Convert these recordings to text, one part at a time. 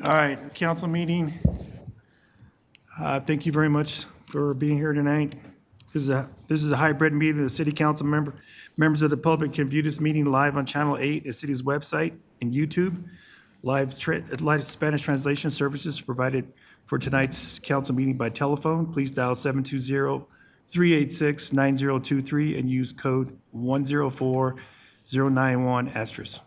All right, council meeting. Thank you very much for being here tonight. This is a hybrid meeting. The city council members of the public can view this meeting live on Channel 8, the city's website, and YouTube. Live Spanish translation services provided for tonight's council meeting by telephone. Please dial 720-386-9023 and use code 104091*.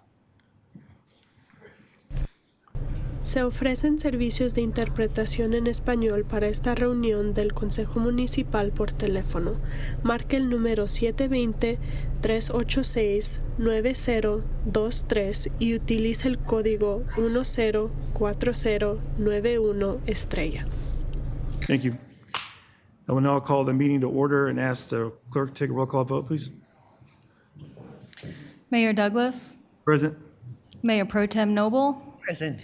Se ofrecen servicios de interpretación en español para esta reunión del Consejo Municipal por teléfono. Marque el número 720-386-9023 y utilice el código 104091#. Thank you. I will now call the meeting to order and ask the clerk to take a roll call vote, please. Mayor Douglas, Present. Mayor Pro Tem Noble, Present.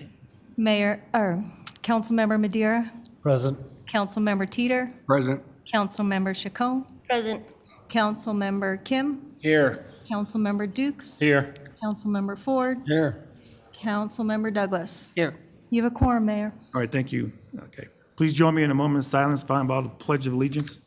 Councilmember Madeira, Present. Councilmember Teeter, Present. Councilmember Chacon, Present. Councilmember Kim, Here. Councilmember Dukes, Here. Councilmember Ford, Here. Councilmember Douglas. Here. You have a quorum, Mayor. All right, thank you. Okay. Please join me in a moment of silence followed by the Pledge of Allegiance.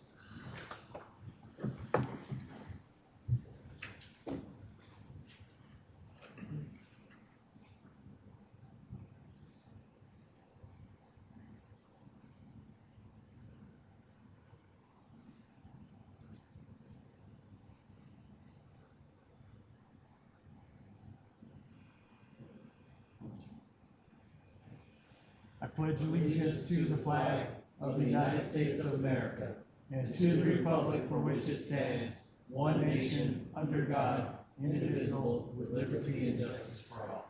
I pledge allegiance to the flag of the United States of America and to the republic for which it stands, one nation, under God, indivisible, with liberty and justice for all.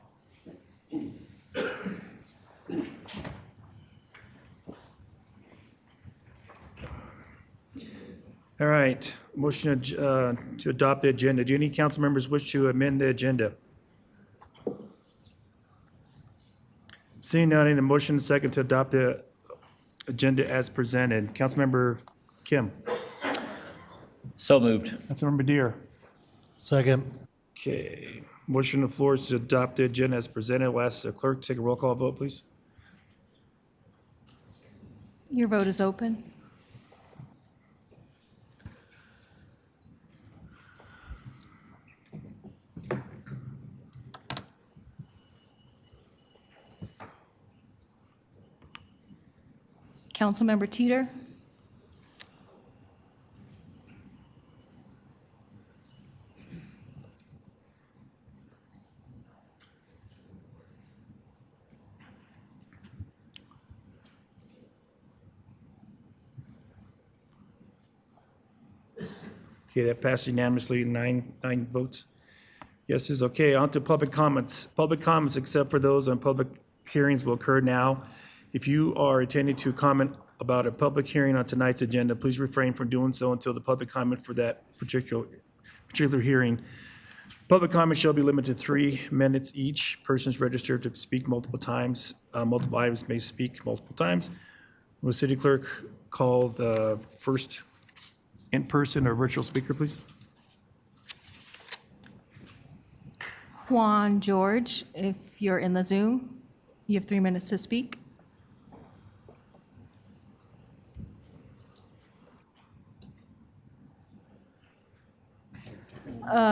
All right, motion to adopt the agenda. Do any council members wish to amend the agenda? Seeing none, I need a motion and second to adopt the agenda as presented. Councilmember Kim. So moved. Councilmember Deere. Second. Okay, motion on the floor is to adopt the agenda as presented. I'll ask the clerk to take a roll call vote, please. Your vote is open. Councilmember Teeter, Okay, that passed unanimously, nine votes. Yes is okay. On to public comments. Public comments, except for those on public hearings, will occur now. If you are intending to comment about a public hearing on tonight's agenda, please refrain from doing so until the public comment for that particular hearing. Public comment shall be limited to 3 minutes each. Persons registered to speak multiple times. Multiple items may speak multiple times. Will the city clerk call the first in-person or virtual speaker, please? Juan George, if you're in the Zoom, you have 3 minutes to speak.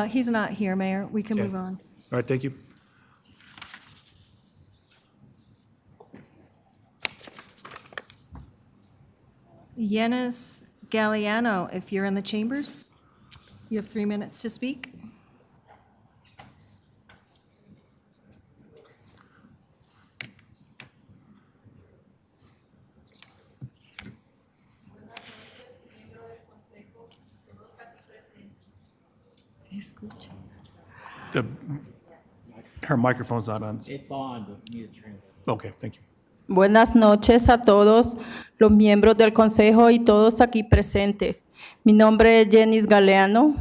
He's not here, Mayor. We can Okay. move on. All right, thank you. Yenis Galliano, if you're in the chambers, you have 3 minutes to speak. Her microphone's not on. It's on, but you need to translate. Okay, thank you. Buenas noches a todos los miembros del Consejo y todos aquí presentes. Mi nombre es Jenis Galeano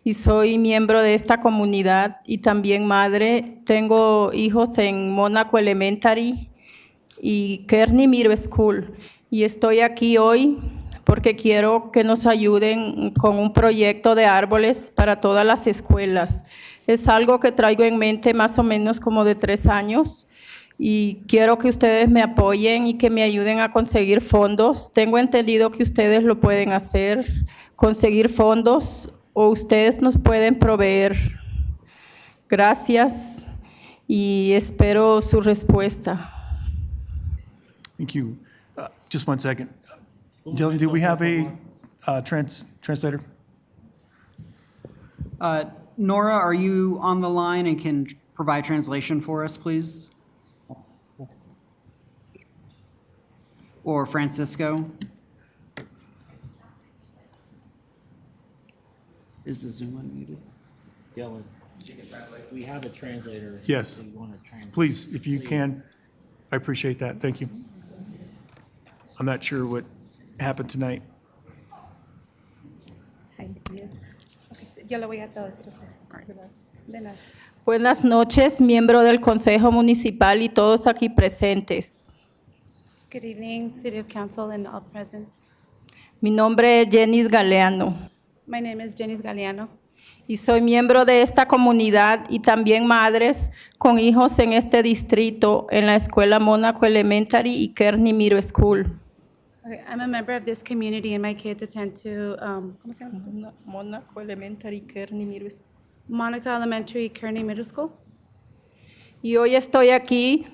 y soy miembro de esta comunidad y también madre. Tengo hijos en Monaco Elementary y Kearney Middle School. Y estoy aquí hoy porque quiero que nos ayuden con un proyecto de árboles para todas las escuelas. Es algo que traigo en mente más o menos como de 3 años y quiero que ustedes me apoyen y que me ayuden a conseguir fondos. Tengo entendido que ustedes lo pueden hacer, conseguir fondos, o ustedes nos pueden proveer. Gracias y espero su respuesta. Thank you. Just 1 second. Dylan, do we have a translator? Nora, are you on the line and can provide translation for us, please? Or Francisco? Is the Zoom unmuted? Dylan, we have a translator. Yes. If you want to translate. Please, if you can, I appreciate that. Thank you. I'm not sure what happened tonight. Yo le voy a traducir a usted. De nada. Buenas noches, miembro del Consejo Municipal y todos aquí presentes. Good evening, City of Council and all presents. Mi nombre es Jenis Galeano My name is Jenny Galeano. y soy miembro de esta comunidad y también madres con hijos en este distrito en la Escuela Monaco Elementary y Kearney Middle School. Okay, I'm a member of this community and my kids attend to, ¿cómo se llama? Monaco Elementary, Kearney Middle School. Monica Elementary, Kearney Middle School. Y hoy estoy aquí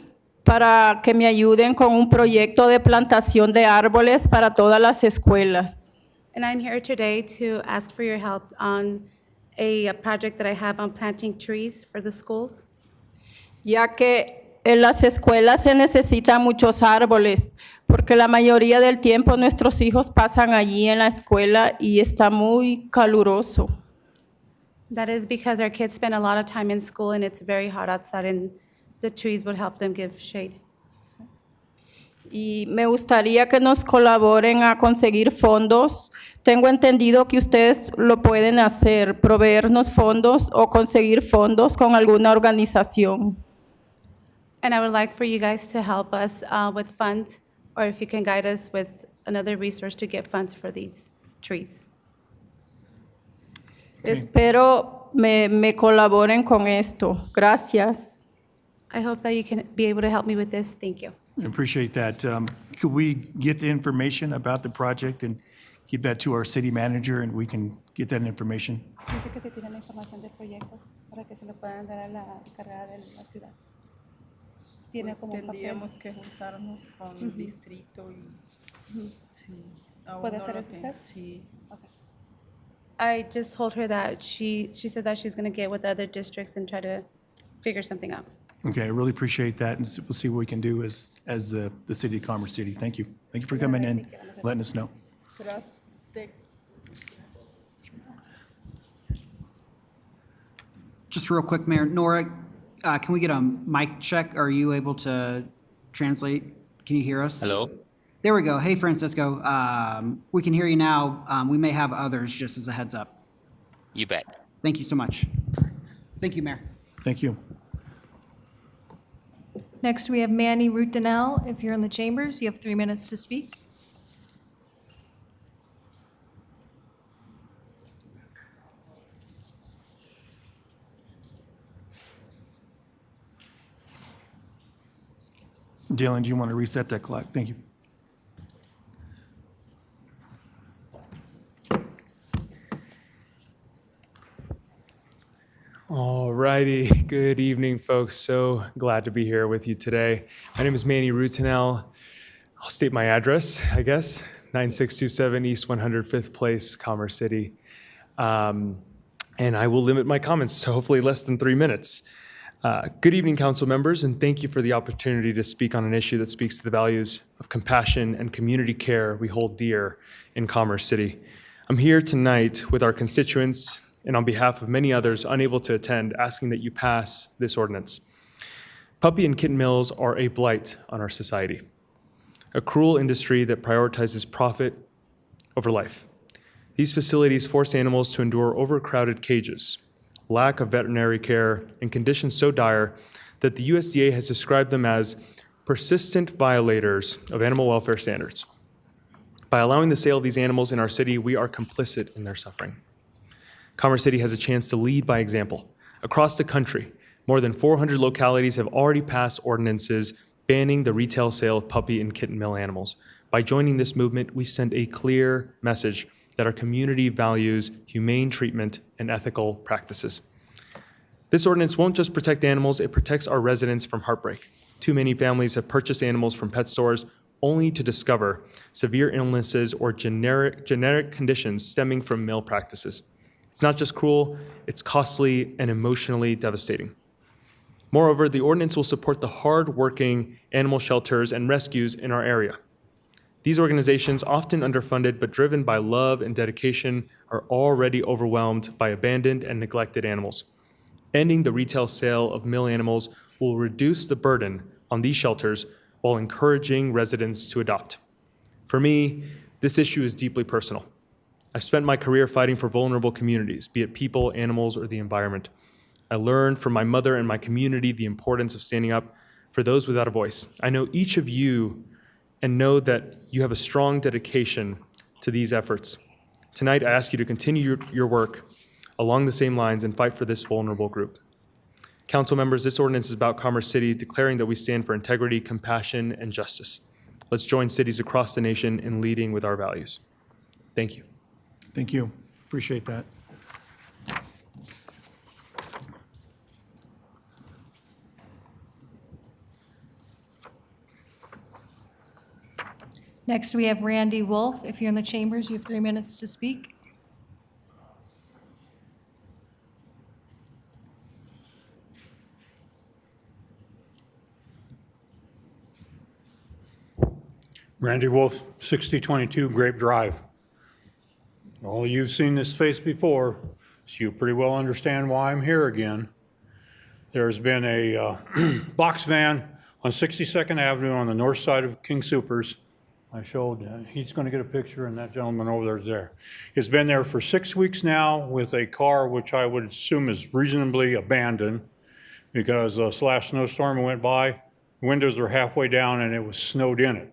para que me ayuden con un proyecto de plantación de árboles para todas las escuelas. And I'm here today to ask for your help on a project that I have on planting trees for the schools. Ya que en las escuelas se necesitan muchos árboles, porque la mayoría del tiempo nuestros hijos pasan allí en la escuela y está muy caluroso. That is because our kids spend a lot of time in school and it's very hot outside and the trees would help them give shade. Y me gustaría que nos colaboren a conseguir fondos. Tengo entendido que ustedes lo pueden hacer, proveernos fondos o conseguir fondos con alguna organización. And I would like for you guys to help us with funds, or if you can guide us with another resource to get funds for these trees. Espero me colaboren con esto. Gracias. I hope that you can be able to help me with this. Thank you. I appreciate that. Could we get the information about the project and give that to our city manager, and we can get that information? Dice que se tiene la información del proyecto para que se lo puedan dar a la encargada de la ciudad. Tiene como un papel. Tendríamos que juntarnos con el distrito y sí. ¿Puede hacer eso usted? Sí. Okay. I just told her that she said that she's going to get with the other districts and try to figure something out. Okay, I really appreciate that, and we'll see what we can do as the city of Commerce City. Thank you. Thank you for coming in, letting us know. Gracias. Just real quick, Mayor. Nora, can we get a mic check? Are you able to translate? Can you hear us? Hello? There we go. Hey, Francisco. We can hear you now. We may have others, just as a heads up. You bet. Thank you so much. Thank you, Mayor. Thank you. Next, we have Manny Rutinel. If you're in the chambers, you have 3 minutes to speak. Dylan, do you want to reset that clock? Thank you. All righty. Good evening, folks. So glad to be here with you today. My name is Manny Rutinel. I'll state my address, I guess, 9627 East 105th Place, Commerce City. And I will limit my comments to hopefully less than 3 minutes. Good evening, council members, and thank you for the opportunity to speak on an issue that speaks to the values of compassion and community care we hold dear in Commerce City. I'm here tonight with our constituents and on behalf of many others unable to attend, asking that you pass this ordinance. Puppy and kitten mills are a blight on our society, a cruel industry that prioritizes profit over life. These facilities force animals to endure overcrowded cages, lack of veterinary care, and conditions so dire that the USDA has described them as persistent violators of animal welfare standards. By allowing the sale of these animals in our city, we are complicit in their suffering. Commerce City has a chance to lead by example. Across the country, more than 400 localities have already passed ordinances banning the retail sale of puppy and kitten mill animals. By joining this movement, we send a clear message that our community values humane treatment and ethical practices. This ordinance won't just protect animals, it protects our residents from heartbreak. Too many families have purchased animals from pet stores only to discover severe illnesses or genetic conditions stemming from mill practices. It's not just cruel, it's costly and emotionally devastating. Moreover, the ordinance will support the hard-working animal shelters and rescues in our area. These organizations, often underfunded but driven by love and dedication, are already overwhelmed by abandoned and neglected animals. Ending the retail sale of mill animals will reduce the burden on these shelters while encouraging residents to adopt. For me, this issue is deeply personal. I've spent my career fighting for vulnerable communities, be it people, animals, or the environment. I learned from my mother and my community the importance of standing up for those without a voice. I know each of you and know that you have a strong dedication to these efforts. Tonight, I ask you to continue your work along the same lines and fight for this vulnerable group. Council members, this ordinance is about Commerce City declaring that we stand for integrity, compassion, and justice. Let's join cities across the nation in leading with our values. Thank you. Thank you. Appreciate that. Next, we have Randy Wolf. If you're in the chambers, you have 3 minutes to speak. Randy Wolf, 6022 Grape Drive. All you've seen this face before, so you pretty well understand why I'm here again. There's been a box van on 62nd Avenue on the north side of King Soopers. I showed, he's going to get a picture, and that gentleman over there is there. It's been there for 6 weeks now with a car which I would assume is reasonably abandoned because this last snowstorm went by, the windows were halfway down and it was snowed in it.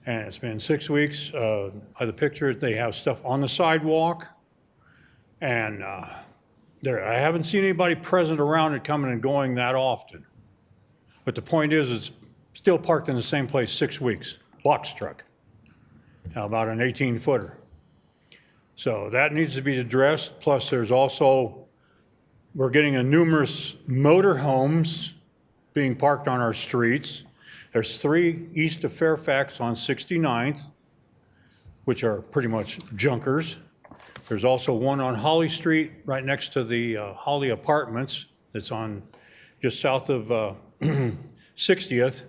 And it's been 6 weeks. By the picture, they have stuff on the sidewalk. And I haven't seen anybody present around it coming and going that often. But the point is, it's still parked in the same place 6 weeks. Box truck. Now, about an 18-footer. So that needs to be addressed. Plus, there's also, we're getting a numerous motor homes being parked on our streets. There's 3 east of Fairfax on 69th, which are pretty much junkers. There's also one on Holly Street, right next to the Holly Apartments. That's on just south of 60th.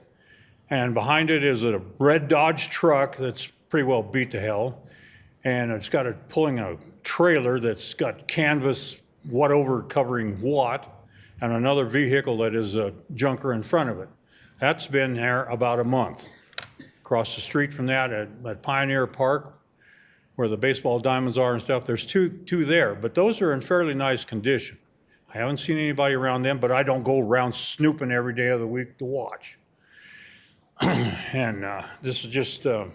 And behind it is a red Dodge truck that's pretty well beat to hell. And it's got pulling a trailer that's got canvas, what over covering what, and another vehicle that is a junker in front of it. That's been there about a month. Across the street from that at Pioneer Park, where the baseball diamonds are and stuff, there's two there, but those are in fairly nice condition. I haven't seen anybody around them, but I don't go around snooping every day of the week to watch. And this is just, this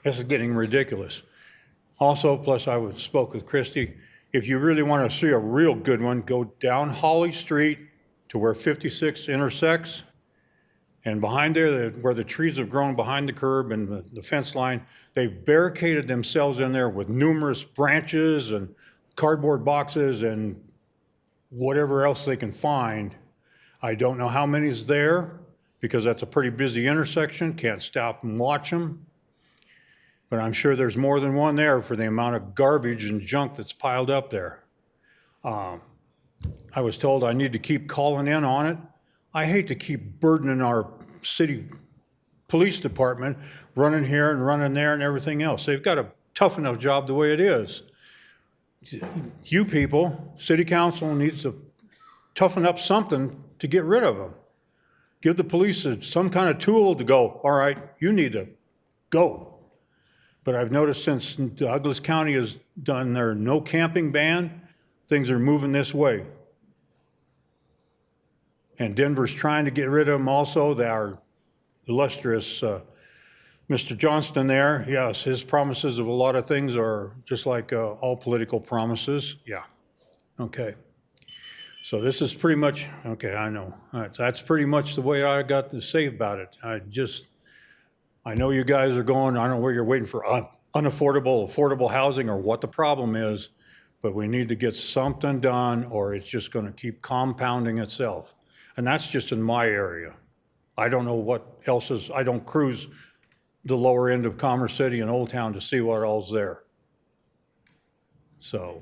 is getting ridiculous. Also, plus I spoke with Christy, if you really want to see a real good one, go down Holly Street to where 56 intersects. And behind there, where the trees have grown behind the curb and the fence line, they've barricaded themselves in there with numerous branches and cardboard boxes and whatever else they can find. I don't know how many's there because that's a pretty busy intersection. Can't stop and watch them. But I'm sure there's more than one there for the amount of garbage and junk that's piled up there. I was told I need to keep calling in on it. I hate to keep burdening our city police department running here and running there and everything else. They've got a tough enough job the way it is. You people, city council needs to toughen up something to get rid of them. Give the police some kind of tool to go, all right, you need to go. But I've noticed since Douglas County has done their no camping ban, things are moving this way. And Denver's trying to get rid of them also. Our illustrious Mr. Johnston there, yes, his promises of a lot of things are just like all political promises. Yeah. Okay. So this is pretty much, okay, I know. All right, so that's pretty much the way I got to say about it. I know you guys are going, I don't know where you're waiting for affordable housing or what the problem is, but we need to get something done or it's just going to keep compounding itself. And that's just in my area. I don't know what else is, I don't cruise the lower end of Commerce City and Old Town to see what all's there. So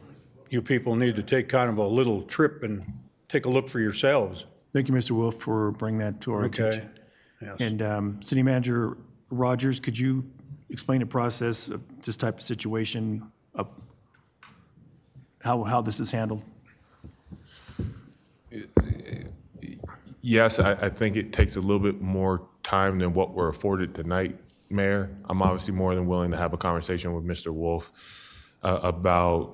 you people need to take kind of a little trip and take a look for yourselves. Thank you, Mr. Wolf, for bringing that to our Okay. attention. Yes. And City Manager Rogers, could you explain the process of this type of situation, how this is handled? Yes, I think it takes a little bit more time than what we're afforded tonight, Mayor. I'm obviously more than willing to have a conversation with Mr. Wolf about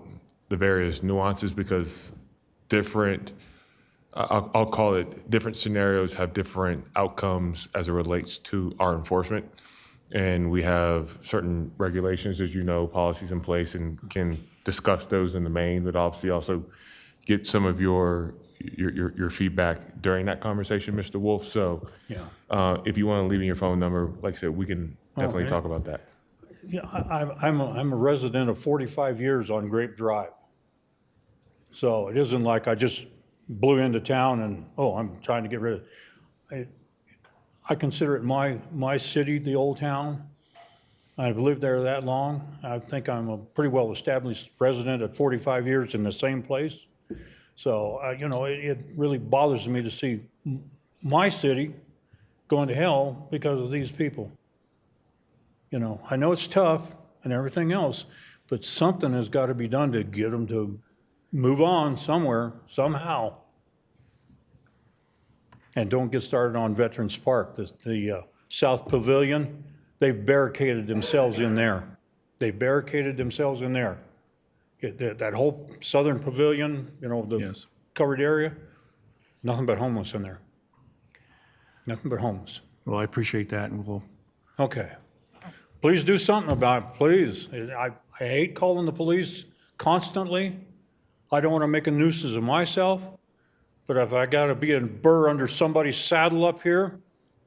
the various nuances because I'll call it different scenarios have different outcomes as it relates to our enforcement. And we have certain regulations, as you know, policies in place and can discuss those in the main, but obviously also get some of your feedback during that conversation, Mr. Wolf. So if you want to leave me your phone number, like I said, we can definitely Okay. talk about that. Yeah, I'm a resident of 45 years on Grape Drive. So it isn't like I just blew into town and, I'm trying to get rid of it. I consider it my city, the Old Town. I've lived there that long. I think I'm a pretty well-established resident at 45 years in the same place. So, it really bothers me to see my city going to hell because of these people. I know it's tough and everything else, but something has got to be done to get them to move on somewhere, somehow. And don't get started on Veterans Park, the South Pavilion. They've barricaded themselves in there. That whole southern pavilion, the Yes. covered area, nothing but homeless in there. Nothing but homeless. Well, I appreciate that, and we'll, Okay. Please do something about it, please. I hate calling the police constantly. I don't want to make a nuisance of myself, but if I got to be a burr under somebody's saddle up here,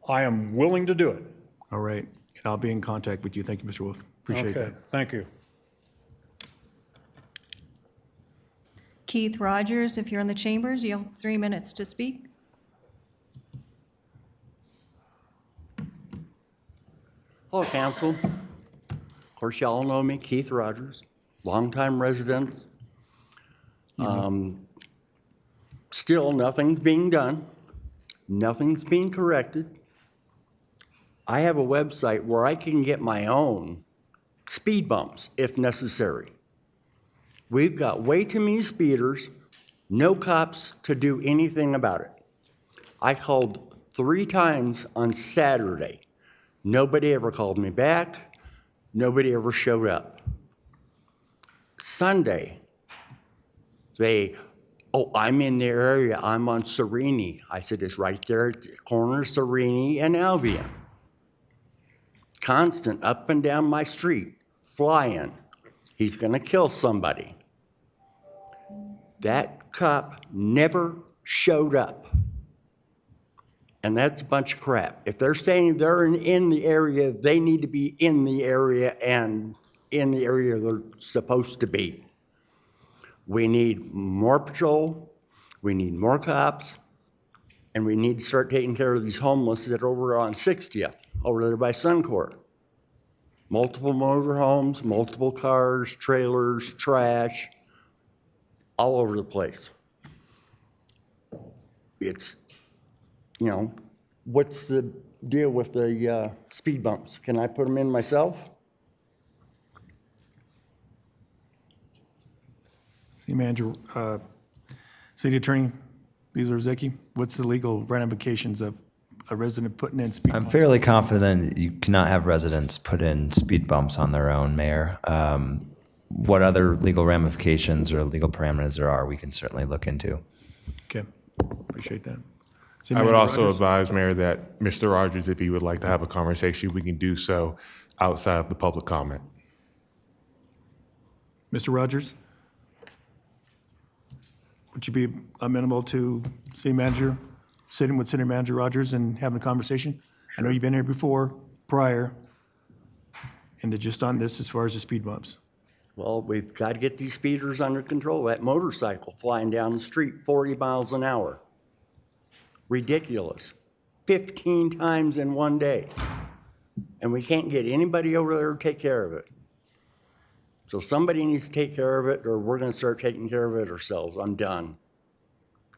I am willing to do it. all right. I'll be in contact with you. Thank you, Mr. Wolf. Appreciate Okay, that. thank you. Keith Rogers, if you're in the chambers, you have 3 minutes to speak. Hello, council. Of course, y'all know me, Keith Rogers, longtime resident. Still, nothing's being done. Nothing's being corrected. I have a website where I can get my own speed bumps if necessary. We've got way too many speeders, no cops to do anything about it. I called 3 times on Saturday. Nobody ever called me back. Nobody ever showed up. Sunday, I'm in the area. I'm on Serini. I said, it's right there at the corner of Serini and Albion. Constant up and down my street, flying. He's gonna kill somebody. That cop never showed up. And that's a bunch of crap. If they're saying they're in the area, they need to be in the area and in the area they're supposed to be. We need more patrol, we need more cops, and we need to start taking care of these homeless that are over on 60th, over there by Suncor. Multiple motorhomes, multiple cars, trailers, trash, all over the place. It's, what's the deal with the speed bumps? Can I put them in myself? City Manager, City Attorney, Lisa Orzecki, what's the legal ramifications of a resident putting in speed I'm bumps? fairly confident that you cannot have residents put in speed bumps on their own, Mayor. What other legal ramifications or legal parameters there are, we can certainly look into. Okay, appreciate that. City I would Manager also Rogers? advise, Mayor, that Mr. Rogers, if he would like to have a conversation, we can do so outside of the public comment. Mr. Rogers? Would you be amenable to City Manager, sitting with City Manager Rogers and having a conversation? I know you've been here before, prior, and they're just on this as far as the speed bumps. Well, we've got to get these speeders under control. That motorcycle flying down the street 40 miles an hour. Ridiculous. 15 times in one day. And we can't get anybody over there to take care of it. So somebody needs to take care of it, or we're going to start taking care of it ourselves. I'm done.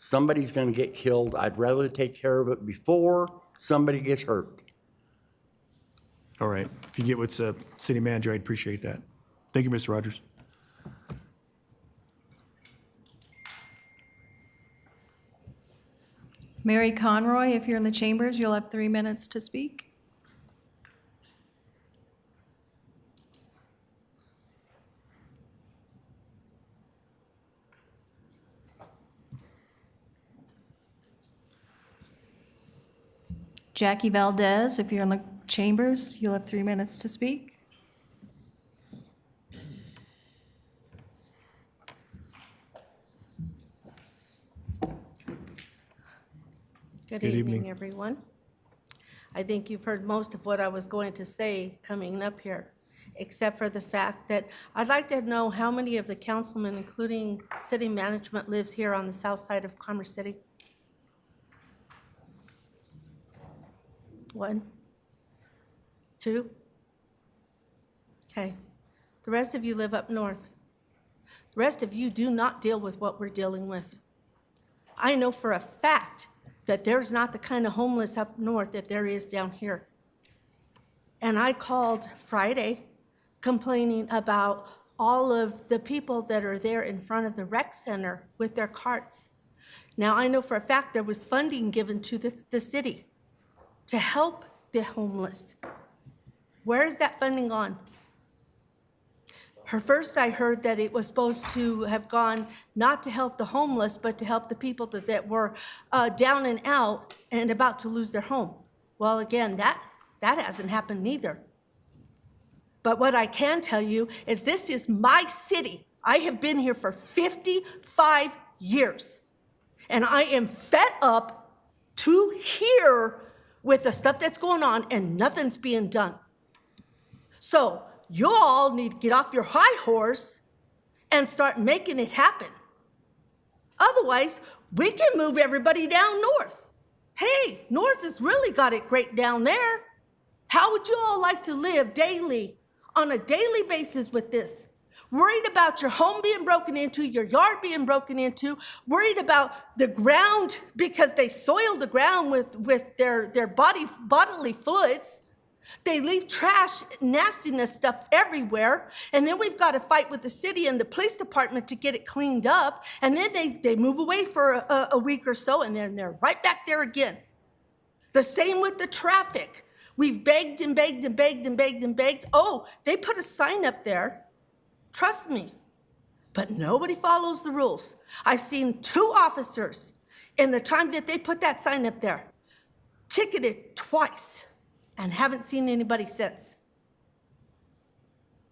Somebody's going to get killed. I'd rather take care of it before somebody gets hurt. All right. If you get what's City Manager, I'd appreciate that. Thank you, Mr. Rogers. Mary Conroy, if you're in the chambers, you'll have 3 minutes to speak. Jackie Valdez, if you're in the chambers, you'll have 3 minutes to speak. Good Good evening, evening. everyone. I think you've heard most of what I was going to say coming up here, except for the fact that I'd like to know how many of the councilmen, including city management, lives here on the south side of Commerce City? 1? 2? Okay. The rest of you live up north. The rest of you do not deal with what we're dealing with. I know for a fact that there's not the kind of homeless up north that there is down here. And I called Friday complaining about all of the people that are there in front of the rec center with their carts. Now, I know for a fact there was funding given to the city to help the homeless. Where is that funding gone? First, I heard that it was supposed to have gone not to help the homeless, but to help the people that were down and out and about to lose their home. Well, again, that hasn't happened either. But what I can tell you is this is my city. I have been here for 55 years, and I am fed up to here with the stuff that's going on, and nothing's being done. So you all need to get off your high horse and start making it happen. Otherwise, we can move everybody down north. Hey, north has really got it great down there. How would you all like to live daily, on a daily basis with this? Worried about your home being broken into, your yard being broken into, worried about the ground because they soil the ground with their bodily fluids. They leave trash, nastiness stuff everywhere, and then we've got to fight with the city and the police department to get it cleaned up, and then they move away for a week or so, and then they're right back there again. The same with the traffic. We've begged and begged and begged and begged and begged. Oh, they put a sign up there. Trust me. But nobody follows the rules. I've seen 2 officers in the time that they put that sign up there, ticketed twice, and haven't seen anybody since.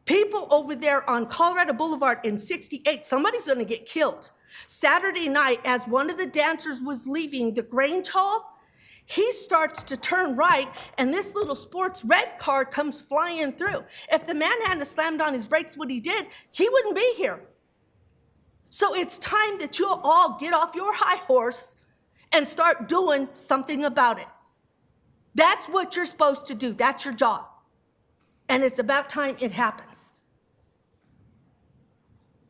People over there on Colorado Boulevard in 68, somebody's gonna get killed. Saturday night, as one of the dancers was leaving the Grange Hall, he starts to turn right, and this little sports red car comes flying through. If the man hadn't slammed on his brakes when he did, he wouldn't be here. So it's time that you all get off your high horse and start doing something about it. That's what you're supposed to do. That's your job. And it's about time it happens.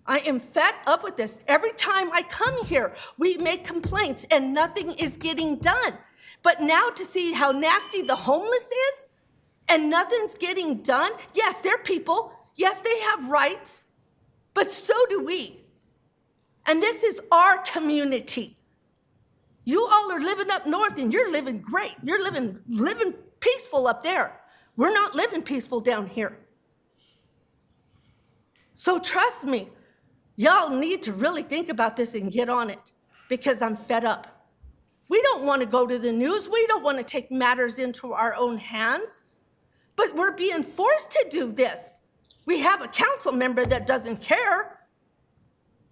I am fed up with this. Every time I come here, we make complaints and nothing is getting done. But now to see how nasty the homeless is and nothing's getting done, yes, they're people. Yes, they have rights, but so do we. And this is our community. You all are living up north and you're living great. You're living peaceful up there. We're not living peaceful down here. So trust me, y'all need to really think about this and get on it because I'm fed up. We don't want to go to the news. We don't want to take matters into our own hands. But we're being forced to do this. We have a council member that doesn't care.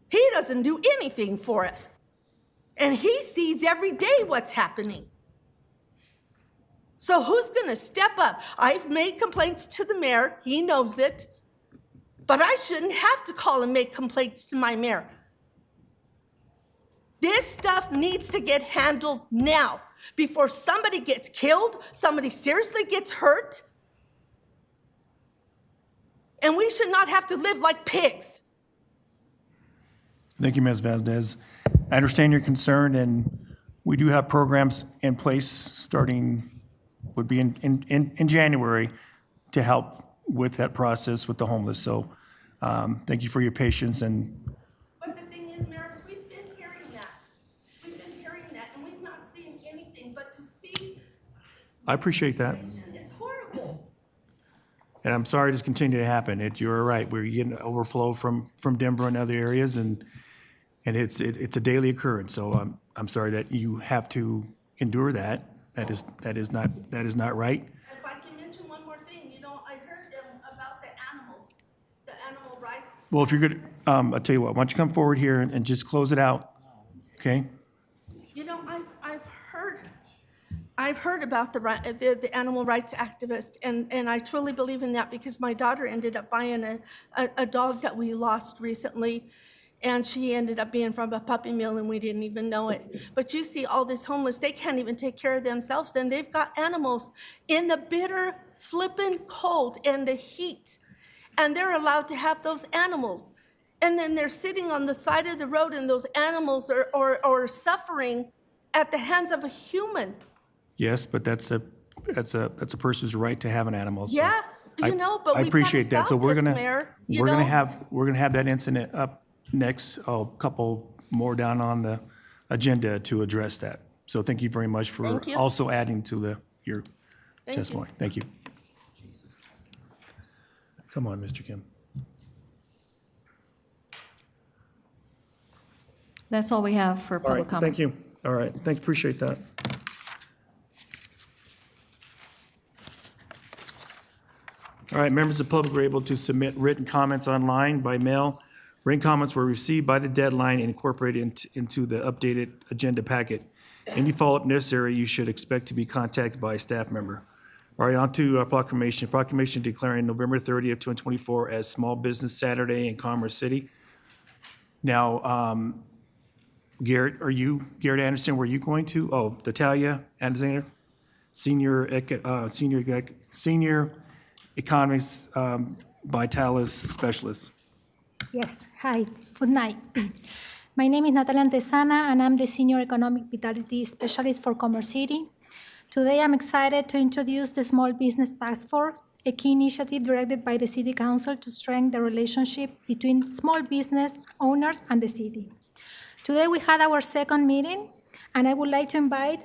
He doesn't do anything for us. And he sees every day what's happening. So who's going to step up? I've made complaints to the mayor. He knows it. But I shouldn't have to call and make complaints to my mayor. This stuff needs to get handled now before somebody gets killed, somebody seriously gets hurt. And we should not have to live like pigs. Thank you, Ms. Valdez. I understand your concern, and we do have programs in place starting, would be in January, to help with that process with the homeless. So thank you for your patience. And But the thing is, Mayor, is we've been hearing that. We've been hearing that, and we've not seen anything. But to see I appreciate that. it's horrible. And I'm sorry this continued to happen. You're right. We're getting overflow from Denver and other areas, and it's a daily occurrence. So I'm sorry that you have to endure that. That is not right. If I can mention one more thing, I heard about the animals, the animal rights. Well, if you're good, I'll tell you what. Why don't you come forward here and just close it out, okay? I've heard about the animal rights activist, and I truly believe in that because my daughter ended up buying a dog that we lost recently, and she ended up being from a puppy mill, and we didn't even know it. But you see all this homeless, they can't even take care of themselves, and they've got animals in the bitter, flippin' cold and the heat, and they're allowed to have those animals. And then they're sitting on the side of the road, and those animals are suffering at the hands of a human. Yes, but that's a person's right to have an animal. So Yeah, but I we've got to appreciate that. So stop this, Mayor. we're gonna have that incident up next, a couple more down on the agenda to address that. So thank you very much for Thank you. also adding to your Thank you. testimony. Thank you. Come on, Mr. Kim. That's all we have for All public right, comment. thank you. All right, appreciate that. All right, members of the public were able to submit written comments online by mail. Written comments were received by the deadline and incorporated into the updated agenda packet. Any follow-up necessary, you should expect to be contacted by a staff member. All right, on to proclamation. Proclamation declaring November 30th, 2024 as Small Business Saturday in Commerce City. Now, Garrett Anderson, were you going to? Oh, Natalia Anderson, senior economics Vitalis specialist. Yes, hi, good night. My name is Natalia Antesana, and I'm the Senior Economic Vitality Specialist for Commerce City. Today, I'm excited to introduce the Small Business Task Force, a key initiative directed by the City Council to strengthen the relationship between small business owners and the city. Today, we had our second meeting, and I would like to invite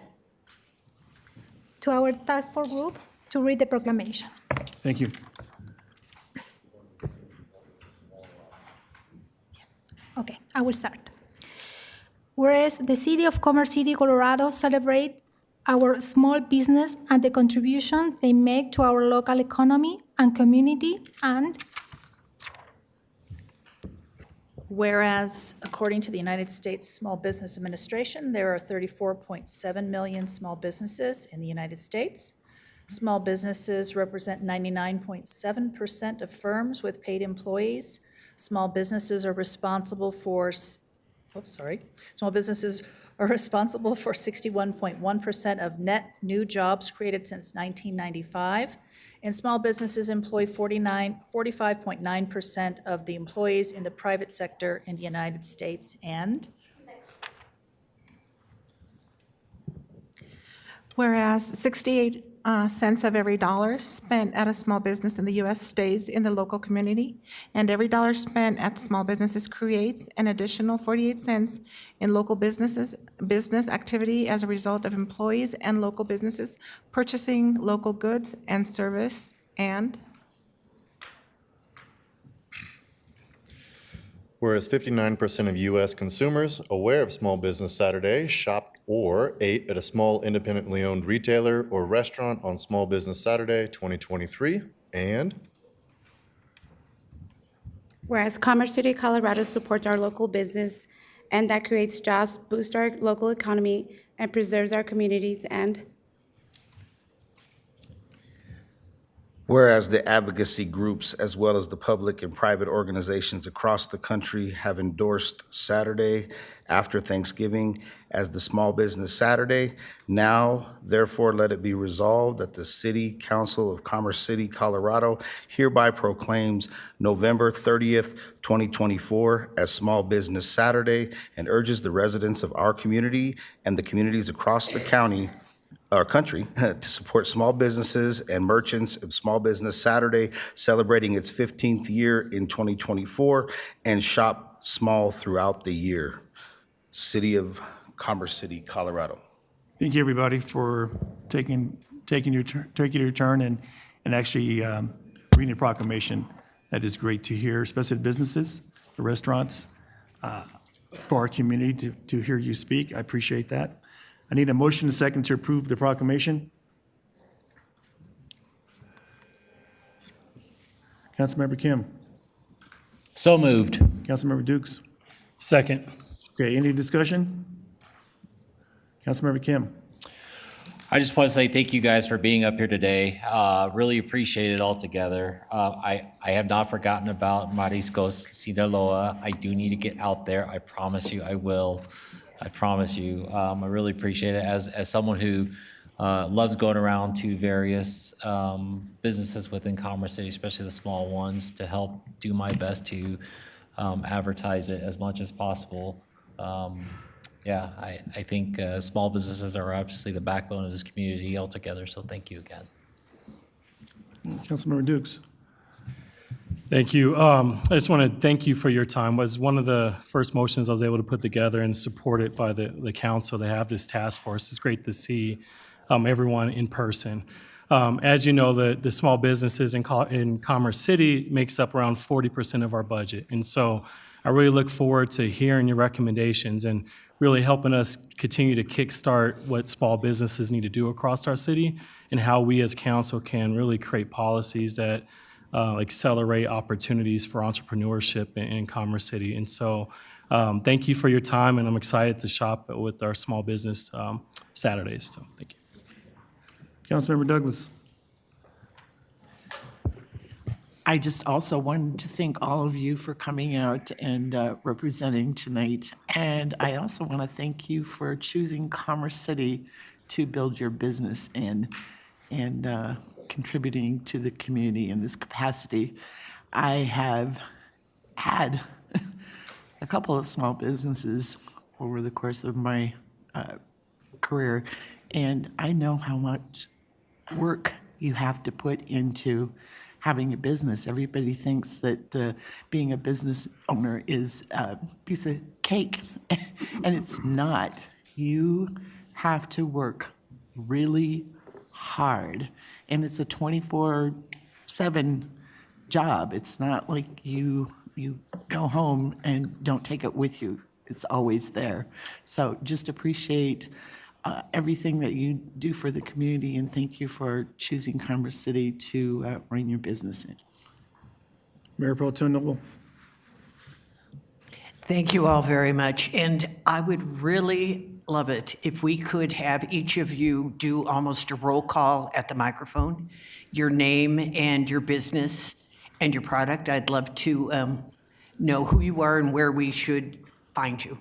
to our task force group to read the proclamation. Thank you. Okay, I will start. Whereas the City of Commerce City, Colorado celebrate our small business and the contribution they make to our local economy and community, and whereas according to the United States Small Business Administration, there are 34.7 million small businesses in the United States. Small businesses represent 99.7% of firms with paid employees. Small businesses are responsible for, small businesses are responsible for 61.1% of net new jobs created since 1995. And small businesses employ 45.9% of the employees in the private sector in the United States. And whereas 68 cents of every dollar spent at a small business in the U.S. stays in the local community, and every dollar spent at small businesses creates an additional 48 cents in local business activity as a result of employees and local businesses purchasing local goods and service. And whereas 59% of U.S. consumers aware of Small Business Saturday shopped or 8, at a small independently owned retailer or restaurant on Small Business Saturday, 2023. And Whereas Commerce City, Colorado supports our local business and that creates jobs, boosts our local economy, and preserves our communities, and Whereas the advocacy groups, as well as the public and private organizations across the country, have endorsed Saturday after Thanksgiving as the Small Business Saturday, now therefore let it be resolved that the City Council of Commerce City, Colorado hereby proclaims November 30th, 2024 as Small Business Saturday and urges the residents of our community and the communities across the our country to support small businesses and merchants of Small Business Saturday, celebrating its 15th year in 2024, and shop small throughout the year. City of Commerce City, Colorado. Thank you, everybody, for taking your turn and actually reading the proclamation. That is great to hear, especially the businesses, the restaurants, for our community to hear you speak. I appreciate that. I need a motion and a second to approve the proclamation. Councilmember Kim. So moved. Councilmember Dukes. Second. Okay, any discussion? Councilmember Kim. I just want to say thank you guys for being up here today. Really appreciate it all together. I have not forgotten about Mariscos Sinaloa. I do need to get out there. I promise you I will. I promise you. I really appreciate it as someone who loves going around to various businesses within Commerce City, especially the small ones, to help do my best to advertise it as much as possible. Yeah, I think small businesses are obviously the backbone of this community altogether, so thank you again. Councilmember Dukes. Thank you. I just want to thank you for your time. It was one of the first motions I was able to put together and supported by the council. They have this task force. It's great to see everyone in person. As you know, the small businesses in Commerce City makes up around 40% of our budget. And so I really look forward to hearing your recommendations and really helping us continue to kickstart what small businesses need to do across our city and how we as council can really create policies that accelerate opportunities for entrepreneurship in Commerce City. And so thank you for your time, and I'm excited to shop with our small business Saturdays. So thank you. Councilmember Douglas. I just also wanted to thank all of you for coming out and representing tonight. And I also want to thank you for choosing Commerce City to build your business in and contributing to the community in this capacity. I have had a couple of small businesses over the course of my career, and I know how much work you have to put into having a business. Everybody thinks that being a business owner is a piece of cake, and it's not. You have to work really hard, and it's a 24/7 job. It's not like you go home and don't take it with you. It's always there. So just appreciate everything that you do for the community, and thank you for choosing Commerce City to run your business in. Mayor Pro Tem Noble. Thank you all very much. And I would really love it if we could have each of you do almost a roll call at the microphone, your name and your business and your product. I'd love to know who you are and where we should find you.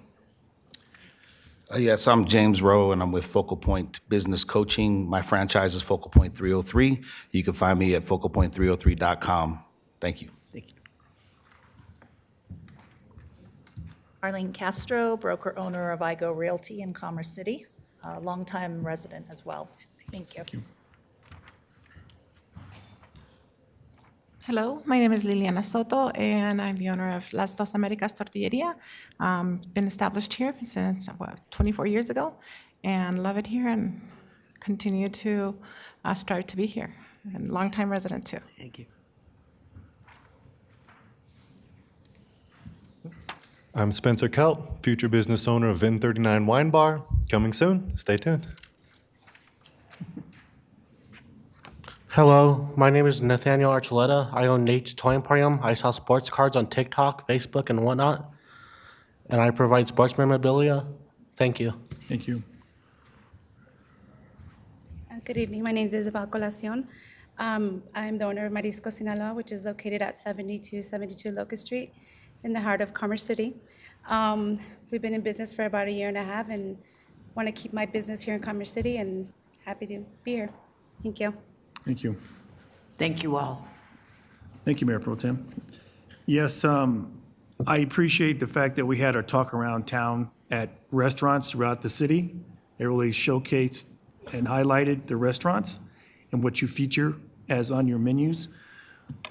Yes, I'm James Rowe, and I'm with Focal Point Business Coaching. My franchise is Focal Point 303. You can find me at focalpoint303.com. Thank you. Arlene Castro, broker owner of IGO Realty in Commerce City, a longtime resident as well. Thank you. Hello, my name is Liliana Soto, and I'm the owner of Las Dos Americas Tortilleria. Been established here since 24 years ago, and love it here and continue to strive to be here. And longtime resident too. Thank you. I'm Spencer Kelt, future business owner of Vin 39 Wine Bar. Coming soon. Stay tuned. Hello, my name is Nathaniel Archuleta. I own Nate's Toy Emporium. I sell sports cards on TikTok, Facebook, and whatnot. And I provide sports memorabilia. Thank you. Thank you. Good evening. My name is Isabel Colacion. I'm the owner of Marisco Sinaloa, which is located at 7272 Locust Street in the heart of Commerce City. We've been in business for about a year and a half and want to keep my business here in Commerce City, and happy to be here. Thank you. Thank you. Thank you all. Thank you, Mayor Pro Tem. Yes, I appreciate the fact that we had our talk around town at restaurants throughout the city. It really showcased and highlighted the restaurants and what you feature as on your menus.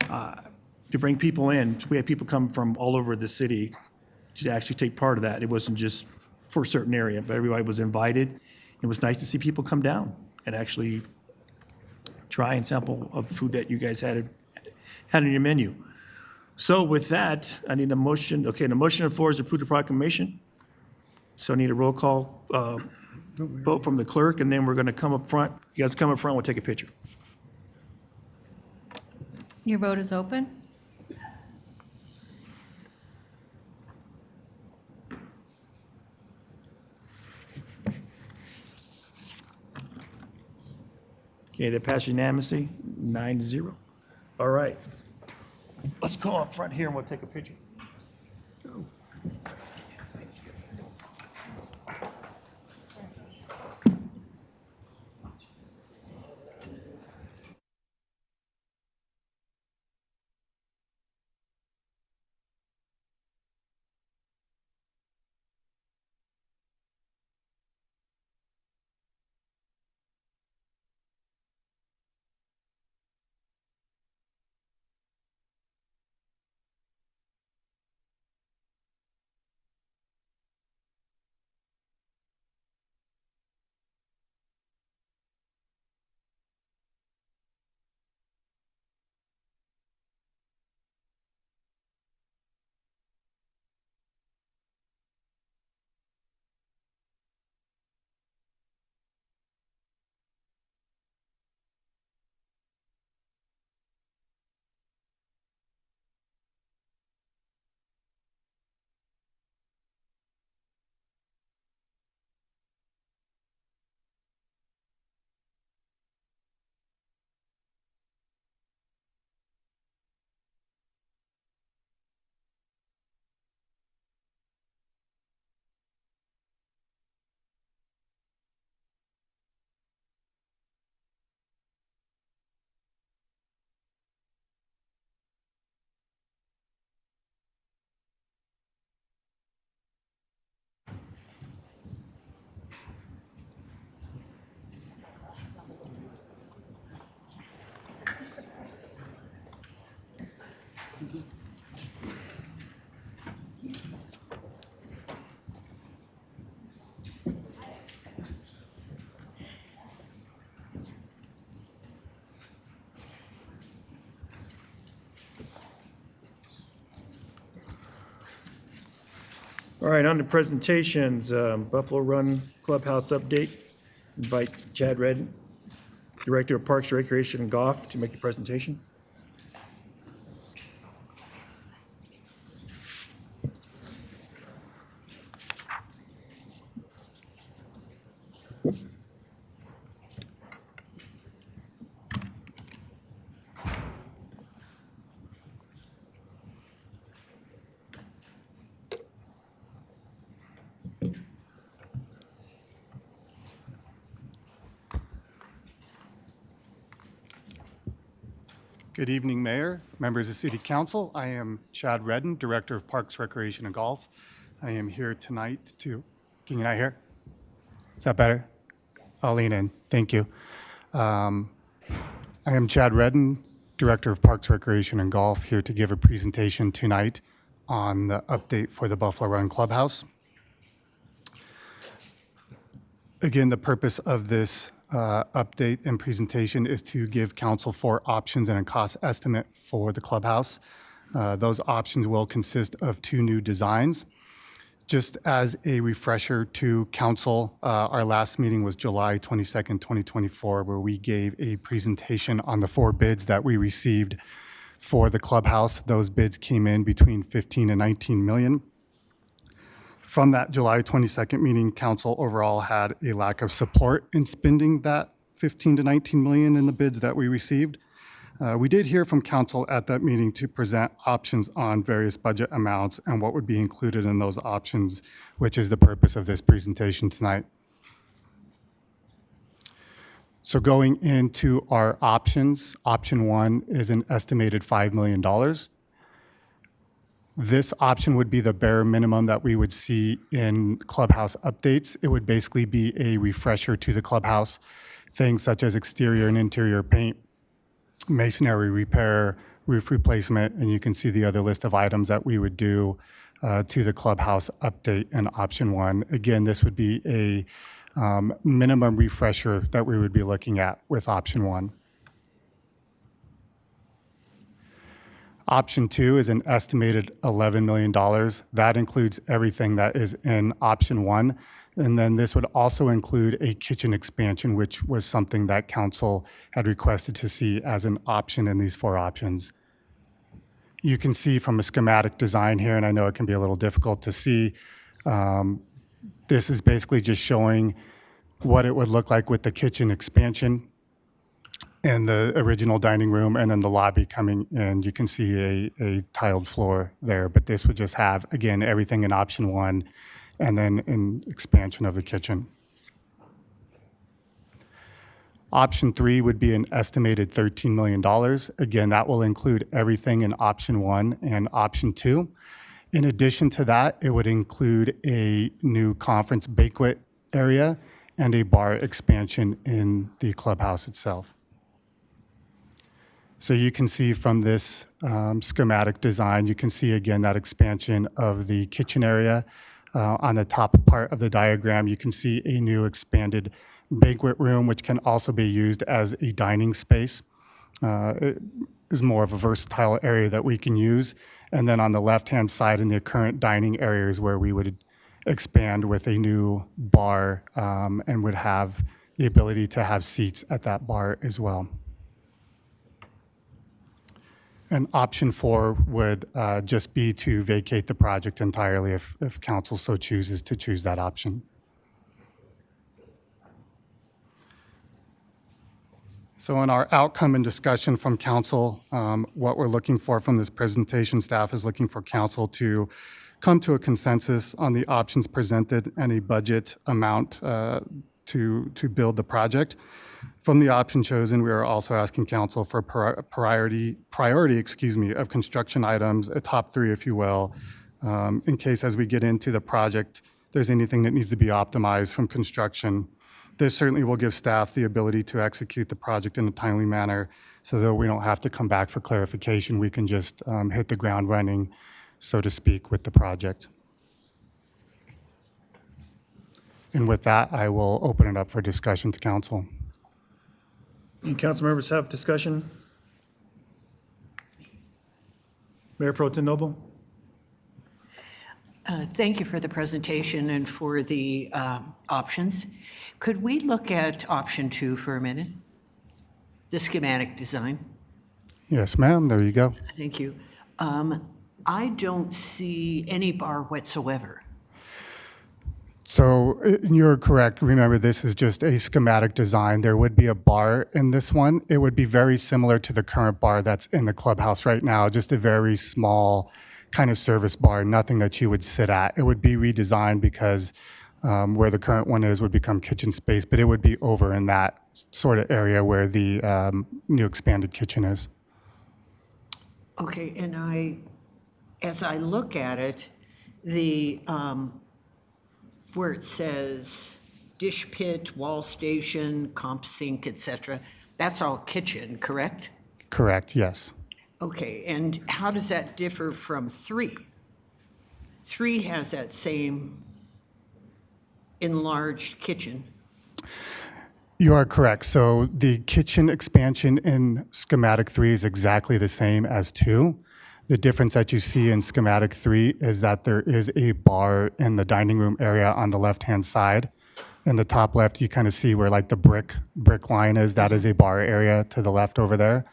To bring people in, we had people come from all over the city to actually take part of that. It wasn't just for a certain area, but everybody was invited. It was nice to see people come down and actually try and sample of food that you guys had on your menu. So with that, I need a motion. Okay, the motion on the floor is to approve the proclamation. So I need a roll call vote from the clerk, and then we're going to come up front. You guys come up front, we'll take a picture. Your vote is open. Okay, that passed unanimously, 9-0. All right. Let's go up front here and we'll take a picture. Go. All right, on to presentations. Buffalo Run Clubhouse update. Invite Chad Redden, Director of Parks, Recreation, and Golf, to make the presentation. Good evening, Mayor, members of City Council. I am Chad Redden, Director of Parks, Recreation, and Golf. I am here tonight to, can you not hear? Is that better? I'll lean in. Thank you. I am Chad Redden, Director of Parks, Recreation, and Golf, here to give a presentation tonight on the update for the Buffalo Run Clubhouse. Again, the purpose of this update and presentation is to give council 4 options and a cost estimate for the clubhouse. Those options will consist of 2 new designs, Just as a refresher to council, our last meeting was July 22nd, 2024, where we gave a presentation on the 4 bids that we received for the clubhouse. Those bids came in between 15 and 19 million. From that July 22nd meeting, council overall had a lack of support in spending that 15 to 19 million in the bids that we received. We did hear from council at that meeting to present options on various budget amounts and what would be included in those options, which is the purpose of this presentation tonight. So going into our options, option 1 is an estimated $5 million. This option would be the bare minimum that we would see in clubhouse updates. It would basically be a refresher to the clubhouse, things such as exterior and interior paint, masonry repair, roof replacement, and you can see the other list of items that we would do to the clubhouse update in option 1. Again, this would be a minimum refresher that we would be looking at with option 1. Option 2 is an estimated $11 million. That includes everything that is in option 1. And then this would also include a kitchen expansion, which was something that council had requested to see as an option in these 4 options. You can see from a schematic design here, and I know it can be a little difficult to see, this is basically just showing what it would look like with the kitchen expansion and the original dining room, and then the lobby coming in. You can see a tiled floor there, but this would just have, again, everything in option 1, and then an expansion of the kitchen. Option 3 would be an estimated $13 million. Again, that will include everything in option 1 and option 2. In addition to that, it would include a new conference banquet area and a bar expansion in the clubhouse itself. So you can see from this schematic design, you can see again that expansion of the kitchen area. On the top part of the diagram, you can see a new expanded banquet room, which can also be used as a dining space. It is more of a versatile area that we can use. And then on the left-hand side in the current dining areas where we would expand with a new bar and would have the ability to have seats at that bar as well. And option 4 would just be to vacate the project entirely if council so chooses to choose that option. So in our outcome and discussion from council, what we're looking for from this presentation, staff is looking for council to come to a consensus on the options presented and a budget amount to build the project. From the option chosen, we are also asking council for priority, of construction items, a top 3, if you will, in case as we get into the project, there's anything that needs to be optimized from construction. This certainly will give staff the ability to execute the project in a timely manner so that we don't have to come back for clarification. We can just hit the ground running, so to speak, with the project. And with that, I will open it up for discussion to council. Any council members have discussion? Mayor Pro Tem Noble? Thank you for the presentation and for the options. Could we look at option 2 for a minute? The schematic design. Yes, ma'am. There you go. Thank you. I don't see any bar whatsoever. So you're correct. Remember, this is just a schematic design. There would be a bar in this one. It would be very similar to the current bar that's in the clubhouse right now, just a very small kind of service bar, nothing that you would sit at. It would be redesigned because where the current one is would become kitchen space, but it would be over in that sort of area where the new expanded kitchen is. Okay, and as I look at it, the where it says dish pit, wall station, comp sink, etc., that's all kitchen, correct? Correct, yes. Okay, and how does that differ from 3? 3 has that same enlarged kitchen. You are correct. So the kitchen expansion in schematic 3 is exactly the same as 2. The difference that you see in schematic 3 is that there is a bar in the dining room area on the left-hand side. In the top left, you kind of see where like the brick line is. That is a bar area to the left over there.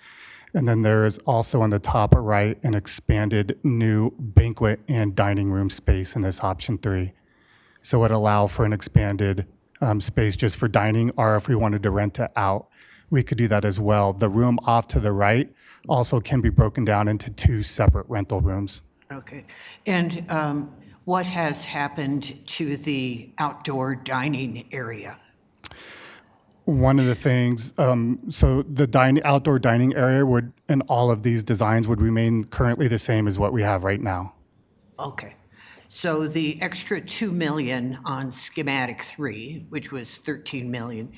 And then there is also on the top right an expanded new banquet and dining room space in this option 3. So it would allow for an expanded space just for dining, or if we wanted to rent it out, we could do that as well. The room off to the right also can be broken down into 2 separate rental rooms. Okay. And what has happened to the outdoor dining area? One of the things, so the outdoor dining area would, in all of these designs, would remain currently the same as what we have right now. Okay. So the extra 2 million on schematic 3, which was 13 million,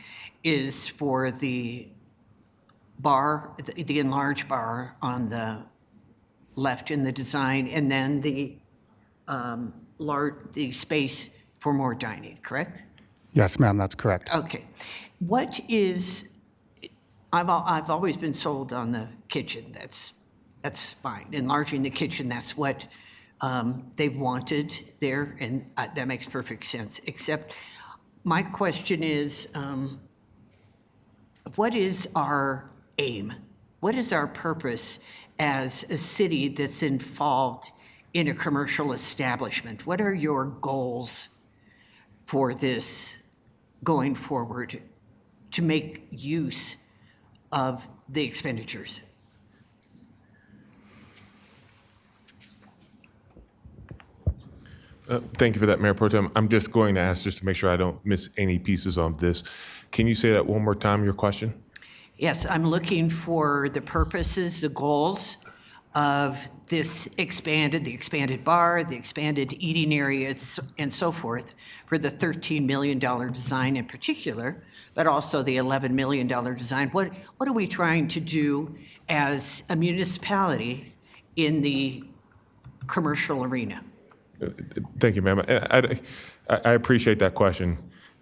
is for the bar, the enlarged bar on the left in the design, and then the space for more dining, correct? Yes, ma'am, that's correct. Okay. What is, I've always been sold on the kitchen. That's fine. Enlarging the kitchen, that's what they've wanted there, and that makes perfect sense. Except my question is, what is our aim? What is our purpose as a city that's involved in a commercial establishment? What are your goals for this going forward to make use of the expenditures? Thank you for that, Mayor Pro Tem. I'm just going to ask, just to make sure I don't miss any pieces on this. Can you say that one more time, your question? Yes, I'm looking for the purposes, the goals of this the expanded bar, the expanded eating areas, and so forth, for the $13 million design in particular, but also the $11 million design. What are we trying to do as a municipality in the commercial arena? Thank you, ma'am. I appreciate that question.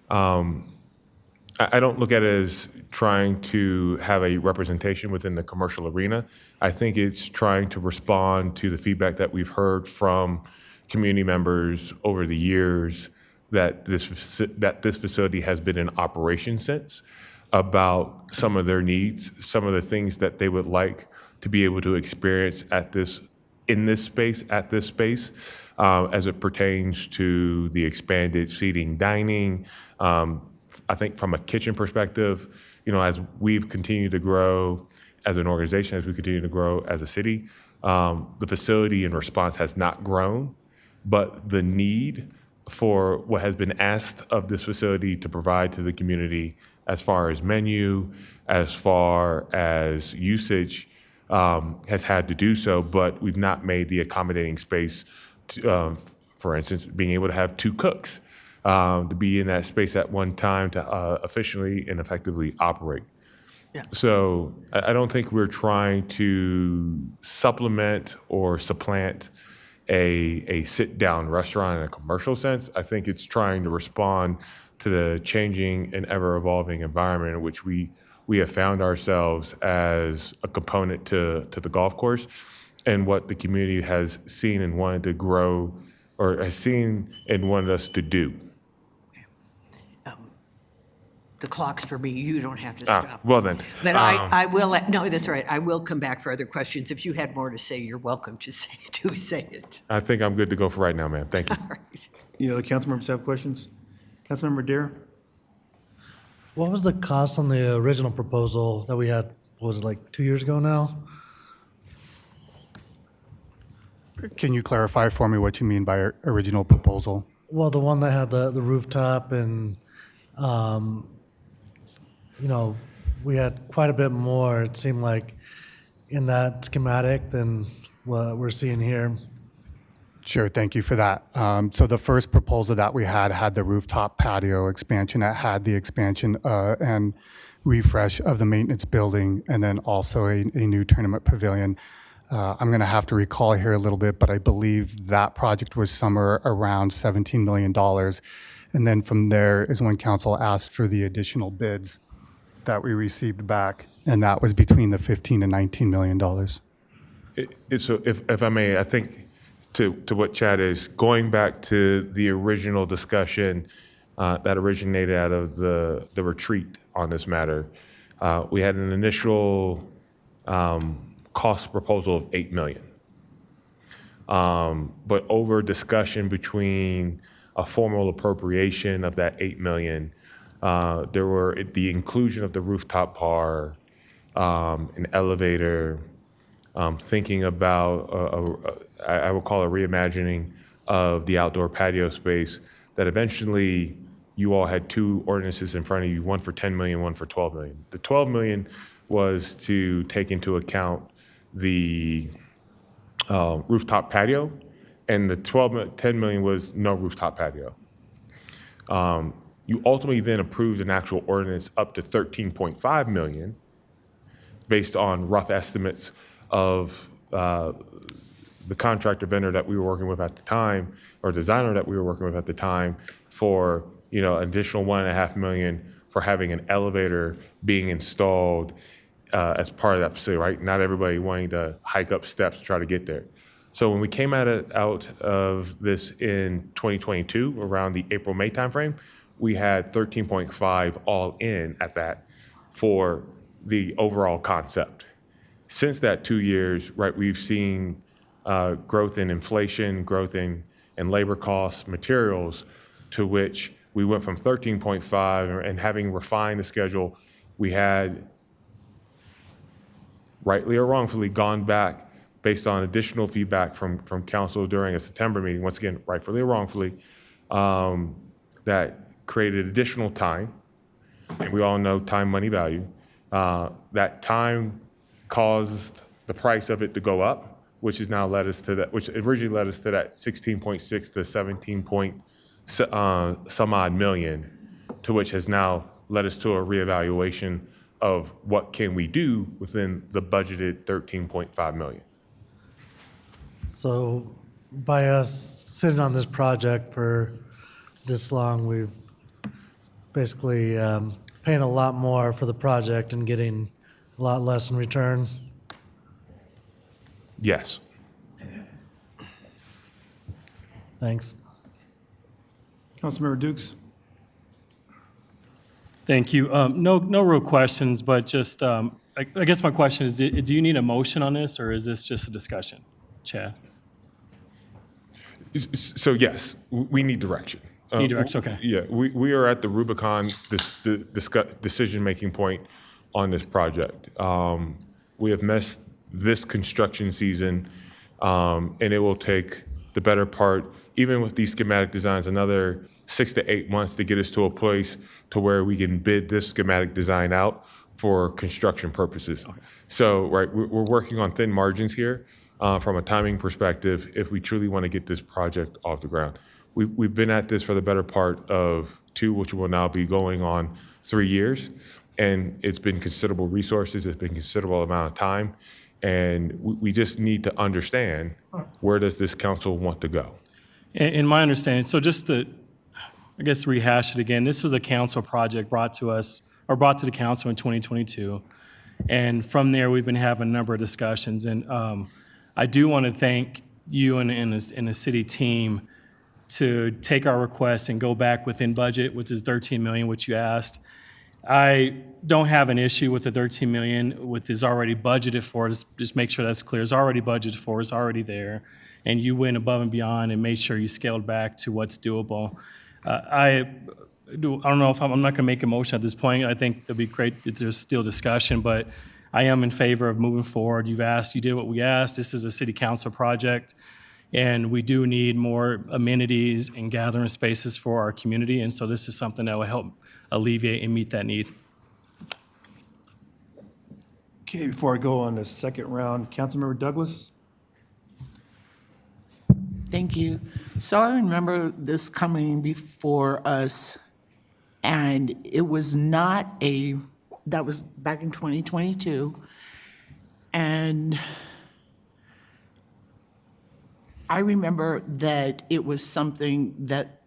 I don't look at it as trying to have a representation within the commercial arena. I think it's trying to respond to the feedback that we've heard from community members over the years that this facility has been in operation since, about some of their needs, some of the things that they would like to be able to experience in this space, as it pertains to the expanded seating, dining. I think from a kitchen perspective, as we've continued to grow as an organization, as we continue to grow as a city, the facility in response has not grown, but the need for what has been asked of this facility to provide to the community as far as menu, as far as usage, has had to do so, but we've not made the accommodating space to, for instance, being able to have 2 cooks, to be in that space at one time to efficiently and effectively operate. Yeah. So I don't think we're trying to supplement or supplant a sit-down restaurant in a commercial sense. I think it's trying to respond to the changing and ever-evolving environment in which we have found ourselves as a component to the golf course, and what the community has seen and wanted to grow, or has seen and wanted us to do. The clock's for me, you don't have to stop. Well then. But I will, no, that's all right, I will come back for other questions. If you had more to say, you're welcome to say it. I think I'm good to go for right now, ma'am. Thank you. All right. Any other council members have questions? Councilmember Dare? What was the cost on the original proposal that we had, what was it, like 2 years ago now? Can you clarify for me what you mean by original proposal? Well, the one that had the rooftop and, we had quite a bit more, it seemed like, in that schematic than what we're seeing here. Sure, thank you for that. So the first proposal that we had the rooftop patio expansion, that had the expansion and refresh of the maintenance building, and then also a new tournament pavilion. I'm going to have to recall here a little bit, but I believe that project was somewhere around $17 million. And then from there is when council asked for the additional bids that we received back, and that was between the $15 and $19 million. So if I may, I think to what Chad is, going back to the original discussion that originated out of the retreat on this matter, we had an initial cost proposal of $8 million. But over discussion between a formal appropriation of that $8 million, there were the inclusion of the rooftop bar, an elevator, thinking about, I would call a reimagining of the outdoor patio space, that eventually you all had two ordinances in front of you, one for 10 million, one for 12 million. The 12 million was to take into account the rooftop patio, and the 10 million was no rooftop patio. You ultimately then approved an actual ordinance up to 13.5 million based on rough estimates of the contractor vendor that we were working with at the time, or designer that we were working with at the time, for additional 1.5 million for having an elevator being installed as part of that facility, right? Not everybody wanting to hike up steps to try to get there. So when we came out of this in 2022, around the April-May timeframe, we had 13.5 all in at that for the overall concept. Since that 2 years, right, we've seen growth in inflation, growth in labor costs, materials, to which we went from 13.5, and having refined the schedule, we had, rightly or wrongfully, gone back based on additional feedback from council during a September meeting, once again, rightfully or wrongfully, that created additional time, and we all know time, money, value. That time caused the price of it to go up, which has now led us to that, which originally led us to that 16.6 to 17 point some odd million, to which has now led us to a reevaluation of what can we do within the budgeted 13.5 million. So by us sitting on this project for this long, we've basically paying a lot more for the project and getting a lot less in return. Yes. Thanks. Councilmember Dukes? Thank you. No real questions, but just, I guess my question is, do you need a motion on this, or is this just a discussion? Chad? So yes, we need direction. Need direction, okay. Yeah, we are at the Rubicon, decision-making point on this project. We have missed this construction season, and it will take the better part, even with these schematic designs, another 6 to 8 months to get us to a place to where we can bid this schematic design out for construction purposes. Okay. So, right, we're working on thin margins here from a timing perspective if we truly want to get this project off the ground. We've been at this for the better part of 2, which will now be going on 3 years, and it's been considerable resources, it's been considerable amount of time, and we just need to understand, where does this council want to go? In my understanding, so just to, I guess, rehash it again, this was a council project brought to us, or brought to the council in 2022. And from there, we've been having a number of discussions. And I do want to thank you and the city team to take our request and go back within budget, which is 13 million, which you asked. I don't have an issue with the 13 million, with is already budgeted for. Just make sure that's clear. It's already budgeted for, it's already there. And you went above and beyond and made sure you scaled back to what's doable. I don't know if I'm not going to make a motion at this point. I think it'd be great if there's still discussion, but I am in favor of moving forward. You did what we asked. This is a city council project, and we do need more amenities and gathering spaces for our community, and so this is something that will help alleviate and meet that need. Okay, before I go on the second round, Councilmember Douglas? Thank you. So I remember this coming before us, and it was not that was back in 2022. And I remember that it was something that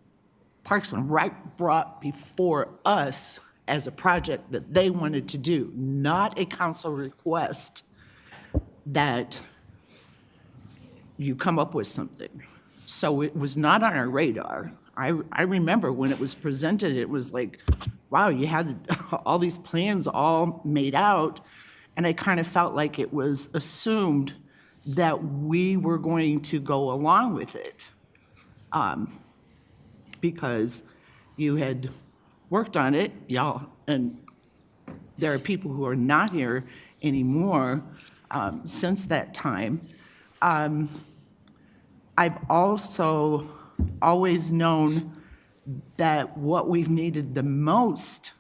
Parks and Rec brought before us as a project that they wanted to do, not a council request that you come up with something. So it was not on our radar. I remember when it was presented, it was like, wow, you had all these plans all made out, and I kind of felt like it was assumed that we were going to go along with it, because you had worked on it, y'all, and there are people who are not here anymore since that time. I've also always known that what we've needed the most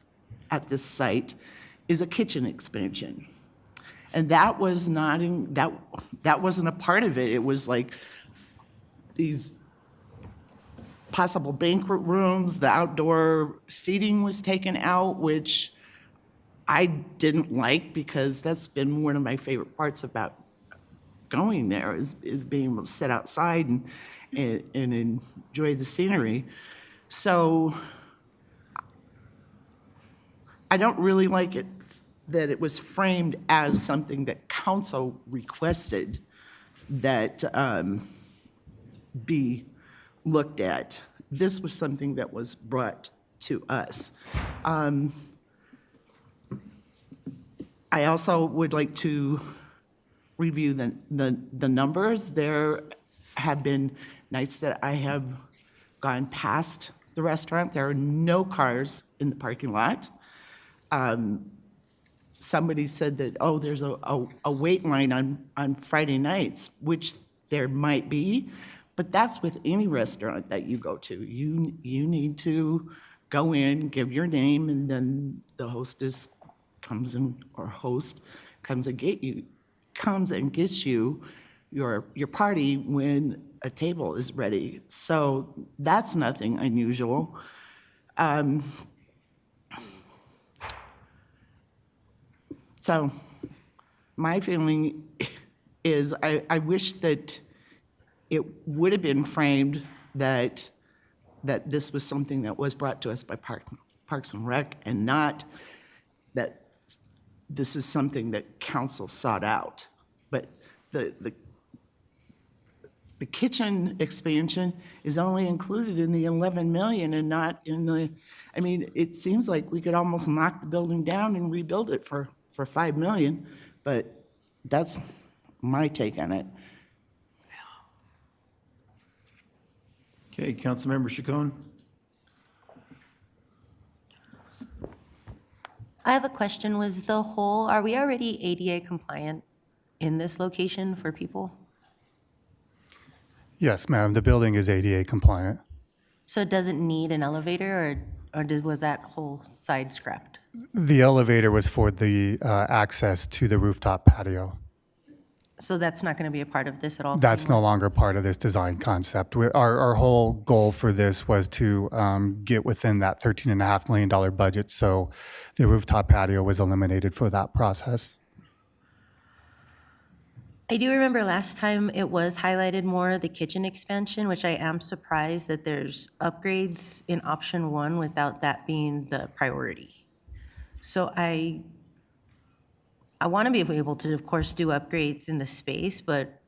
at this site is a kitchen expansion. And that was not in, that wasn't a part of it. It was like these possible banquet rooms, the outdoor seating was taken out, which I didn't like because that's been one of my favorite parts about going there is being able to sit outside and enjoy the scenery. So I don't really like it that it was framed as something that council requested that be looked at. This was something that was brought to us. I also would like to review the numbers. There have been nights that I have gone past the restaurant. There are no cars in the parking lot. Somebody said that, oh, there's a wait line on Friday nights, which there might be, but that's with any restaurant that you go to. You need to go in, give your name, and then the hostess comes in, or host comes and gets you your party when a table is ready. So that's nothing unusual. So my feeling is I wish that it would have been framed that this was something that was brought to us by Parks and Rec, and not that this is something that council sought out. But the kitchen expansion is only included in the 11 million and not in the, I mean, it seems like we could almost knock the building down and rebuild it for 5 million, but that's my take on it. Okay, Councilmember Chacon. I have a question. Are we already ADA compliant in this location for people? Yes, ma'am, the building is ADA compliant. So it doesn't need an elevator, or was that whole side scrapped? The elevator was for the access to the rooftop patio. So that's not going to be a part of this at all? That's no longer part of this design concept. Our whole goal for this was to get within that $13.5 million budget, so the rooftop patio was eliminated for that process. I do remember last time it was highlighted more, the kitchen expansion, which I am surprised that there's upgrades in option 1 without that being the priority. So I want to be able to, of course, do upgrades in the space, but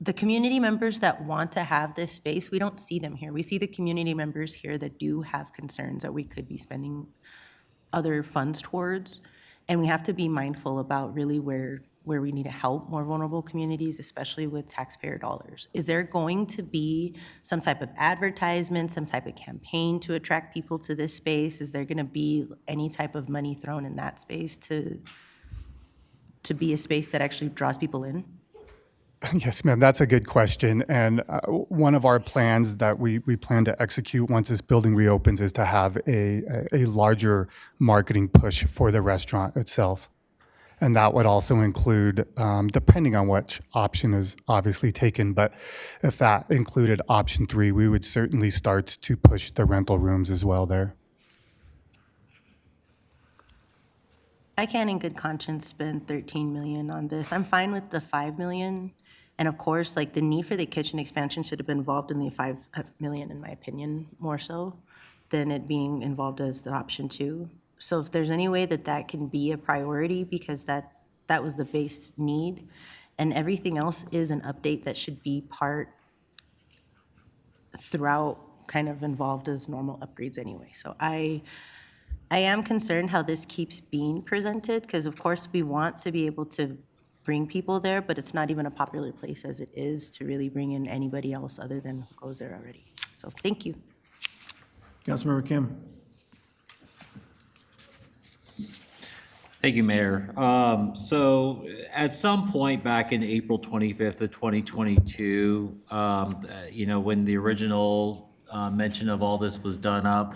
the community members that want to have this space, we don't see them here. We see the community members here that do have concerns that we could be spending other funds towards, and we have to be mindful about really where we need to help more vulnerable communities, especially with taxpayer dollars. Is there going to be some type of advertisement, some type of campaign to attract people to this space? Is there going to be any type of money thrown in that space to be a space that actually draws people in? Yes, ma'am, that's a good question. And one of our plans that we plan to execute once this building reopens is to have a larger marketing push for the restaurant itself. And that would also include, depending on which option is obviously taken, but if that included option 3, we would certainly start to push the rental rooms as well there. I can't in good conscience spend 13 million on this. I'm fine with the 5 million. And of course, like, the need for the kitchen expansion should have been involved in the 5 million, in my opinion, more so than it being involved as the option 2. So if there's any way that can be a priority, because that was the base need, And everything else is an update that should be part throughout, kind of involved as normal upgrades anyway. So I am concerned how this keeps being presented, because of course we want to be able to bring people there, but it's not even a popular place as it is to really bring in anybody else other than who goes there already. So thank you. Councilmember Kim. Thank you, Mayor. So at some point back in April 25th of 2022, when the original mention of all this was done up,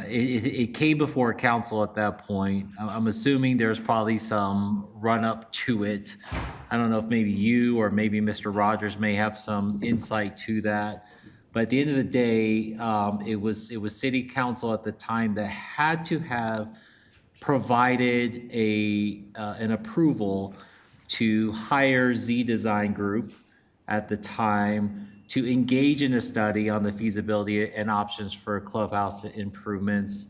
it came before council at that point. I'm assuming there's probably some run-up to it. I don't know if maybe you or maybe Mr. Rogers may have some insight to that. But at the end of the day, it was city council at the time that had to have provided an approval to hire Z Design Group at the time to engage in a study on the feasibility and options for clubhouse improvements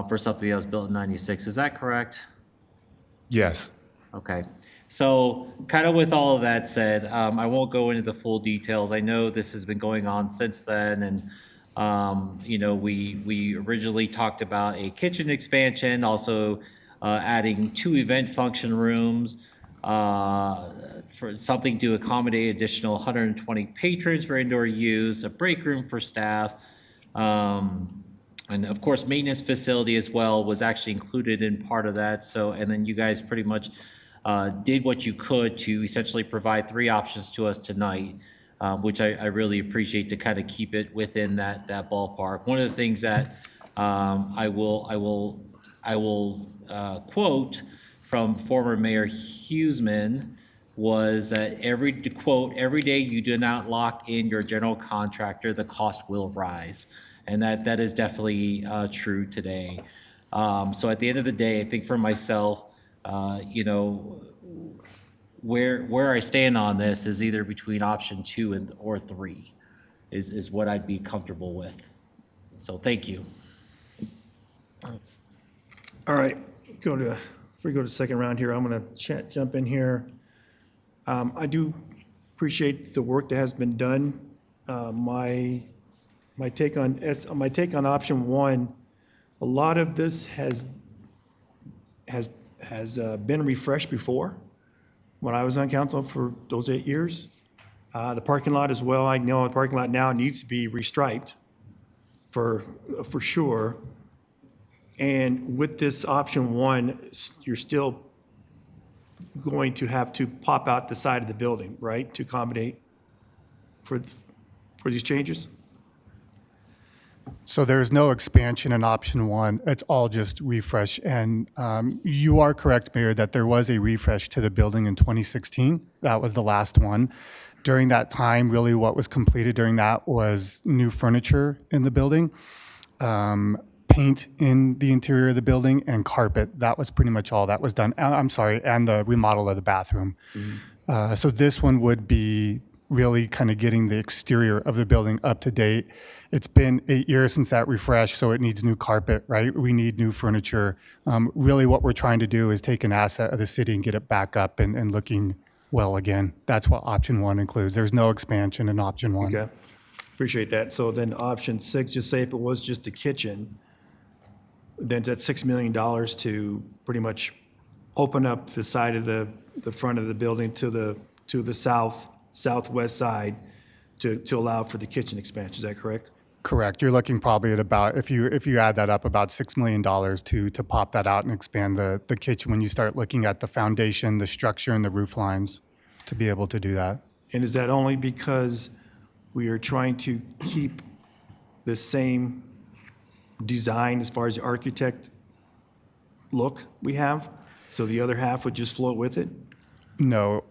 for something that was built in '96. Is that correct? Yes. Okay. So kind of with all of that said, I won't go into the full details. I know this has been going on since then, and we originally talked about a kitchen expansion, also adding 2 event function rooms, for something to accommodate additional 120 patrons for indoor use, a break room for staff, and of course, maintenance facility as well was actually included in part of that. So, and then you guys pretty much did what you could to essentially provide 3 options to us tonight, which I really appreciate, to kind of keep it within that ballpark. One of the things that I will quote from former Mayor Huseman was that every day you do not lock in your general contractor, the cost will rise. And that is definitely true today. So at the end of the day, I think for myself, where I stand on this is either between option 2 or 3 is what I'd be comfortable with. So thank you. All right, before we go to second round here, I'm going to jump in here. I do appreciate the work that has been done. My take on option 1, a lot of this has been refreshed before when I was on council for those 8 years. The parking lot as well, I know the parking lot now needs to be restriped for sure. And with this option 1, you're still going to have to pop out the side of the building, right, to accommodate for these changes? So there's no expansion in option 1. It's all just refresh. And you are correct, Mayor, that there was a refresh to the building in 2016. That was the last one. During that time, really what was completed during that was new furniture in the building, paint in the interior of the building, and carpet. That was pretty much all that was done. I'm sorry, and the remodel of the bathroom. So this one would be really kind of getting the exterior of the building up to date. It's been 8 years since that refresh, so it needs new carpet, right? We need new furniture. Really what we're trying to do is take an asset of the city and get it back up and looking well again. That's what option 1 includes. There's no expansion in option 1. Okay, appreciate that. So then option 6, just say if it was just the kitchen, then that's $6 million to pretty much open up the side of the front of the building to the southwest side to allow for the kitchen expansion. Is that correct? Correct. You're looking probably at about, if you add that up, about $6 million to pop that out and expand the kitchen when you start looking at the foundation, the structure, and the roof lines to be able to do that. And is that only because we are trying to keep the same design as far as the architect look we have, so the other half would just float with it? No.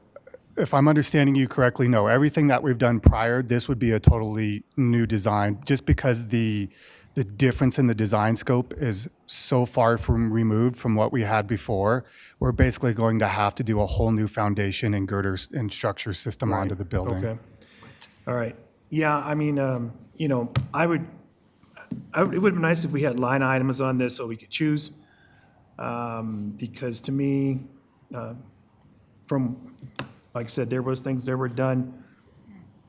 If I'm understanding you correctly, no. Everything that we've done prior, this would be a totally new design, just because the difference in the design scope is so far from removed from what we had before. We're basically going to have to do a whole new foundation and girders and structure system onto the building. Okay. All right. Yeah, I mean, it would be nice if we had line items on this so we could choose, because to me, from, like I said, there was things that were done,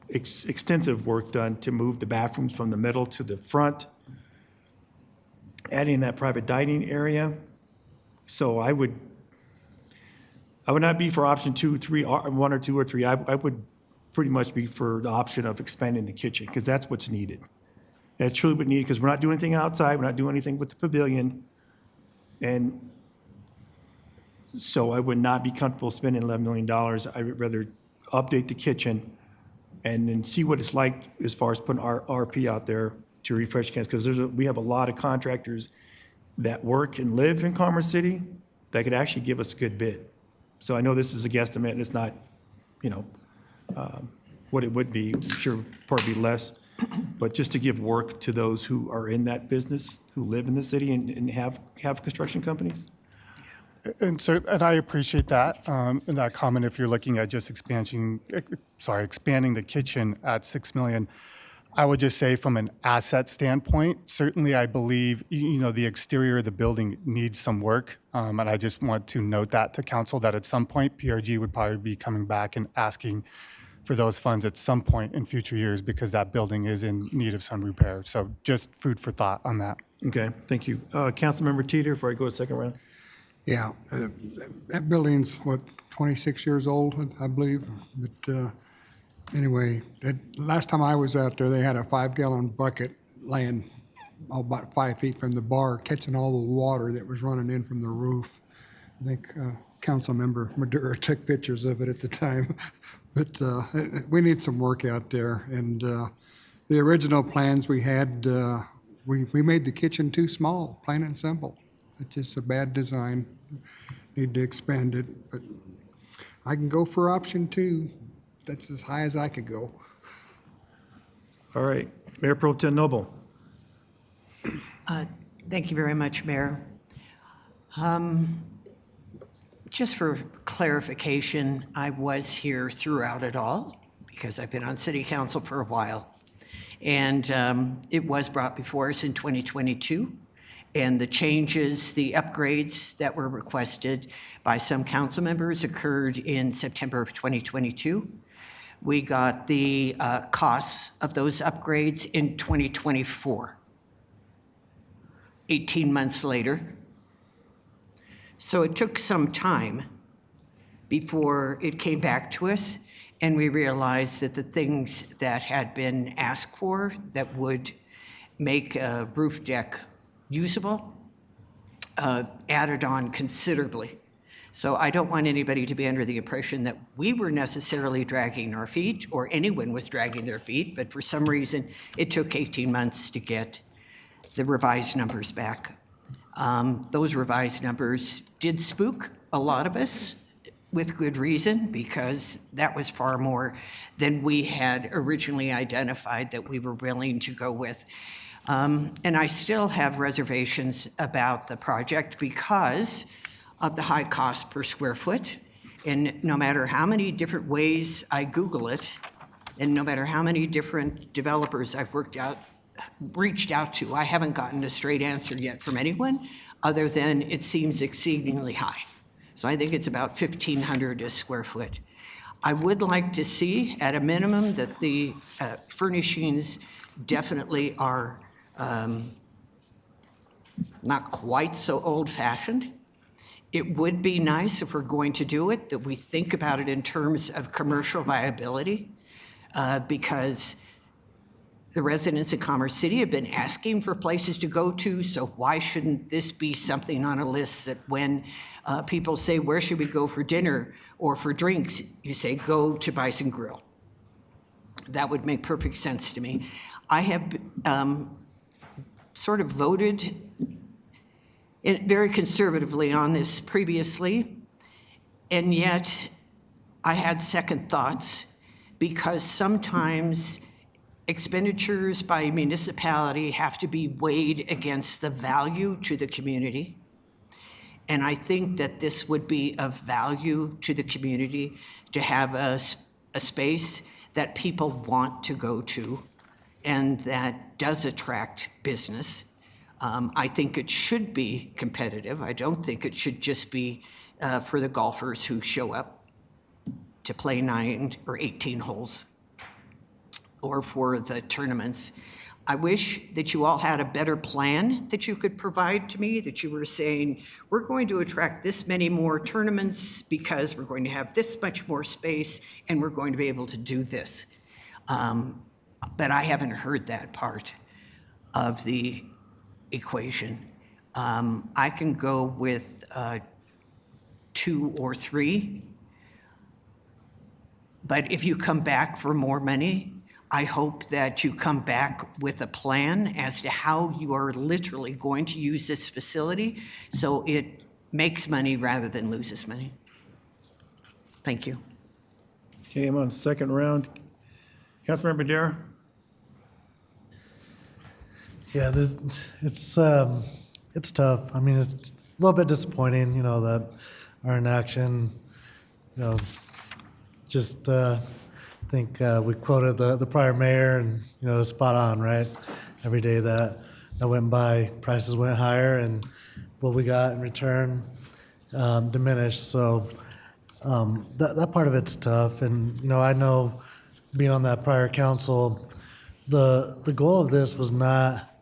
extensive work done to move the bathrooms from the middle to the front, adding that private dining area. So I would not be for option 2, 3, or 1 or 2 or 3. I would pretty much be for the option of expanding the kitchen, because that's what's needed. That's truly what needed, because we're not doing anything outside, we're not doing anything with the pavilion. And so I would not be comfortable spending $11 million. I would rather update the kitchen and then see what it's like as far as putting our RP out there to refresh cans, because we have a lot of contractors that work and live in Commerce City that could actually give us a good bid. So I know this is a guesstimate, and it's not, what it would be. I'm sure probably less, but just to give work to those who are in that business, who live in the city and have construction companies. And I appreciate that, and that comment. If you're looking at just expanding the kitchen at $6 million, I would just say from an asset standpoint, certainly I believe, the exterior of the building needs some work. And I just want to note that to council, that at some point, PRG would probably be coming back and asking for those funds at some point in future years, because that building is in need of some repair. So just food for thought on that. Okay, thank you. Councilmember Teeter, before I go to second round. Yeah, that building's, 26 years old, I believe. But anyway, last time I was out there, they had a 5-gallon bucket laying about 5 feet from the bar, catching all the water that was running in from the roof. I think Councilmember Madura took pictures of it at the time. But we need some work out there. And the original plans we had, we made the kitchen too small, plain and simple. It's just a bad design. Need to expand it. But I can go for option 2. That's as high as I could go. All right, Mayor Pro Tem Noble. Thank you very much, Mayor. Just for clarification, I was here throughout it all because I've been on city council for a while. And it was brought before us in 2022. And the changes, the upgrades that were requested by some council members occurred in September of 2022. We got the costs of those upgrades in 2024, 18 months later. So it took some time before it came back to us, and we realized that the things that had been asked for that would make a roof deck usable added on considerably. So I don't want anybody to be under the impression that we were necessarily dragging our feet or anyone was dragging their feet, but for some reason it took 18 months to get the revised numbers back. Those revised numbers did spook a lot of us with good reason, because that was far more than we had originally identified that we were willing to go with. And I still have reservations about the project because of the high cost per square foot. And no matter how many different ways I Google it, and no matter how many different developers I've reached out to, I haven't gotten a straight answer yet from anyone other than it seems exceedingly high. So I think it's about $1,500 a square foot. I would like to see, at a minimum, that the furnishings definitely are not quite so old-fashioned. It would be nice, if we're going to do it, that we think about it in terms of commercial viability, because the residents of Commerce City have been asking for places to go to, so why shouldn't this be something on a list that when people say, where should we go for dinner or for drinks, you say, go to Bison Grill. That would make perfect sense to me. I have sort of voted very conservatively on this previously, and yet I had second thoughts, because sometimes expenditures by a municipality have to be weighed against the value to the community. And I think that this would be of value to the community to have a space that people want to go to and that does attract business. I think it should be competitive. I don't think it should just be for the golfers who show up. to play 9 or 18 holes or for the tournaments. I wish that you all had a better plan that you could provide to me, that you were saying, we're going to attract this many more tournaments because we're going to have this much more space and we're going to be able to do this. But I haven't heard that part of the equation. I can go with 2 or 3, but if you come back for more money, I hope that you come back with a plan as to how you are literally going to use this facility so it makes money rather than loses money. Thank you. Okay, I'm on second round. Councilmember Dara? Yeah, it's tough. I mean, it's a little bit disappointing, you know, that our inaction, you know, just I think we quoted the prior mayor, and you know, spot on, right? Every day that went by, prices went higher, and what we got in return diminished. So that part of it's tough. And you know, I know being on that prior council, the goal of this was not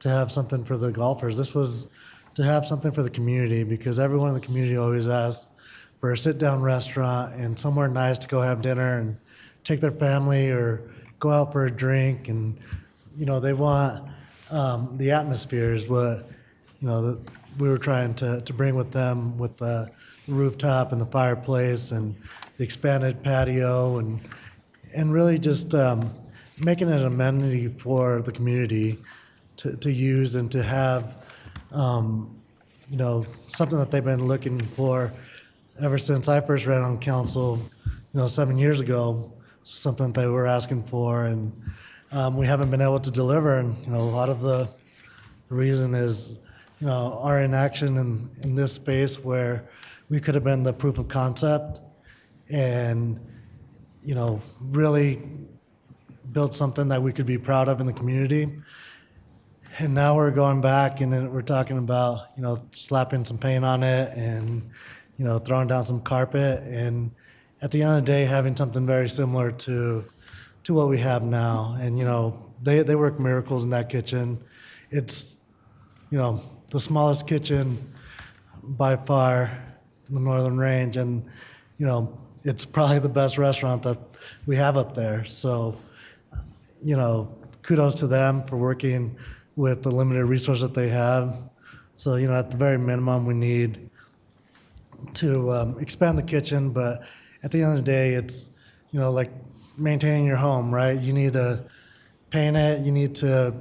to have something for the golfers. This was to have something for the community, because everyone in the community always asks for a sit-down restaurant and somewhere nice to go have dinner and take their family or go out for a drink. And you know, they want the atmosphere is what, you know, that we were trying to bring with them, with the rooftop and the fireplace and the expanded patio, and really just making it an amenity for the community to use and to have, you know, something that they've been looking for ever since I first ran on council, you know, 7 years ago. Something they were asking for, and we haven't been able to deliver. And you know, a lot of the reason is, you know, our inaction in this space where we could have been the proof of concept and, you know, really build something that we could be proud of in the community. And now we're going back and then we're talking about, you know, slapping some paint on it and, you know, throwing down some carpet, and at the end of the day, having something very similar to what we have now. And, you know, they work miracles in that kitchen. It's, you know, the smallest kitchen by far in the Northern Range. And, you know, it's probably the best restaurant that we have up there. So, you know, kudos to them for working with the limited resources that they have. So, you know, at the very minimum, we need to expand the kitchen, but at the end of the day, it's, you know, like maintaining your home, right? You need to paint it, you need to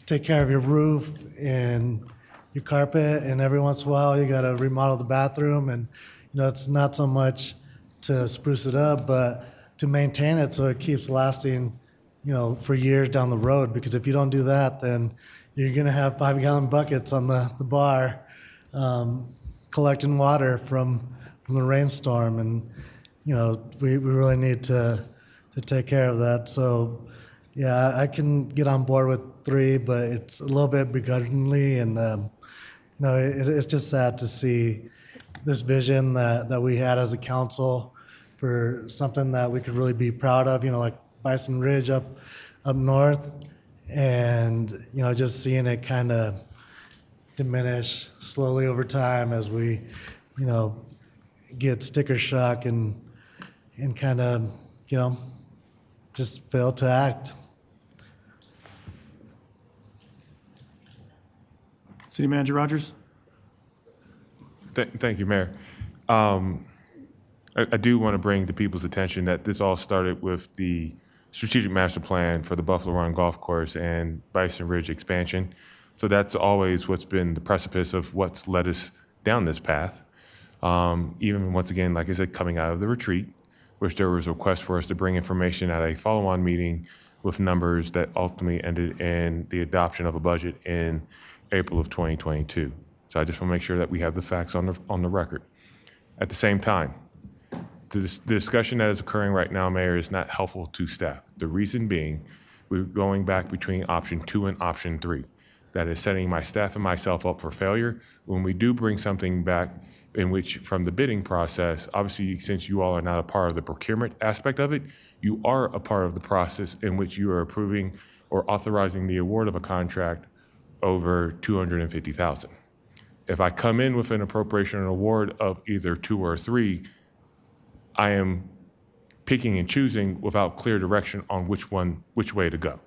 take care of your roof and your carpet, and every once in a while you gotta remodel the bathroom. And, you know, it's not so much to spruce it up, but to maintain it so it keeps lasting, you know, for years down the road. Because if you don't do that, then you're gonna have 5-gallon buckets on the bar collecting water from the rainstorm. And you know, we really need to take care of that. So, yeah, I can get on board with 3, but it's a little bit begrudgingly, and you know, it's just sad to see this vision that we had as a council for something that we could really be proud of. You know, like Bison Ridge up north, and you know, just seeing it kind of diminish slowly over time as we, you know, get sticker shock and kind of, you know, just fail to act. City Manager Rogers? Thank you, Mayor. I do want to bring to people's attention that this all started with the strategic master plan for the Buffalo Run Golf Course and Bison Ridge expansion. So that's always what's been the precipice of what's led us down this path. Even once again, like I said, coming out of the retreat, which there was a request for us to bring information at a follow-on meeting with numbers that ultimately ended in the adoption of a budget in April of 2022. So I just want to make sure that we have the facts on the record. At the same time, the discussion that is occurring right now, Mayor, is not helpful to staff. The reason being, we're going back between option 2 and option 3. that is setting my staff and myself up for failure. When we do bring something back in which, from the bidding process, obviously, since you all are not a part of the procurement aspect of it, you are a part of the process in which you are approving or authorizing the award of a contract over $250,000. If I come in with an appropriation and award of either 2 or 3, I am picking and choosing without clear direction on which way to go.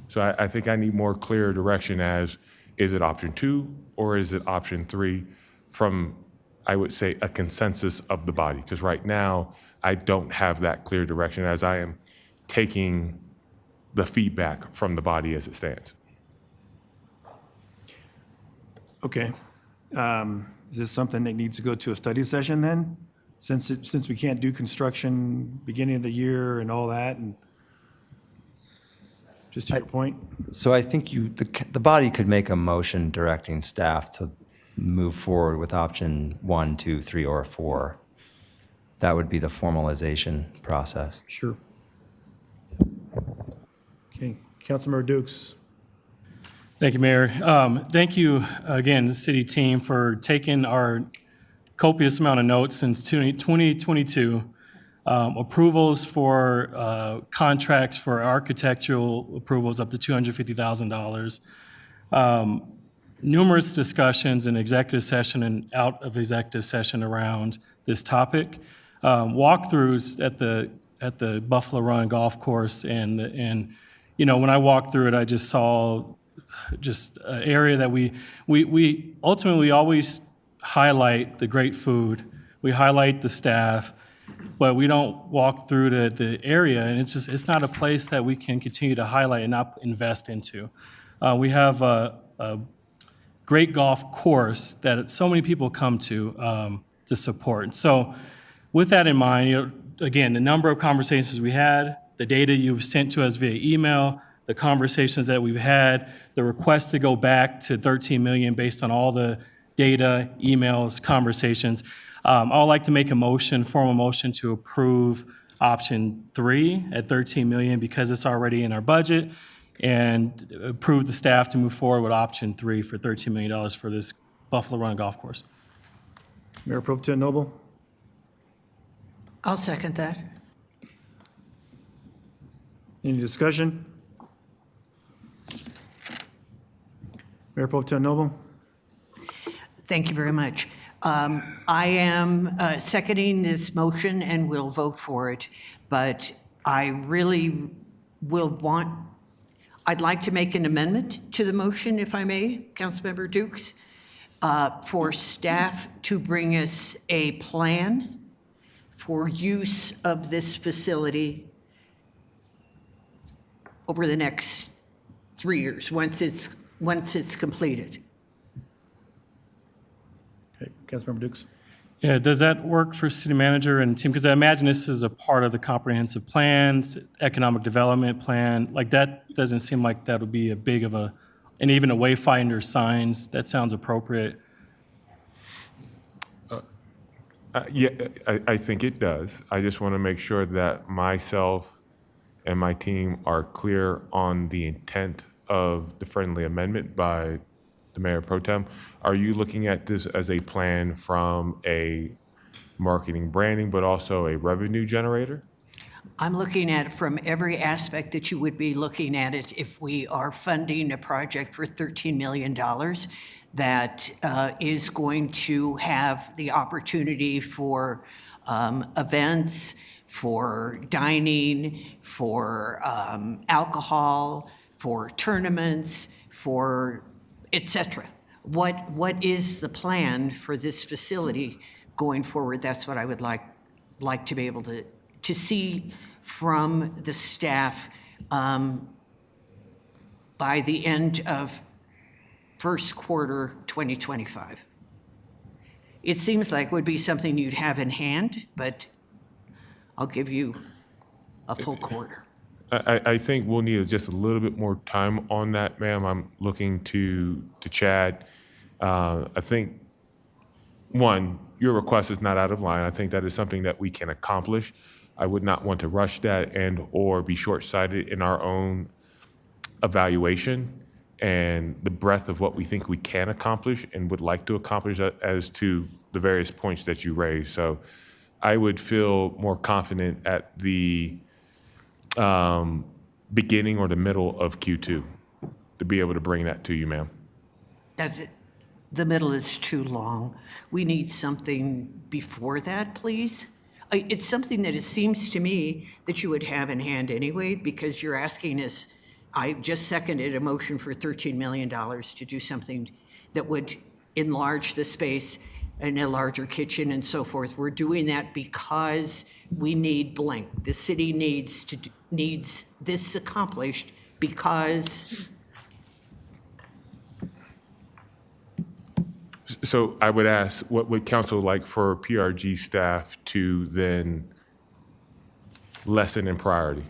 So I think I need more clear direction as, is it option 2 or is it option 3 from, I would say, a consensus of the body? Because right now, I don't have that clear direction as I am taking the feedback from the body as it stands. Okay. Is this something that needs to go to a study session then? Since we can't do construction beginning of the year and all that, and just to your point? So I think the body could make a motion directing staff to move forward with option 1, 2, 3, or 4. That would be the formalization process. Sure. Okay, Councilmember Dukes. Thank you, Mayor. Thank you again, the city team, for taking our copious amount of notes since 2022. Approvals for contracts for architectural approvals up to $250,000. Numerous discussions in executive session and out of executive session around this topic. Walkthroughs at the Buffalo Run Golf Course, and you know, when I walked through it, I just saw just an area that we ultimately always highlight the great food, we highlight the staff, but we don't walk through the area, and it's not a place that we can continue to highlight and not invest into. We have a great golf course that so many people come to support. So with that in mind, you know, again, the number of conversations we had, the data you've sent to us via email, the conversations that we've had, the request to go back to 13 million based on all the data, emails, conversations. I would like to make a formal motion to approve option 3 at 13 million because it's already in our budget, and approve the staff to move forward with option 3 for $13 million for this Buffalo Run Golf Course. Mayor Pro Tem Noble. I'll second that. Any discussion? Mayor Pro Tem Noble. Thank you very much. I am seconding this motion and will vote for it, but I really I'd like to make an amendment to the motion, if I may, Councilmember Dukes, for staff to bring us a plan for use of this facility over the next 3 years, once it's completed. Okay, Councilmember Dukes. Yeah, does that work for city manager and team? Because I imagine this is a part of the comprehensive plans, economic development plan. Like, that doesn't seem like that would be a big of a, and even a wayfinder signs, that sounds appropriate. Yeah, I think it does. I just want to make sure that myself and my team are clear on the intent of the friendly amendment by the Mayor Pro Tem. Are you looking at this as a plan from a marketing branding, but also a revenue generator? I'm looking at it from every aspect that you would be looking at it if we are funding a project for $13 million that is going to have the opportunity for events, for dining, for alcohol, for tournaments, for et cetera. What is the plan for this facility going forward? That's what I would like to be able to see from the staff by the end of first quarter 2025. It seems like it would be something you'd have in hand, but I'll give you a full quarter. I think we'll need just a little bit more time on that, ma'am. I'm looking to Chad. I think, one, your request is not out of line. I think that is something that we can accomplish. I would not want to rush that and or be short-sighted in our own evaluation and the breadth of what we think we can accomplish and would like to accomplish as to the various points that you raised. So I would feel more confident at the beginning or the middle of Q2 to be able to bring that to you, ma'am. That's it. The middle is too long. We need something before that, please. It's something that it seems to me that you would have in hand anyway, because you're asking us, I just seconded a motion for $13 million to do something that would enlarge the space and a larger kitchen and so forth. We're doing that because we need blank. The city needs this accomplished because. So I would ask, what would council like for PRG staff to then lessen in priority?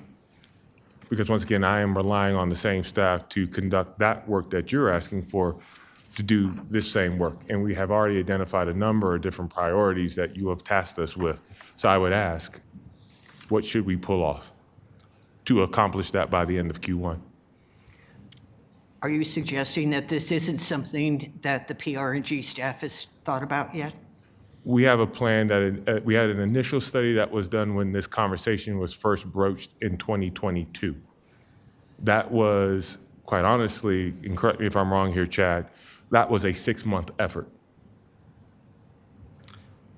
Because once again, I am relying on the same staff to conduct that work that you're asking for to do this same work. And we have already identified a number of different priorities that you have tasked us with. So I would ask, what should we pull off to accomplish that by the end of Q1? Are you suggesting that this isn't something that the PRG staff has thought about yet? We have a plan that we had an initial study that was done when this conversation was first broached in 2022. That was, quite honestly, and correct me if I'm wrong here, Chad, that was a 6-month effort.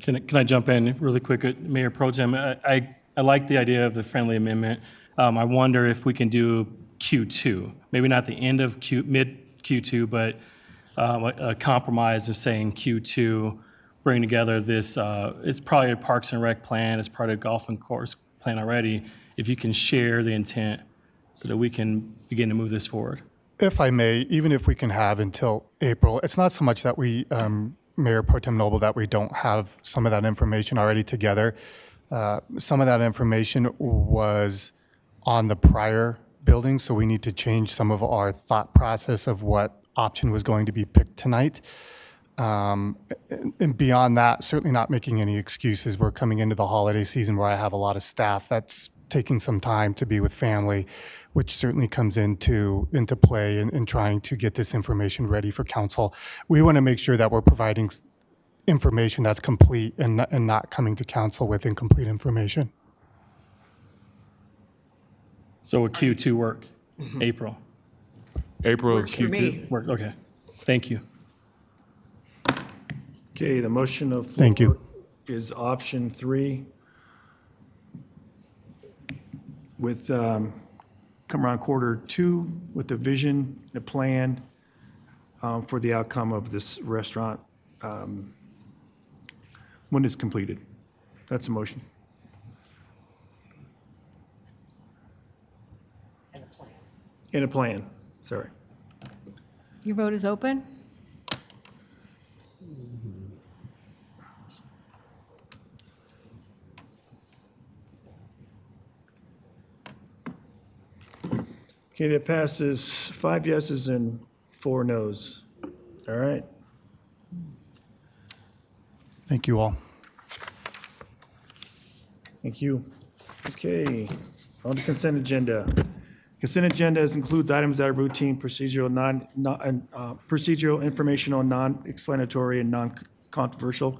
Can I jump in really quick, Mayor Pro Tem? I like the idea of the friendly amendment. I wonder if we can do Q2, maybe not the end of mid Q2, but a compromise of saying Q2, bring together this, it's probably a Parks and Rec plan, it's part of golf and course plan already. If you can share the intent so that we can begin to move this forward. If I may, even if we can have until April, it's not so much that we, Mayor Pro Tem Noble, that we don't have some of that information already together. Some of that information was on the prior building, so we need to change some of our thought process of what option was going to be picked tonight. And beyond that, certainly not making any excuses. We're coming into the holiday season where I have a lot of staff that's taking some time to be with family, which certainly comes into play in trying to get this information ready for council. We want to make sure that we're providing information that's complete and not coming to council with incomplete information. So would Q2 work? April? April Works for me. Work, okay. Thank you. Okay, the motion of floor Thank you. is option 3 with come around Q2 with the vision, the plan for the outcome of this restaurant when it's completed. That's the motion. In a plan, sorry. Your vote is open. Okay, that passes 5 yeses and 4 nos. All right. Thank you all. Thank you. Okay, on the consent agenda. Consent agenda includes items that are routine, procedural, procedural, informational, non-explanatory, and non-controversial.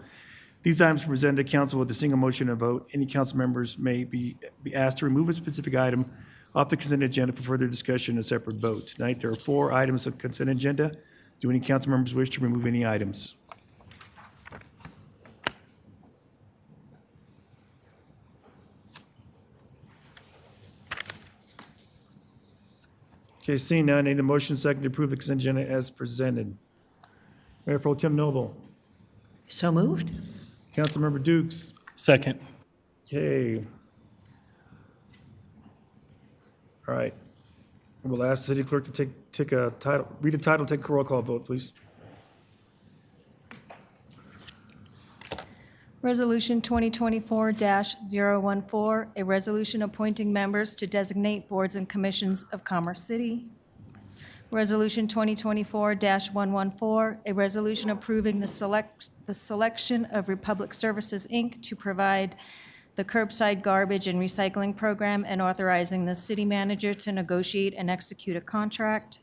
These items are presented to council with a single motion and vote. Any council members may be asked to remove a specific item off the consent agenda for further discussion and separate vote. Tonight, there are 4 items of consent agenda. Do any council members wish to remove any items? Okay, seeing none, I need a motion second to approve the consent agenda as presented. Mayor Pro Tem Noble. So moved. Councilmember Dukes. Second. Okay. All right. We'll ask the city clerk to take a title, read a title, take a roll call vote, please. Resolution 2024-014, a resolution appointing members to designate boards and commissions of Commerce City. Resolution 2024-114, a resolution approving the selection of Republic Services, Inc. to provide the curbside garbage and recycling program and authorizing the city manager to negotiate and execute a contract.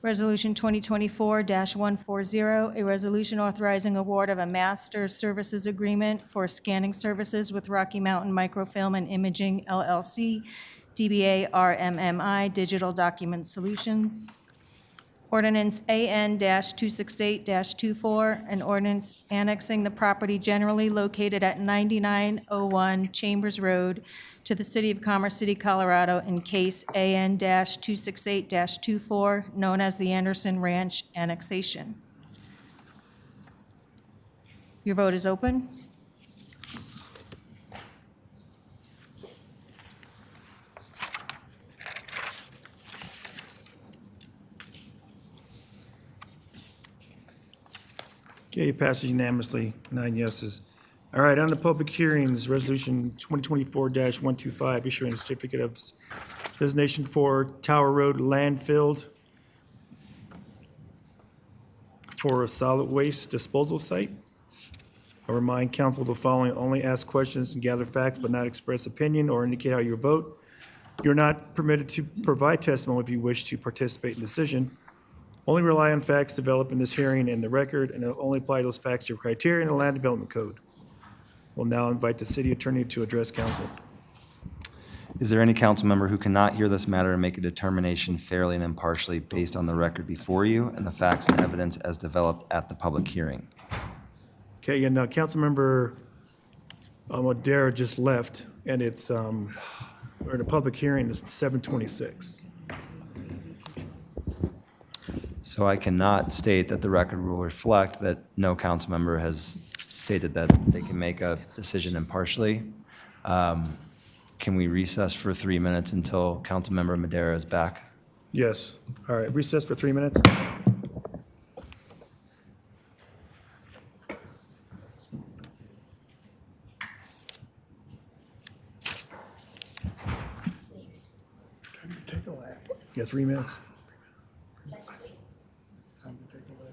Resolution 2024-140, a resolution authorizing award of a master services agreement for scanning services with Rocky Mountain Microfilm and Imaging LLC, DBA RMMI Digital Document Solutions. Ordinance AN-268-24, an ordinance annexing the property generally located at 9901 Chambers Road to the City of Commerce City, Colorado, in case AN-268-24, known as the Anderson Ranch annexation. Your vote is open. Okay, it passes unanimously, 9 yeses. All right, on to public hearings, Resolution 2024-125, issuing a certificate of designation for Tower Road landfill for a solid waste disposal site. I remind council the following: only ask questions and gather facts, but not express opinion or indicate how you vote. You're not permitted to provide testimony if you wish to participate in the decision. Only rely on facts developed in this hearing and the record, and only apply those facts to your criteria in the Land Development Code. We'll now invite the city attorney to address council. Is there any council member who cannot hear this matter and make a determination fairly and impartially based on the record before you and the facts and evidence as developed at the public hearing? Okay, and Councilmember Madera just left, and it's, we're in a public hearing, it's 7:26. So I cannot state that the record will reflect that no council member has stated that they can make a decision impartially. Can we recess for 3 minutes until Councilmember Madera is back? Yes. All right, recess for 3 minutes. Take a lap. Yeah, 3 minutes. Time to take a lap.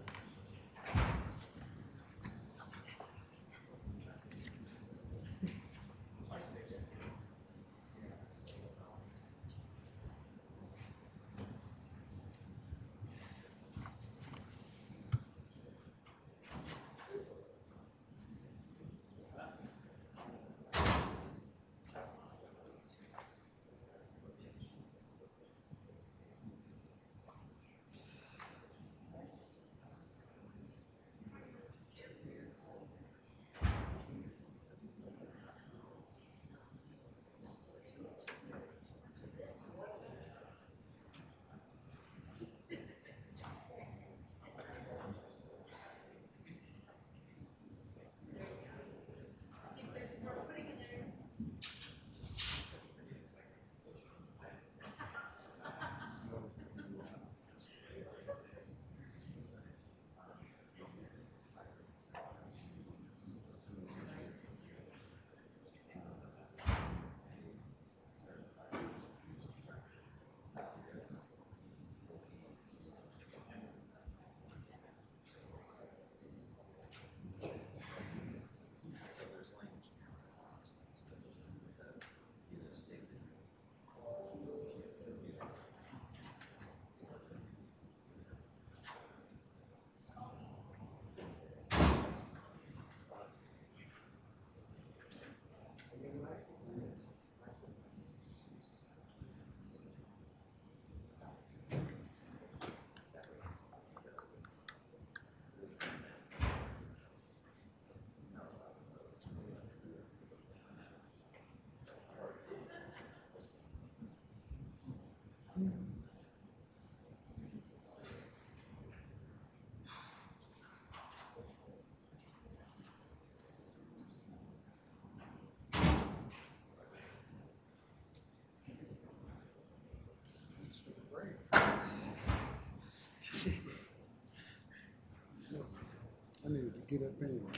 I needed to get up anyway.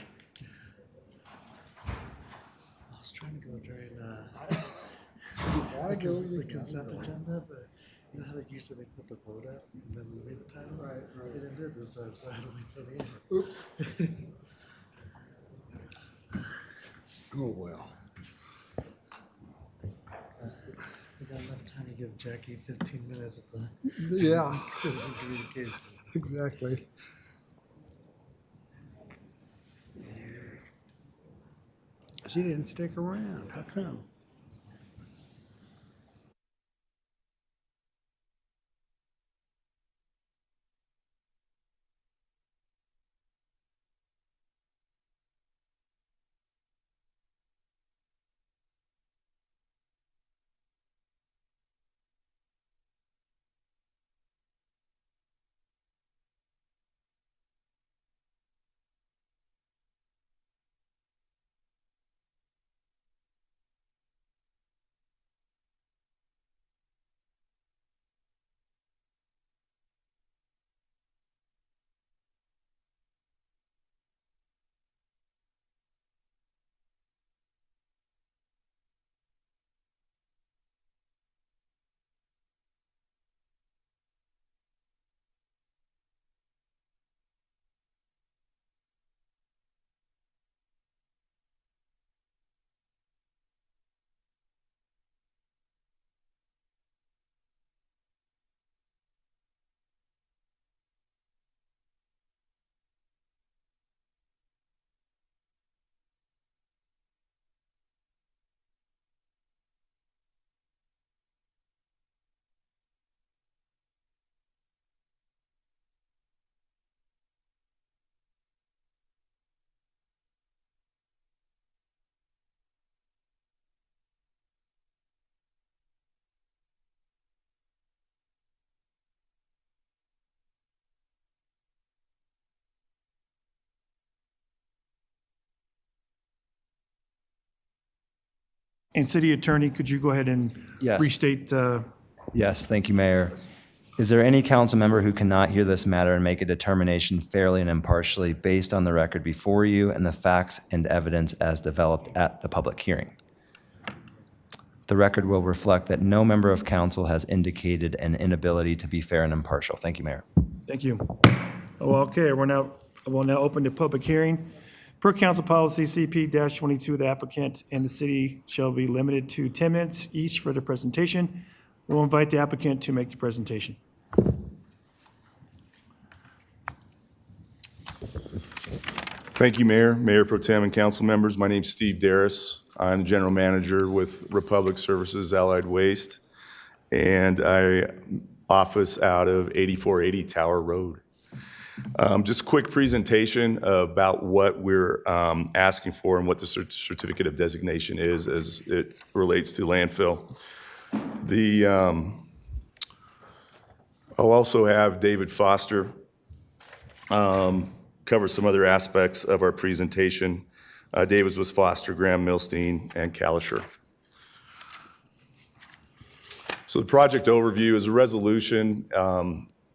I was trying to go during Gotta go. the consent agenda, but you know how they usually put the vote up and then read the title? Right. They didn't do it this time, so I had to wait till the end. Oops. Oh, well. We got enough time to get give Jackie 15 minutes at the Yeah, citizen communication. exactly. She didn't stick around. How come? And City Attorney, could you go ahead and Yes. restate? Yes, thank you, Mayor. Is there any council member who cannot hear this matter and make a determination fairly and impartially based on the record before you and the facts and evidence as developed at the public hearing? The record will reflect that no member of council has indicated an inability to be fair and impartial. Thank you, Mayor. Thank you. Oh, okay, we'll now open the public hearing. Per council policy CP-22, the applicant and the city shall be limited to 10 minutes each for the presentation. We'll invite the applicant to make the presentation. Thank you, Mayor, Mayor Pro Tem, and council members. My name's Steve Darris. I'm the general manager with Republic Services Allied Waste, and I office out of 8480 Tower Road. Just a quick presentation about what we're asking for and what the certificate of designation is as it relates to landfill. I'll also have David Foster cover some other aspects of our presentation. David was Foster, Graham, Milstein, and Kalisher. So the project overview is a resolution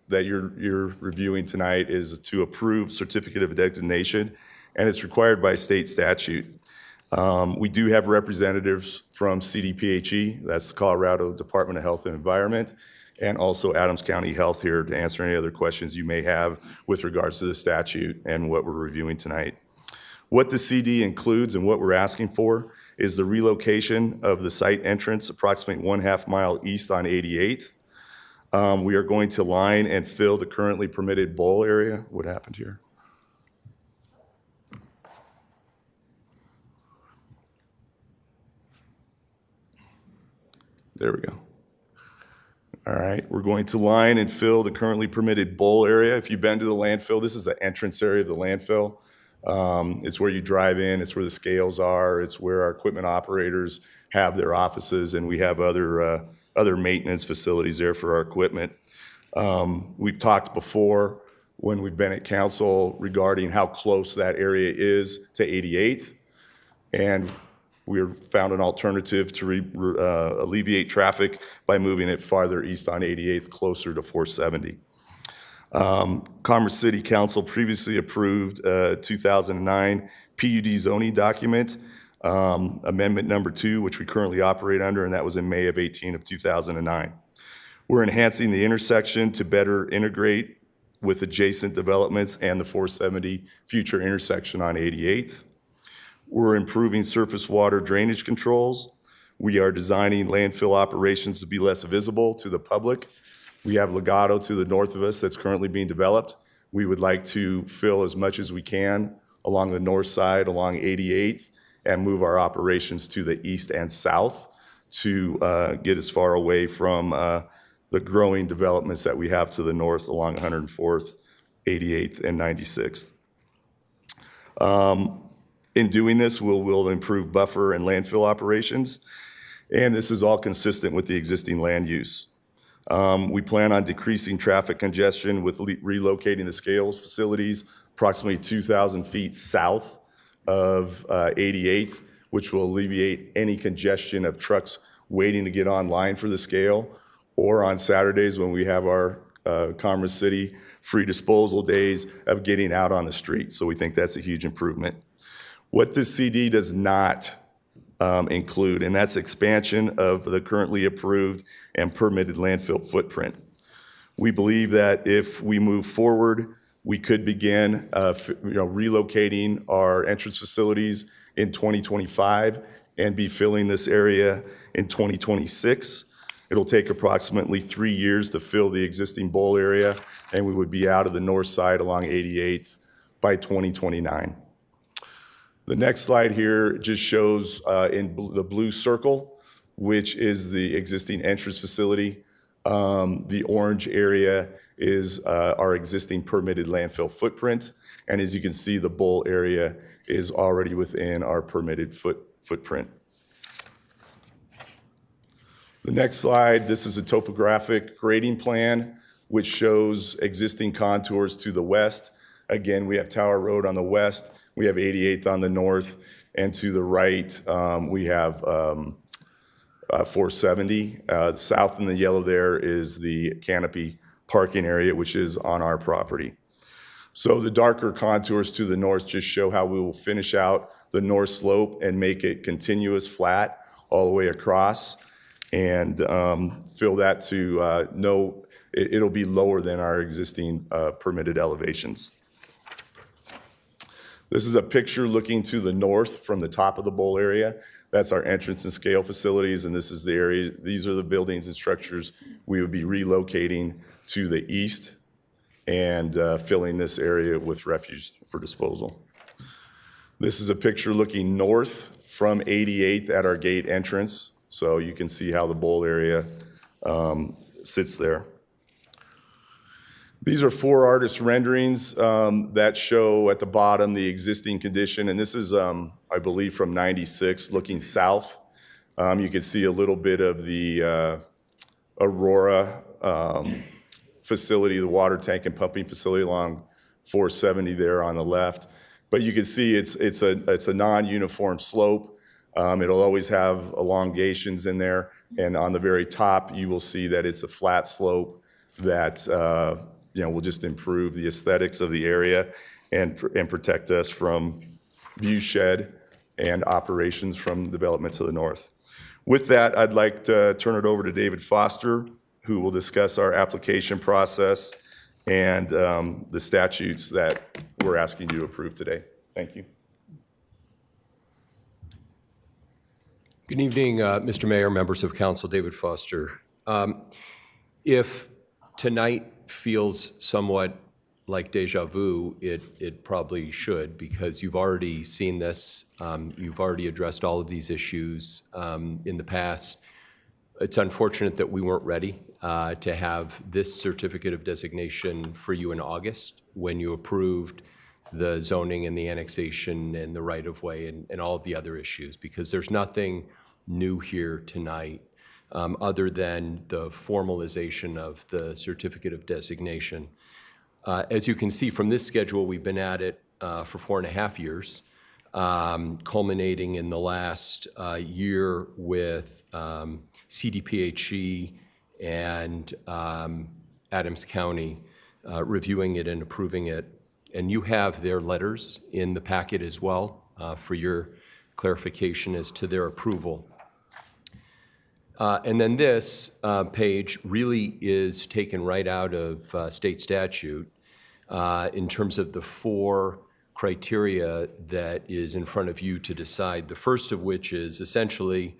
that you're reviewing tonight is to approve certificate of designation, and it's required by state statute. We do have representatives from CDPHE, that's the Colorado Department of Health and Environment, and also Adams County Health here to answer any other questions you may have with regards to the statute and what we're reviewing tonight. What the CD includes and what we're asking for is the relocation of the site entrance approximately 1/2 mile east on 88th. We are going to line and fill the currently permitted bowl area. What happened here? There we go. All right, we're going to line and fill the currently permitted bowl area. If you've been to the landfill, this is the entrance area of the landfill. It's where you drive in, it's where the scales are, it's where our equipment operators have their offices, and we have other maintenance facilities there for our equipment. We've talked before when we've been at council regarding how close that area is to 88th, and we found an alternative to alleviate traffic by moving it farther east on 88th, closer to 470. Commerce City Council previously approved a 2009 PUD zoning document, amendment number 2, which we currently operate under, and that was in May of 2009. We're enhancing the intersection to better integrate with adjacent developments and the 470 future intersection on 88th. We're improving surface water drainage controls. We are designing landfill operations to be less visible to the public. We have Legato to the north of us that's currently being developed. We would like to fill as much as we can along the north side, along 88th, and move our operations to the east and south to get as far away from the growing developments that we have to the north along 104th, 88th, and 96th. In doing this, we'll improve buffer and landfill operations, and this is all consistent with the existing land use. We plan on decreasing traffic congestion with relocating the scales facilities approximately 2,000 feet south of 88th, which will alleviate any congestion of trucks waiting to get online for the scale, or on Saturdays when we have our Commerce City free disposal days of getting out on the street. So we think that's a huge improvement. What this CD does not include, and that's expansion of the currently approved and permitted landfill footprint. We believe that if we move forward, we could begin relocating our entrance facilities in 2025 and be filling this area in 2026. It'll take approximately 3 years to fill the existing bowl area, and we would be out of the north side along 88th by 2029. The next slide here just shows in the blue circle, which is the existing entrance facility. The orange area is our existing permitted landfill footprint. And as you can see, the bowl area is already within our permitted footprint. The next slide, this is a topographic grading plan, which shows existing contours to the west. Again, we have Tower Road on the west, we have 88th on the north, and to the right, we have 470. South in the yellow there is the canopy parking area, which is on our property. So the darker contours to the north just show how we will finish out the north slope and make it continuous flat all the way across, and fill that to it'll be lower than our existing permitted elevations. This is a picture looking to the north from the top of the bowl area. That's our entrance and scale facilities, and this is the area. These are the buildings and structures we would be relocating to the east and filling this area with refuse for disposal. This is a picture looking north from 88th at our gate entrance, so you can see how the bowl area sits there. These are 4 artist renderings that show at the bottom the existing condition, and this is, I believe, from 96, looking south. You can see a little bit of the Aurora facility, the water tank and pumping facility along 470 there on the left. But you can see it's a non-uniform slope. It'll always have elongations in there, and on the very top, you will see that it's a flat slope that will just improve the aesthetics of the area and protect us from view shed and operations from development to the north. With that, I'd like to turn it over to David Foster, who will discuss our application process and the statutes that we're asking you to approve today. Thank you. Good evening, Mr. Mayor, members of council, David Foster. If tonight feels somewhat like deja vu, it probably should, because you've already seen this. You've already addressed all of these issues in the past. It's unfortunate that we weren't ready to have this certificate of designation for you in August when you approved the zoning and the annexation and the right-of-way and all of the other issues, because there's nothing new here tonight other than the formalization of the certificate of designation. As you can see from this schedule, we've been at it for 4.5 years, culminating in the last year with CDPHE and Adams County reviewing it and approving it. And you have their letters in the packet as well for your clarification as to their approval. And then this page really is taken right out of state statute in terms of the 4 criteria that is in front of you to decide. The first of which is essentially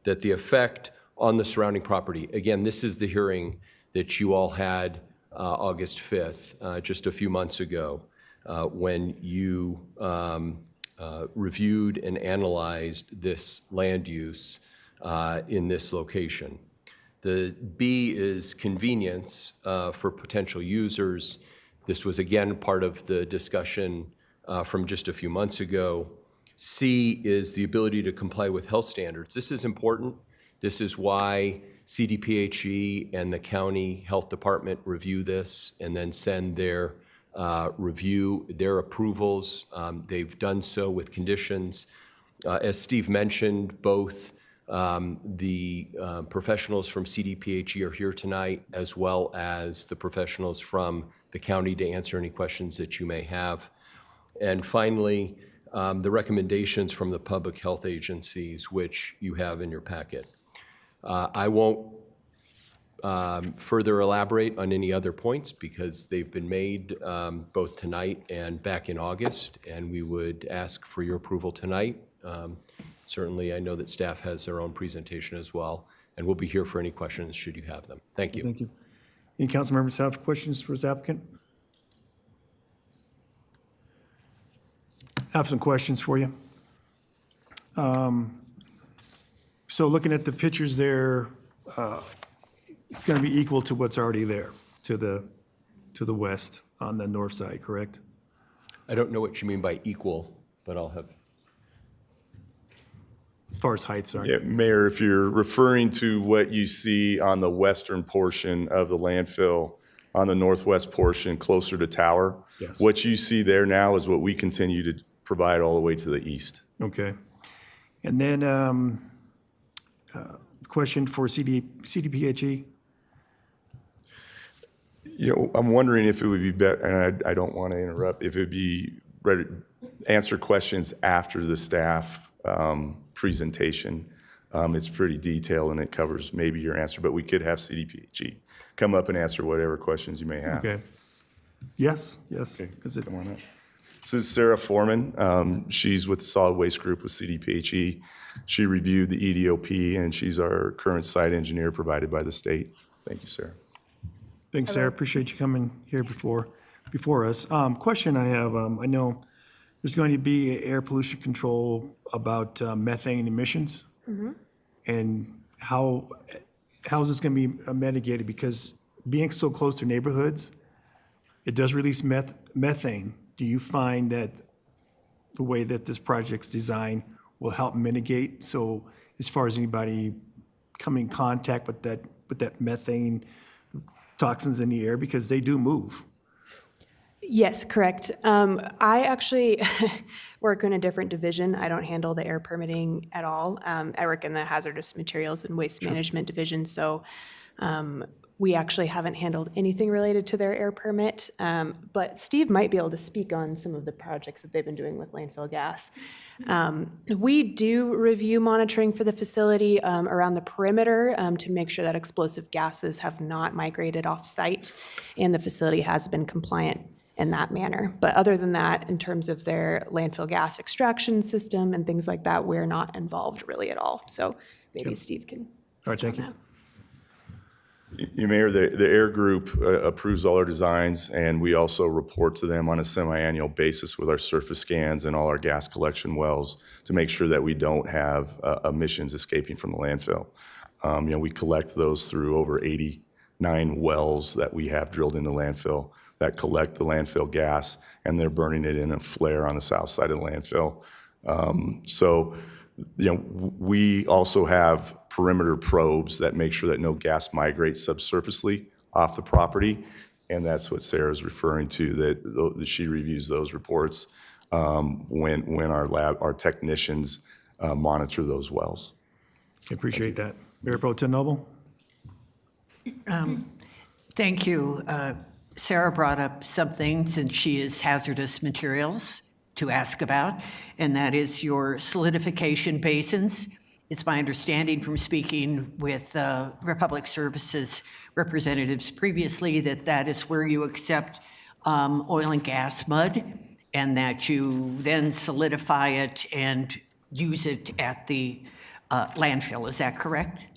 that the effect on the surrounding property, again, this is the hearing that you all had August 5th, just a few months ago, when you reviewed and analyzed this land use in this location. The B is convenience for potential users. This was again part of the discussion from just a few months ago. C is the ability to comply with health standards. This is important. This is why CDPHE and the county health department review this and then send their their approvals. They've done so with conditions. As Steve mentioned, both the professionals from CDPHE are here tonight, as well as the professionals from the county to answer any questions that you may have. And finally, the recommendations from the public health agencies, which you have in your packet. I won't further elaborate on any other points because they've been made both tonight and back in August, and we would ask for your approval tonight. Certainly, I know that staff has their own presentation as well, and we'll be here for any questions should you have them. Thank you. Thank you. Any council members have questions for this applicant? I have some questions for you. So looking at the pictures there, it's going to be equal to what's already there, to the west on the north side, correct? I don't know what you mean by equal, but I'll have. As far as heights are. Yeah, Mayor, if you're referring to what you see on the western portion of the landfill, on the northwest portion closer to Tower, Yes. what you see there now is what we continue to provide all the way to the east. Okay. And then question for CDPHE. You know, I'm wondering if it would be better, and I don't want to interrupt, if it would be ready, answer questions after the staff presentation. It's pretty detailed and it covers maybe your answer, but we could have CDPHE come up and answer whatever questions you may have. Okay. Yes, yes. Okay, Is it? come on up. This is Sarah Foreman. She's with the Solid Waste Group with CDPHE. She reviewed the EDOP and she's our current site engineer provided by the state. Thank you, Sarah. Thanks, Sarah. Appreciate you coming here before us. Question I have, I know there's going to be air pollution control about methane emissions. And how is this going to be mitigated? Because being so close to neighborhoods, it does release methane. Do you find that the way that this project's designed will help mitigate? So as far as anybody coming in contact with that methane toxins in the air, because they do move. Yes, correct. I actually work in a different division. I don't handle the air permitting at all. I work in the hazardous materials and waste management division. So we actually haven't handled anything related to their air permit. But Steve might be able to speak on some of the projects that they've been doing with landfill gas. We do review monitoring for the facility around the perimeter to make sure that explosive gases have not migrated off-site and the facility has been compliant in that manner. But other than that, in terms of their landfill gas extraction system and things like that, we're not involved really at all. So maybe Steve can. All right, thank you. Mayor, the Air Group approves all our designs, and we also report to them on a semi-annual basis with our surface scans and all our gas collection wells to make sure that we don't have emissions escaping from the landfill. We collect those through over 89 wells that we have drilled in the landfill that collect the landfill gas, and they're burning it in a flare on the south side of the landfill. We also have perimeter probes that make sure that no gas migrates subsurfacely off the property, and that's what Sarah's referring to, that she reviews those reports when our technicians monitor those wells. I appreciate that. Mayor Pro Tem Noble? Thank you. Sarah brought up something, since she is hazardous materials, to ask about, and that is your solidification basins. It's my understanding from speaking with Republic Services representatives previously that that is where you accept oil and gas mud, and that you then solidify it and use it at the landfill. Is that correct?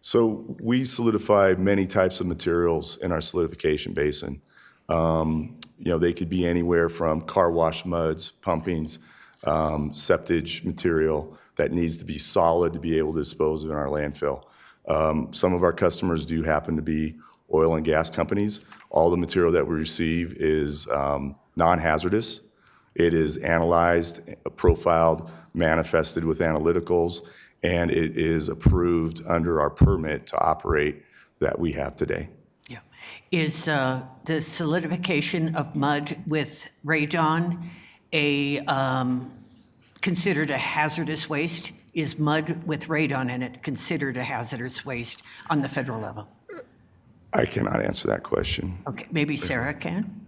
So we solidify many types of materials in our solidification basin. They could be anywhere from car wash muds, pumpings, septage material that needs to be solid to be able to dispose of in our landfill. Some of our customers do happen to be oil and gas companies. All the material that we receive is non-hazardous. It is analyzed, profiled, manifested with analyticals, and it is approved under our permit to operate that we have today. Yeah. Is the solidification of mud with radon considered a hazardous waste? Is mud with radon in it considered a hazardous waste on the federal level? I cannot answer that question. Okay, maybe Sarah can.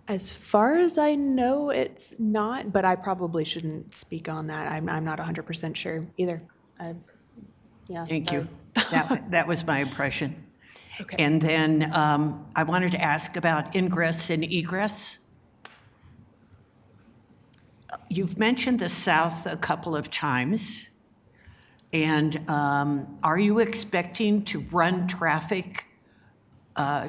As far as I know, it's not, but I probably shouldn't speak on that. I'm not 100% sure either. Yeah. Thank you. That was my impression. Okay. And then I wanted to ask about ingress and egress. You've mentioned the south a couple of times. And are you expecting to run traffic,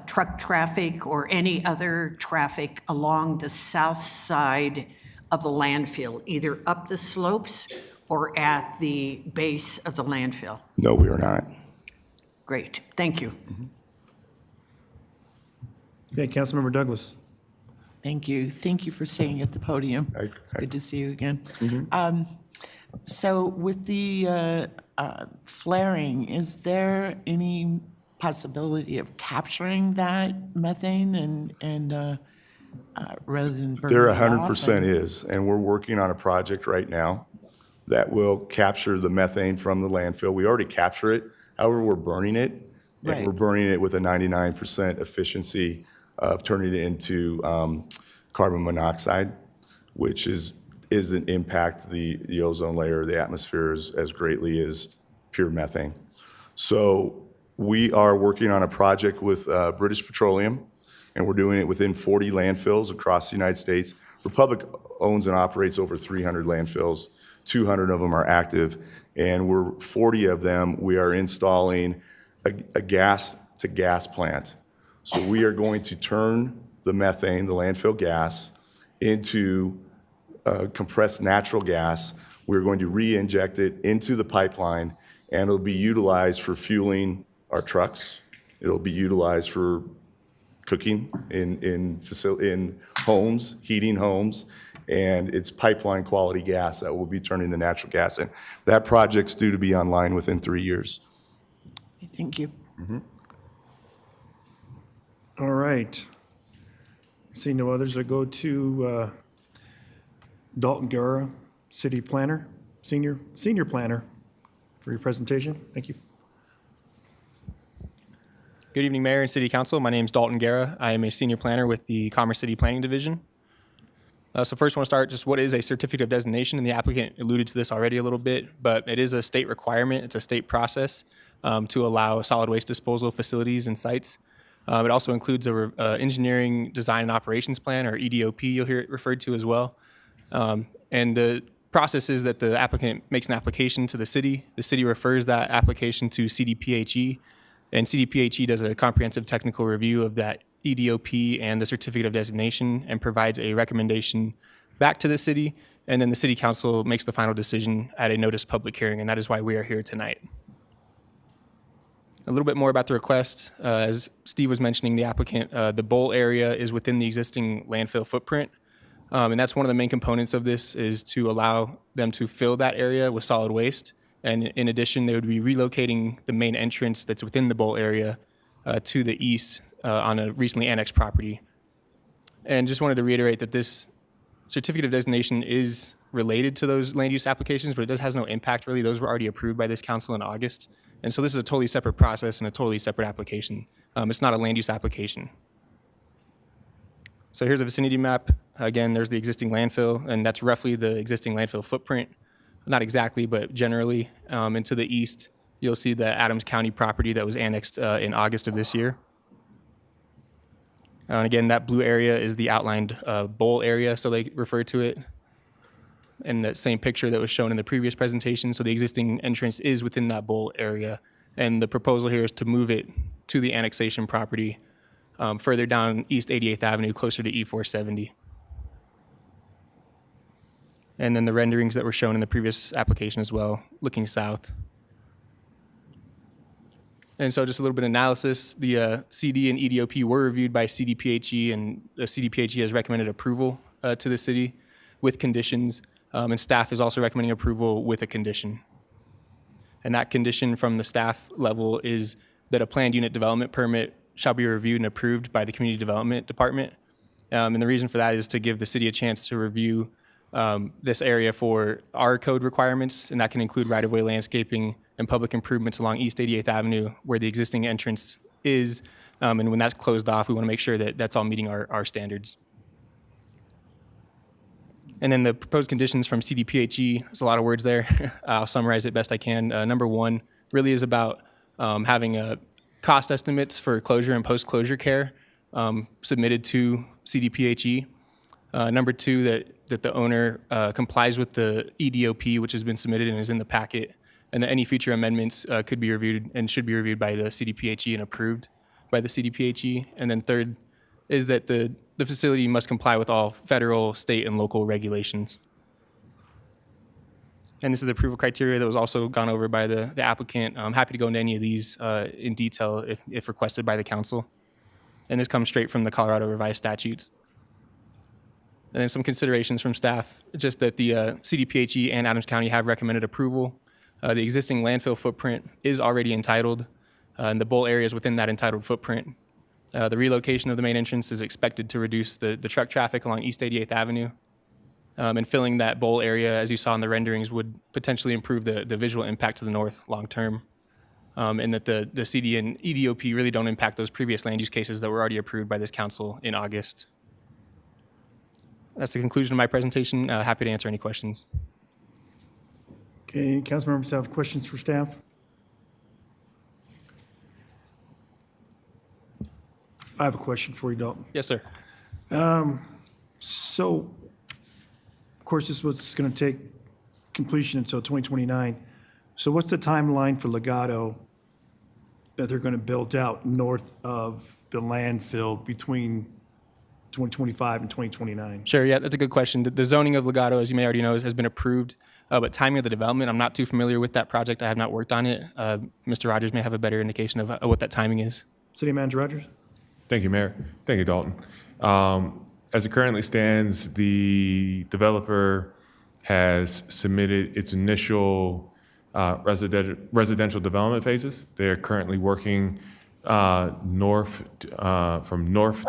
truck traffic or any other traffic along the south side of the landfill, either up the slopes or at the base of the landfill? No, we are not. Great, thank you. Okay, Councilmember Douglas. Thank you. Thank you for staying at the podium. It's good to see you again. So with the flaring, is there any possibility of capturing that methane and rather than burning There it off? 100% is, and we're working on a project right now that will capture the methane from the landfill. We already capture it, however, we're burning it, and Right. we're burning it with a 99% efficiency of turning it into carbon monoxide, which isn't impact the ozone layer or the atmosphere as greatly as pure methane. So we are working on a project with British Petroleum, and we're doing it within 40 landfills across the United States. Republic owns and operates over 300 landfills. 200 of them are active, and 40 of them, we are installing a gas-to-gas plant. So we are going to turn the methane, the landfill gas, into compressed natural gas. We're going to re-inject it into the pipeline, and it'll be utilized for fueling our trucks. It'll be utilized for cooking in homes, heating homes, and it's pipeline quality gas that will be turning to natural gas. And that project's due to be online within 3 years. Thank you. All right. See no others. I go to Dalton Guerra, City Planner, Senior Planner, for your presentation. Thank you. Good evening, Mayor and City Council. My name is Dalton Guerra. I am a Senior Planner with the Commerce City Planning Division. So first I want to start just what is a certificate of designation, and the applicant alluded to this already a little bit, but it is a state requirement. It's a state process to allow solid waste disposal facilities and sites. It also includes a engineering design and operations plan, or EDOP, you'll hear it referred to as well. And the process is that the applicant makes an application to the city refers that application to CDPHE, and CDPHE does a comprehensive technical review of that EDOP and the certificate of designation and provides a recommendation back to the city, and then the city council makes the final decision at a notice public hearing, and that is why we are here tonight. A little bit more about the request. As Steve was mentioning, the applicant, the bowl area is within the existing landfill footprint, and that's one of the main components of this, is to allow them to fill that area with solid waste. And in addition, they would be relocating the main entrance that's within the bowl area to the east on a recently annexed property. And just wanted to reiterate that this certificate of designation is related to those land use applications, but it has no impact really. Those were already approved by this council in August. And so this is a totally separate process and a totally separate application. It's not a land use application. So here's a vicinity map. Again, there's the existing landfill, and that's roughly the existing landfill footprint. Not exactly, but generally. And to the east, you'll see the Adams County property that was annexed in August of this year. And again, that blue area is the outlined bowl area, so they refer to it. in that same picture that was shown in the previous presentation. So the existing entrance is within that bowl area. And the proposal here is to move it to the annexation property further down East 88th Avenue, closer to E470. And then the renderings that were shown in the previous application as well, looking south. And so just a little bit of analysis, the CD and EDOP were reviewed by CDPHE, and the CDPHE has recommended approval to the city with conditions, and staff is also recommending approval with a condition. And that condition from the staff level is that a planned unit development permit shall be reviewed and approved by the Community Development Department. And the reason for that is to give the city a chance to review this area for our code requirements, and that can include right-of-way landscaping and public improvements along East 88th Avenue where the existing entrance is. And when that's closed off, we want to make sure that that's all meeting our standards. And then the proposed conditions from CDPHE, there's a lot of words there. I'll summarize it best I can. Number one really is about having cost estimates for closure and post-closure care submitted to CDPHE. Number two, that the owner complies with the EDOP, which has been submitted and is in the packet, and that any future amendments could be reviewed and should be reviewed by the CDPHE and approved by the CDPHE. And then third is that the facility must comply with all federal, state, and local regulations. And this is the approval criteria that was also gone over by the applicant. I'm happy to go into any of these in detail if requested by the council. And this comes straight from the Colorado Revised Statutes. And then some considerations from staff, just that the CDPHE and Adams County have recommended approval. The existing landfill footprint is already entitled, and the bowl area is within that entitled footprint. The relocation of the main entrance is expected to reduce the truck traffic along East 88th Avenue. And filling that bowl area, as you saw in the renderings, would potentially improve the visual impact to the north long term. And that the CD and EDOP really don't impact those previous land use cases that were already approved by this council in August. That's the conclusion of my presentation. Happy to answer any questions. Okay, any council members have questions for staff? I have a question for you, Dalton. Yes, sir. So, of course, this was going to take completion until 2029. So what's the timeline for Legato that they're going to build out north of the landfill between 2025 and 2029? Sure, yeah, that's a good question. The zoning of Legato, as you may already know, has been approved, but timing of the development, I'm not too familiar with that project. I have not worked on it. Mr. Rogers may have a better indication of what that timing is. City Manager Rogers? Thank you, Mayor. Thank you, Dalton. As it currently stands, the developer has submitted its initial residential development phases. They are currently working from north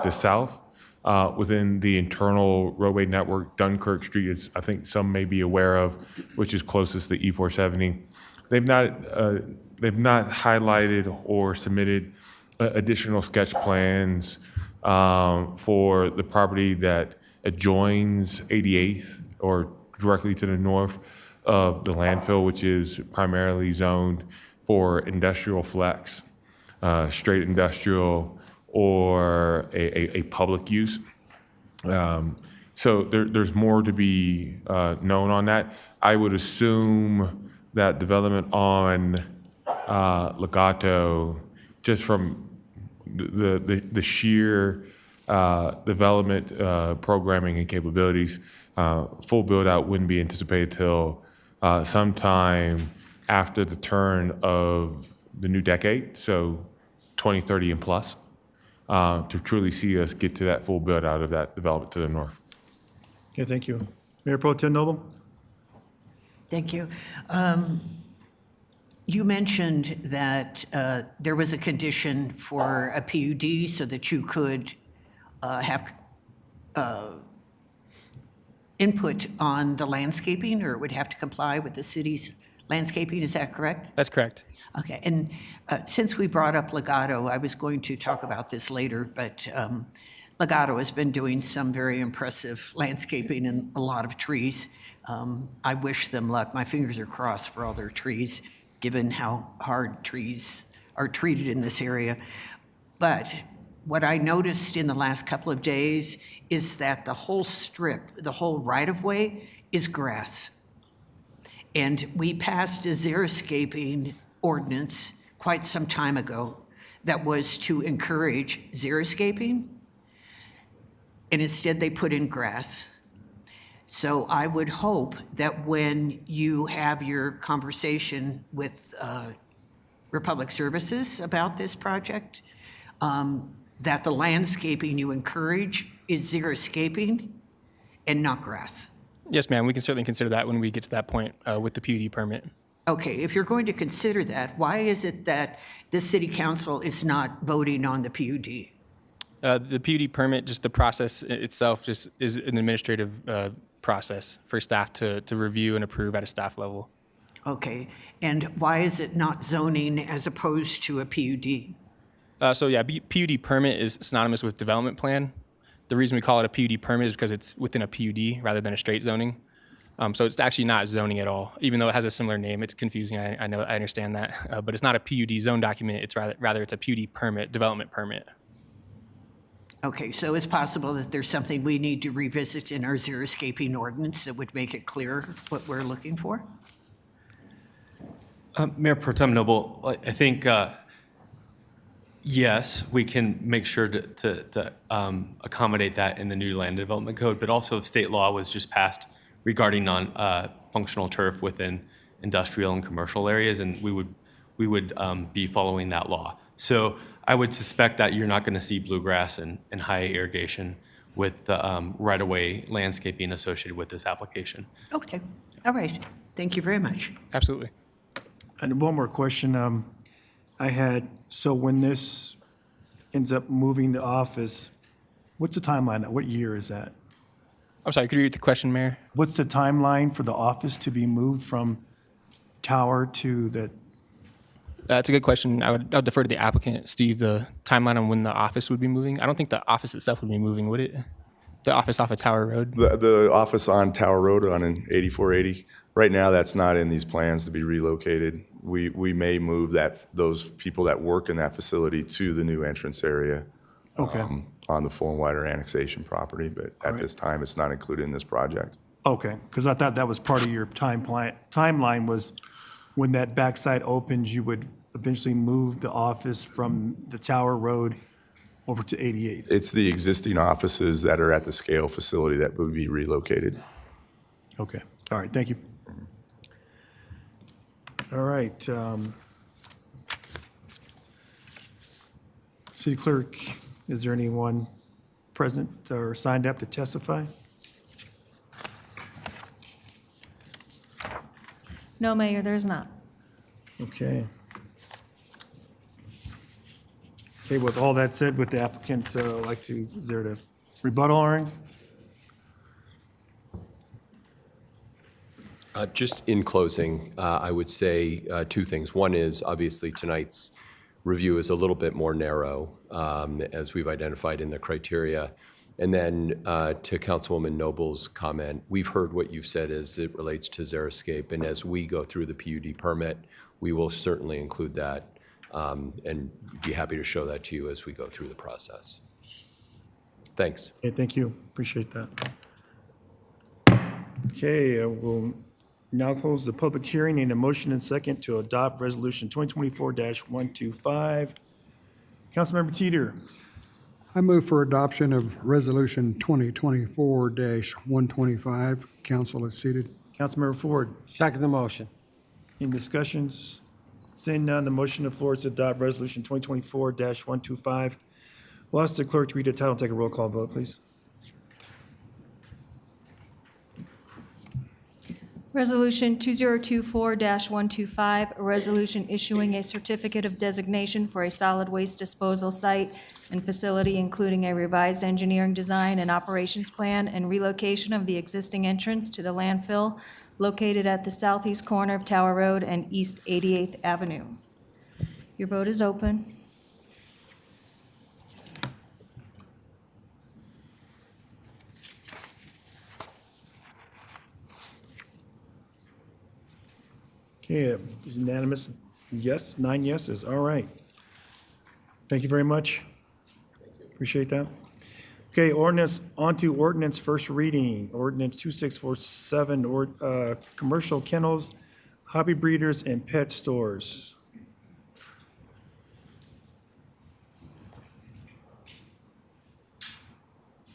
to south within the internal roadway network. Dunkirk Street is, I think some may be aware of, which is closest to E470. They've not highlighted or submitted additional sketch plans for the property that adjoins 88th or directly to the north of the landfill, which is primarily zoned for industrial flex, straight industrial, or a public use. So there's more to be known on that. I would assume that development on Legato, just from the sheer development programming and capabilities, full build out wouldn't be anticipated till sometime after the turn of the new decade, so 2030 and plus, to truly see us get to that full build out of that development to the north. Okay, thank you. Mayor Pro Tem Noble? Thank you. You mentioned that there was a condition for a PUD so that you could have input on the landscaping, or it would have to comply with the city's landscaping. Is that correct? That's correct. Okay, and since we brought up Legato, I was going to talk about this later, but Legato has been doing some very impressive landscaping and a lot of trees. I wish them luck. My fingers are crossed for all their trees, given how hard trees are treated in this area. But what I noticed in the last couple of days is that the whole strip, the whole right-of-way, is grass. And we passed a xeriscaping ordinance quite some time ago that was to encourage xeriscaping, and instead they put in grass. So I would hope that when you have your conversation with Republic Services about this project, that the landscaping you encourage is xeriscaping and not grass. Yes, ma'am, we can certainly consider that when we get to that point with the PUD permit. Okay, if you're going to consider that, why is it that the city council is not voting on the PUD? The PUD permit, just the process itself, just is an administrative process for staff to review and approve at a staff level. Okay, and why is it not zoning as opposed to a PUD? So yeah, PUD permit is synonymous with development plan. The reason we call it a PUD permit is because it's within a PUD rather than a straight zoning. So it's actually not zoning at all, even though it has a similar name. It's confusing. I know. I understand that, but it's not a PUD zone document. It's rather it's a PUD permit, development permit. Okay, so it's possible that there's something we need to revisit in our xeriscaping ordinance that would make it clear what we're looking for? Mayor Pro Tem Noble, I think, yes, we can make sure to accommodate that in the new land development code, but also state law was just passed regarding non-functional turf within industrial and commercial areas, and we would be following that law. So I would suspect that you're not going to see bluegrass and high irrigation with the right-of-way landscaping associated with this application. Okay, all right. Thank you very much. Absolutely. And one more question. So when this ends up moving to office, what's the timeline? What year is that? I'm sorry, could you repeat the question, Mayor? What's the timeline for the office to be moved from tower to the? That's a good question. I would defer to the applicant, Steve, the timeline on when the office would be moving. I don't think the office itself would be moving, would it? The office off of Tower Road? The office on Tower Road on an 8480, right now that's not in these plans to be relocated. We may move those people that work in that facility to the new entrance area. Okay. On the full and wider annexation property, but at this time, it's not included in this project. Okay, because I thought that was part of your timeline was when that backside opens, you would eventually move the office from the Tower Road over to 88th. It's the existing offices that are at the scale facility that would be relocated. Okay, all right, thank you. All right. City Clerk, is there anyone present or signed up to testify? No, Mayor, there's not. Okay. Okay, with all that said, would the applicant is there a rebuttal or anything? Just in closing, I would say two things. One is obviously tonight's review is a little bit more narrow, as we've identified in the criteria. And then to Councilwoman Noble's comment, we've heard what you've said as it relates to xeriscape. And as we go through the PUD permit, we will certainly include that and be happy to show that to you as we go through the process. Thanks. Okay, thank you. Appreciate that. Okay, we'll now close the public hearing. Need a motion and second to adopt Resolution 2024-125. Councilmember Teeter. I move for adoption of Resolution 2024-125. Council is seated. Councilmember Ford. Second the motion. Any discussions? Seeing none, the motion on the floor is to adopt Resolution 2024-125. We'll ask the clerk to read the title and take a roll call vote, please. Resolution 2024-125, a resolution issuing a certificate of designation for a solid waste disposal site and facility, including a revised engineering design and operations plan and relocation of the existing entrance to the landfill located at the southeast corner of Tower Road and East 88th Avenue. Your vote is open. Okay, unanimous yes, 9 yeses. All right. Thank you very much. Appreciate that. Okay, on to ordinance first reading. Ordinance 2647, commercial kennels, hobby breeders, and pet stores.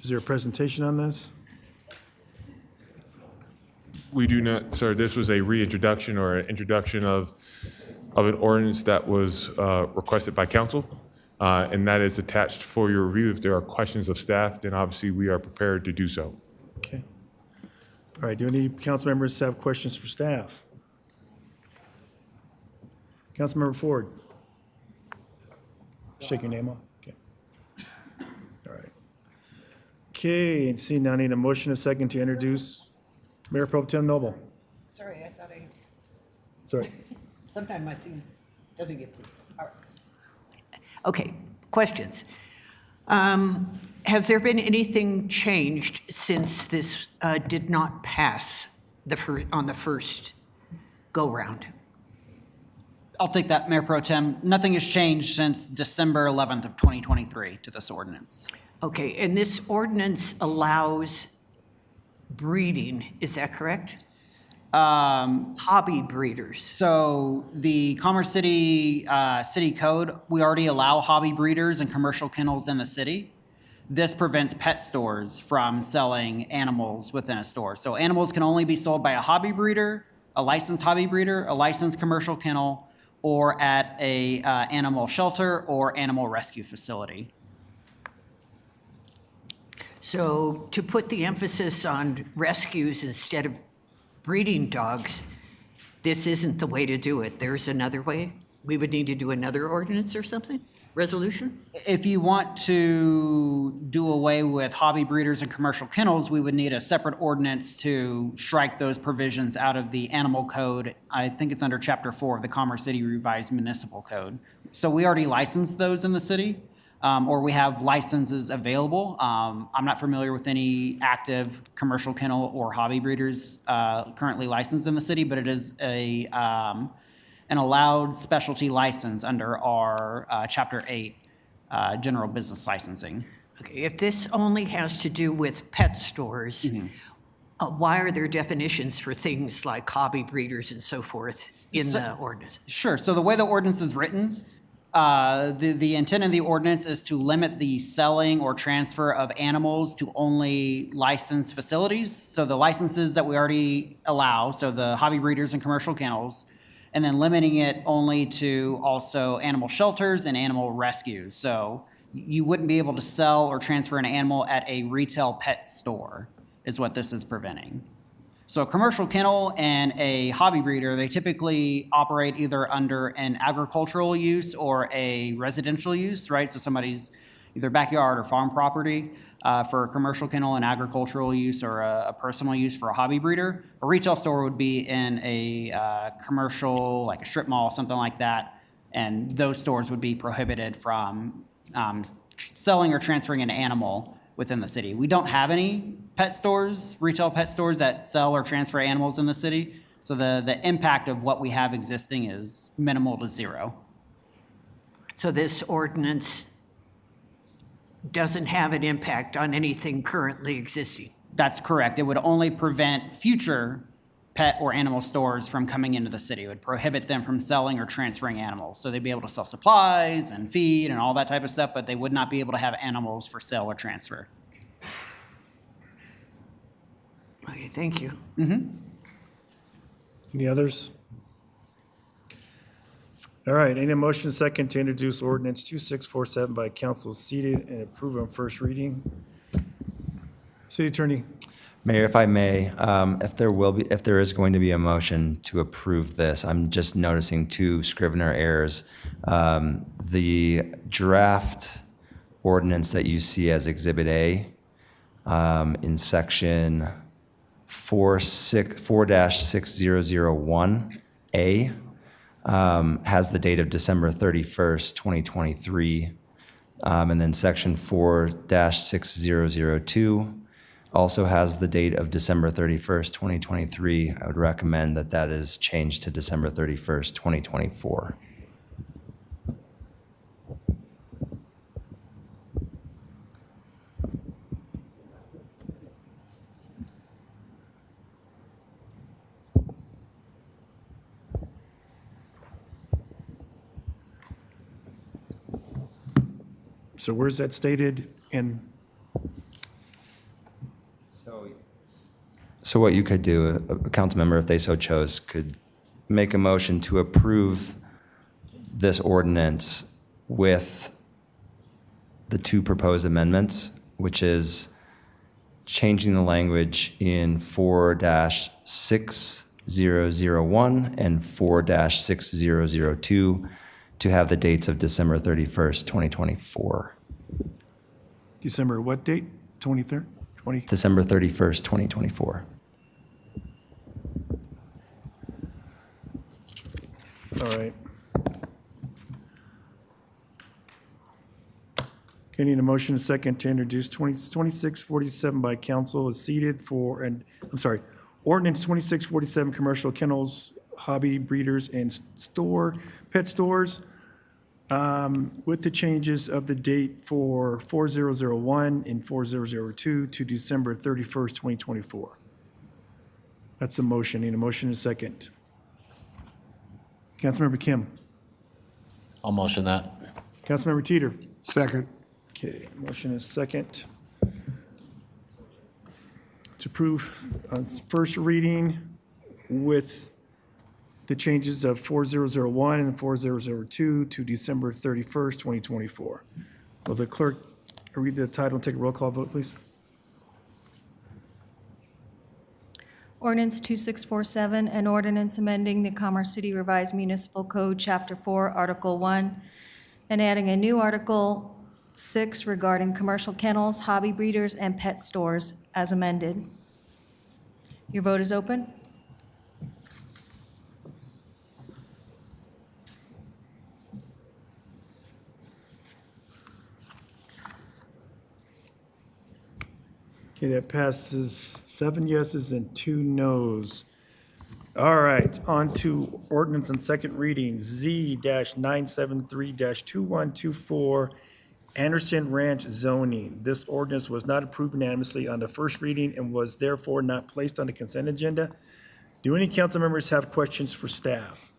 Is there a presentation on this? We do not, sir. This was a reintroduction or an introduction of an ordinance that was requested by council, and that is attached for your review. If there are questions of staff, then obviously we are prepared to do so. Okay. All right, do any council members have questions for staff? Councilmember Ford? Shake your name off. Okay. All right. Okay, and seeing none, I need a motion, a second to introduce Mayor Pro Tem Noble. Sorry, I thought I, Sorry. sometimes my thing doesn't get. All right. Okay, questions. Has there been anything changed since this did not pass on the first go-round? I'll take that, Mayor Pro Tem. Nothing has changed since December 11th of 2023 to this ordinance. Okay, and this ordinance allows breeding, is that correct? Hobby breeders. So the Commerce City City Code, we already allow hobby breeders and commercial kennels in the city. This prevents pet stores from selling animals within a store. So animals can only be sold by a hobby breeder, a licensed hobby breeder, a licensed commercial kennel, or at a animal shelter or animal rescue facility. So to put the emphasis on rescues instead of breeding dogs, this isn't the way to do it. There's another way? We would need to do another ordinance or something? Resolution? If you want to do away with hobby breeders and commercial kennels, we would need a separate ordinance to strike those provisions out of the animal code. I think it's under Chapter 4 of the Commerce City Revised Municipal Code. So we already licensed those in the city, or we have licenses available. I'm not familiar with any active commercial kennel or hobby breeders currently licensed in the city, but it is an allowed specialty license under our Chapter 8 general business licensing. Okay, if this only has to do with pet stores, why are there definitions for things like hobby breeders and so forth in the ordinance? Sure. So the way the ordinance is written, the intent of the ordinance is to limit the selling or transfer of animals to only licensed facilities. So the licenses that we already allow, so the hobby breeders and commercial kennels, and then limiting it only to also animal shelters and animal rescues. So you wouldn't be able to sell or transfer an animal at a retail pet store is what this is preventing. So a commercial kennel and a hobby breeder, they typically operate either under an agricultural use or a residential use, right? So somebody's either backyard or farm property for a commercial kennel and agricultural use, or a personal use for a hobby breeder. A retail store would be in a commercial, like a strip mall, something like that, and those stores would be prohibited from selling or transferring an animal within the city. We don't have any pet stores, retail pet stores that sell or transfer animals in the city, so the impact of what we have existing is minimal to zero. So this ordinance doesn't have an impact on anything currently existing? That's correct. It would only prevent future pet or animal stores from coming into the city. It would prohibit them from selling or transferring animals. So they'd be able to sell supplies and feed and all that type of stuff, but they would not be able to have animals for sale or transfer. Okay, thank you. Any others? All right, any motion second to introduce ordinance 2647 by council seated and approve on first reading? City Attorney. Mayor, if I may, if there is going to be a motion to approve this, I'm just noticing two Scrivener errors. The draft ordinance that you see as Exhibit A in section 4-6001A has the date of December 31st, 2023. And then section 4-6002 also has the date of December 31st, 2023. I would recommend that that is changed to December 31st, 2024. So where's that stated in? So what you could do, a council member, if they so chose, could make a motion to approve this ordinance with the two proposed amendments, which is changing the language in 4-6001 and 4-6002 to have the dates of December 31st, 2024. December what date? 23rd? December 31st, 2024. All right. Okay, need a motion and second to introduce 2647 by council is seated for, and, I'm sorry, ordinance 2647, commercial kennels, hobby breeders, and pet stores, with the changes of the date for 4001 and 4002 to December 31st, 2024. That's a motion. Need a motion and second. Councilmember Kim. I'll motion that. Councilmember Teeter. Second. Okay, motion is second to approve on first reading with the changes of 4001 and 4002 to December 31st, 2024. Will the clerk read the title and take a roll call vote, please? Ordinance 2647, an ordinance amending the Commerce City Revised Municipal Code, Chapter 4, Article 1, and adding a new Article 6 regarding commercial kennels, hobby breeders, and pet stores as amended. Your vote is open. Okay, that passes 7 yeses and 2 nos. All right, on to ordinance on second reading, Z-973-2124, Anderson Ranch zoning. This ordinance was not approved unanimously on the first reading and was therefore not placed on the consent agenda. Do any council members have questions for staff?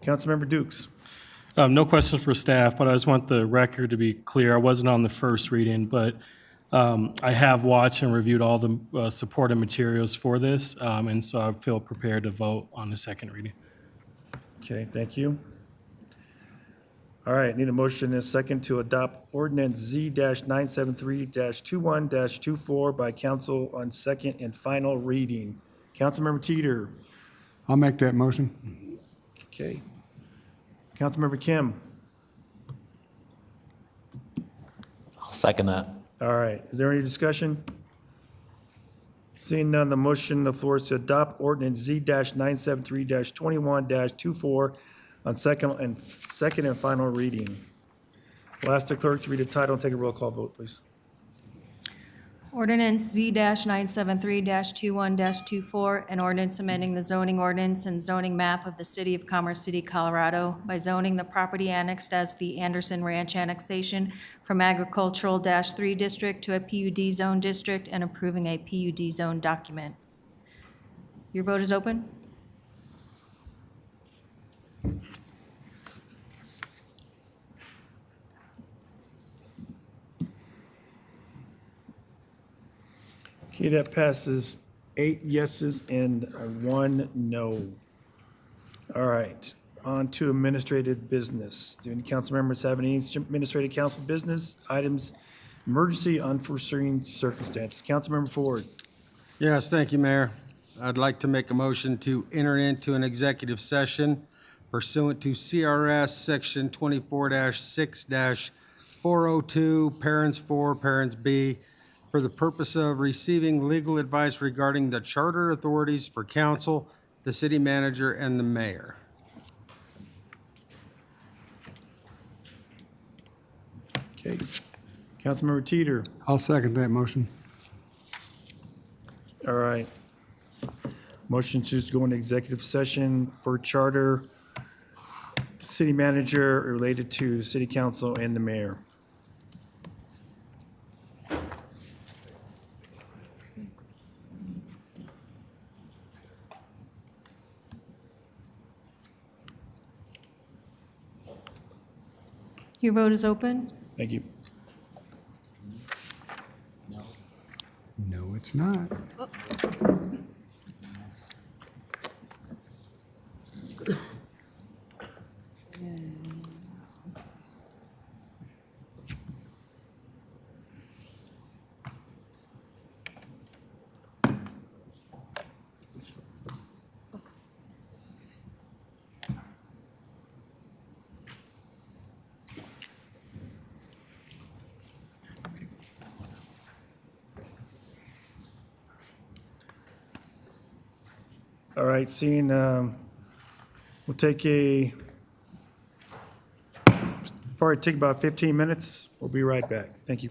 Councilmember Dukes. No questions for staff, but I just want the record to be clear. I wasn't on the first reading, but I have watched and reviewed all the supporting materials for this, and so I feel prepared to vote on the second reading. Okay, thank you. All right, need a motion and a second to adopt ordinance Z-973-21-24 by council on second and final reading. Councilmember Teeter. I'll make that motion. Okay. Councilmember Kim. I'll second that. All right, is there any discussion? Seeing none, the motion on the floor is to adopt ordinance Z-973-21-24 on second and final reading. I'll ask the clerk to read the title and take a roll call vote, please. Ordinance Z-973-21-24, an ordinance amending the zoning ordinance and zoning map of the city of Commerce City, Colorado by zoning the property annexed as the Anderson Ranch annexation from agricultural -3 district to a PUD zone district and approving a PUD zone document. Your vote is open. Okay, that passes 8 yeses and 1 no. All right, on to administrative business. Do any council members have any administrative council business items, emergency unforeseen circumstances? Councilmember Ford. Yes, thank you, Mayor. I'd like to make a motion to enter into an executive session pursuant to CRS Section 24-6-402, Parents 4, Parents B, for the purpose of receiving legal advice regarding the charter authorities for council, the city manager, and the mayor. Okay. Councilmember Teeter. I'll second that motion. All right. Motion to go into executive session for charter, city manager related to city council and the mayor. Your vote is open. Thank you. No, it's not. All right, seeing, we'll probably take about 15 minutes. We'll be right back. Thank you.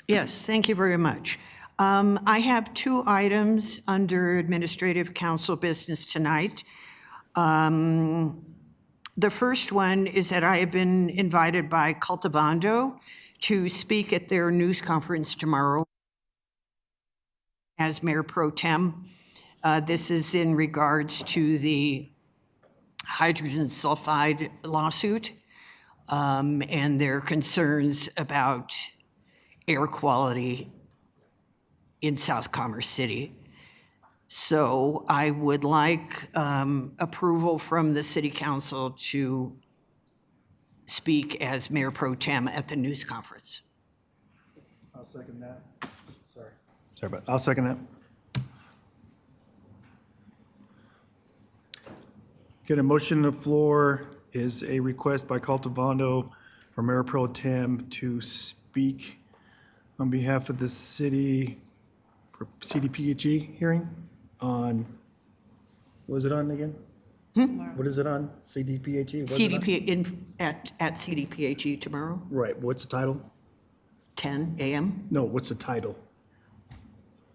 Yes, thank you very much. I have 2 items under Administrative Council business tonight. The first one is that I have been invited by Cultivando to speak at their news conference tomorrow as Mayor Pro Tem. This is in regards to the hydrogen sulfide lawsuit and their concerns about air quality in South Commerce City. So I would like approval from the city council to speak as Mayor Pro Tem at the news conference. I'll second that. Sorry, but I'll second that. Okay, the motion on the floor is a request by Cultivando for Mayor Pro Tem to speak on behalf of the city for CDPHE hearing on, what is it on again? What is it on? CDPHE? What is it on? At CDPHE tomorrow, Right, what's the title? 10 a.m. No, what's the title?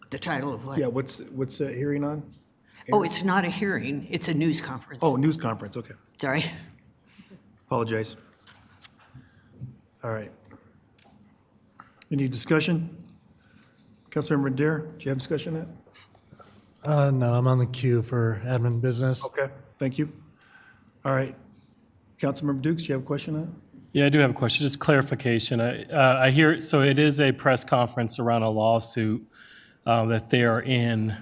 The title of what? Yeah, what's the hearing on? Oh, it's not a hearing, it's a news conference. Oh, news conference, okay. Sorry. Apologize. All right. Any discussion? Councilmember Dare, do you have discussion on that? No, I'm on the queue for admin business. Okay, thank you. All right. Councilmember Dukes, do you have a question on that? Yeah, I do have a question, just clarification. I hear, so it is a press conference around a lawsuit that they are in.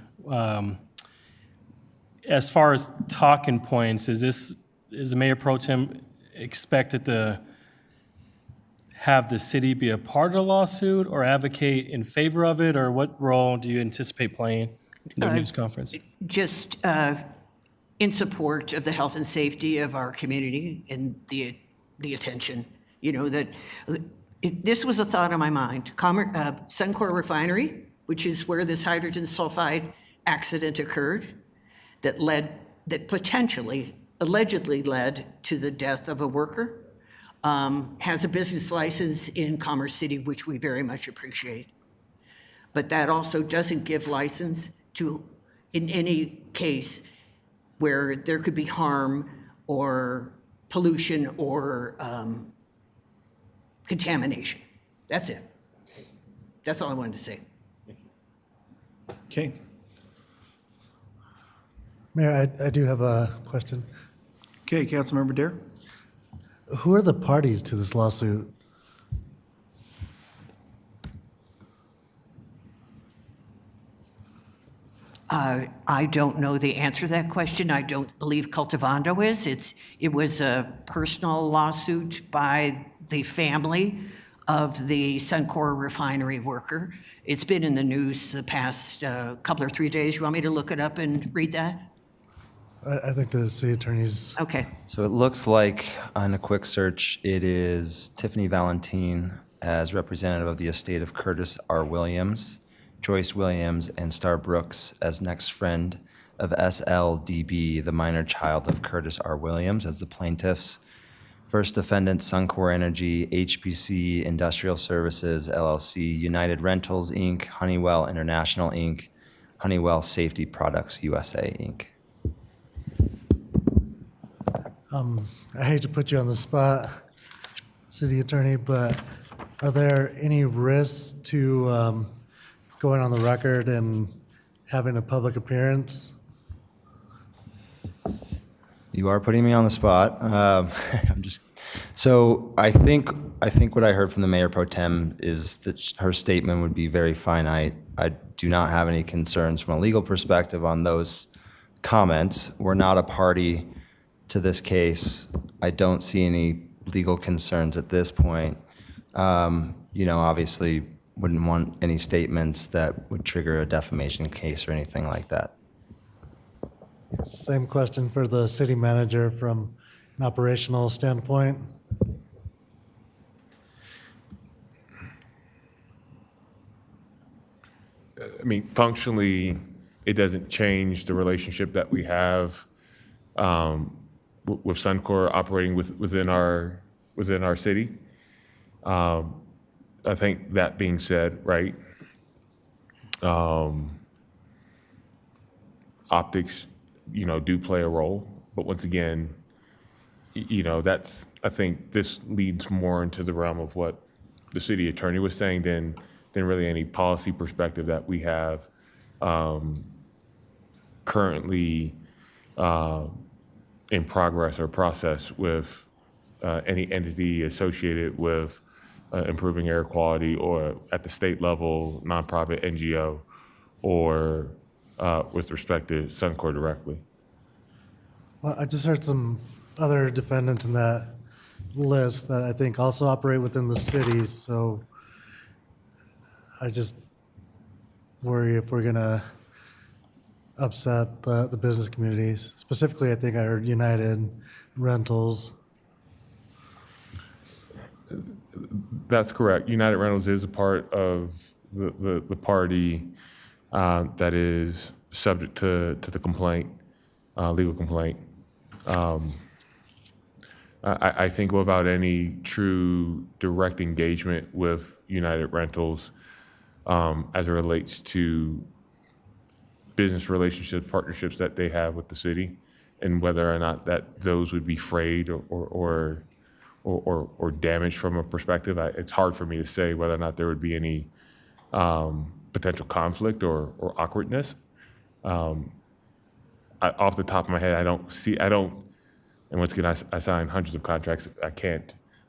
As far as talking points, is the Mayor Pro Tem expected to have the city be a part of the lawsuit or advocate in favor of it, or what role do you anticipate playing in the news conference? Just in support of the health and safety of our community and the attention, that this was a thought on my mind. Suncor Refinery, which is where this hydrogen sulfide accident occurred, that potentially, allegedly led to the death of a worker, has a business license in Commerce City, which we very much appreciate. But that also doesn't give license to, in any case, where there could be harm or pollution or contamination. That's it. That's all I wanted to say. Okay. Mayor, I do have a question. Okay, Councilmember Dare. Who are the parties to this lawsuit? I don't know the answer to that question. I don't believe Cultivando is. It was a personal lawsuit by the family of the Suncor Refinery worker. It's been in the news the past couple or 3 days. You want me to look it up and read that? I think the city attorney's. Okay. So it looks like on a quick search, it is Tiffany Valentine as representative of the estate of Curtis R. Williams, Joyce Williams, and Star Brooks as next friend of SLDB, the minor child of Curtis R. Williams, as the plaintiffs. First defendant, Suncor Energy, HPC Industrial Services, LLC, United Rentals, Inc., Honeywell International, Inc., Honeywell Safety Products USA, Inc. I hate to put you on the spot, city attorney, but are there any risks to going on the record and having a public appearance? You are putting me on the spot. So I think what I heard from the Mayor Pro Tem is that her statement would be very finite. I do not have any concerns from a legal perspective on those comments. We're not a party to this case. I don't see any legal concerns at this point. Obviously wouldn't want any statements that would trigger a defamation case or anything like that. Same question for the city manager from an operational standpoint. I mean, functionally, it doesn't change the relationship that we have with Suncor operating within our city. I think that being said, right, optics, do play a role. But once again, I think this leads more into the realm of what the city attorney was saying than really any policy perspective that we have currently in progress or process with any entity associated with improving air quality, or at the state level, nonprofit NGO, or with respect to Suncor directly. Well, I just heard some other defendants in that list that I think also operate within the city, so I just worry if we're gonna upset the business communities. Specifically, I think I heard United Rentals. That's correct. United Rentals is a part of the party that is subject to the complaint, legal complaint. I think without any true direct engagement with United Rentals as it relates to business relationships, partnerships that they have with the city, and whether or not that those would be frayed or damaged from a perspective, it's hard for me to say whether or not there would be any potential conflict or awkwardness. Off the top of my head, and once again, I signed hundreds of contracts.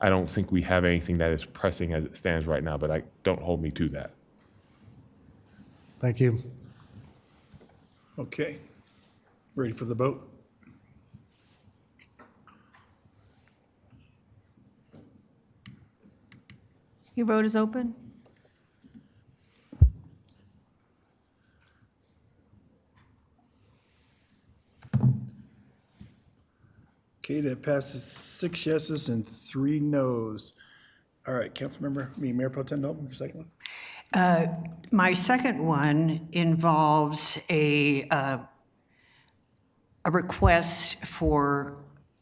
I don't think we have anything that is pressing as it stands right now, but don't hold me to that. Thank you. Okay. Ready for the vote? Your vote is open. Okay, that passes 6 yeses and 3 nos. All right, Mayor Pro Tem Dalton, your second one? My second one involves a request for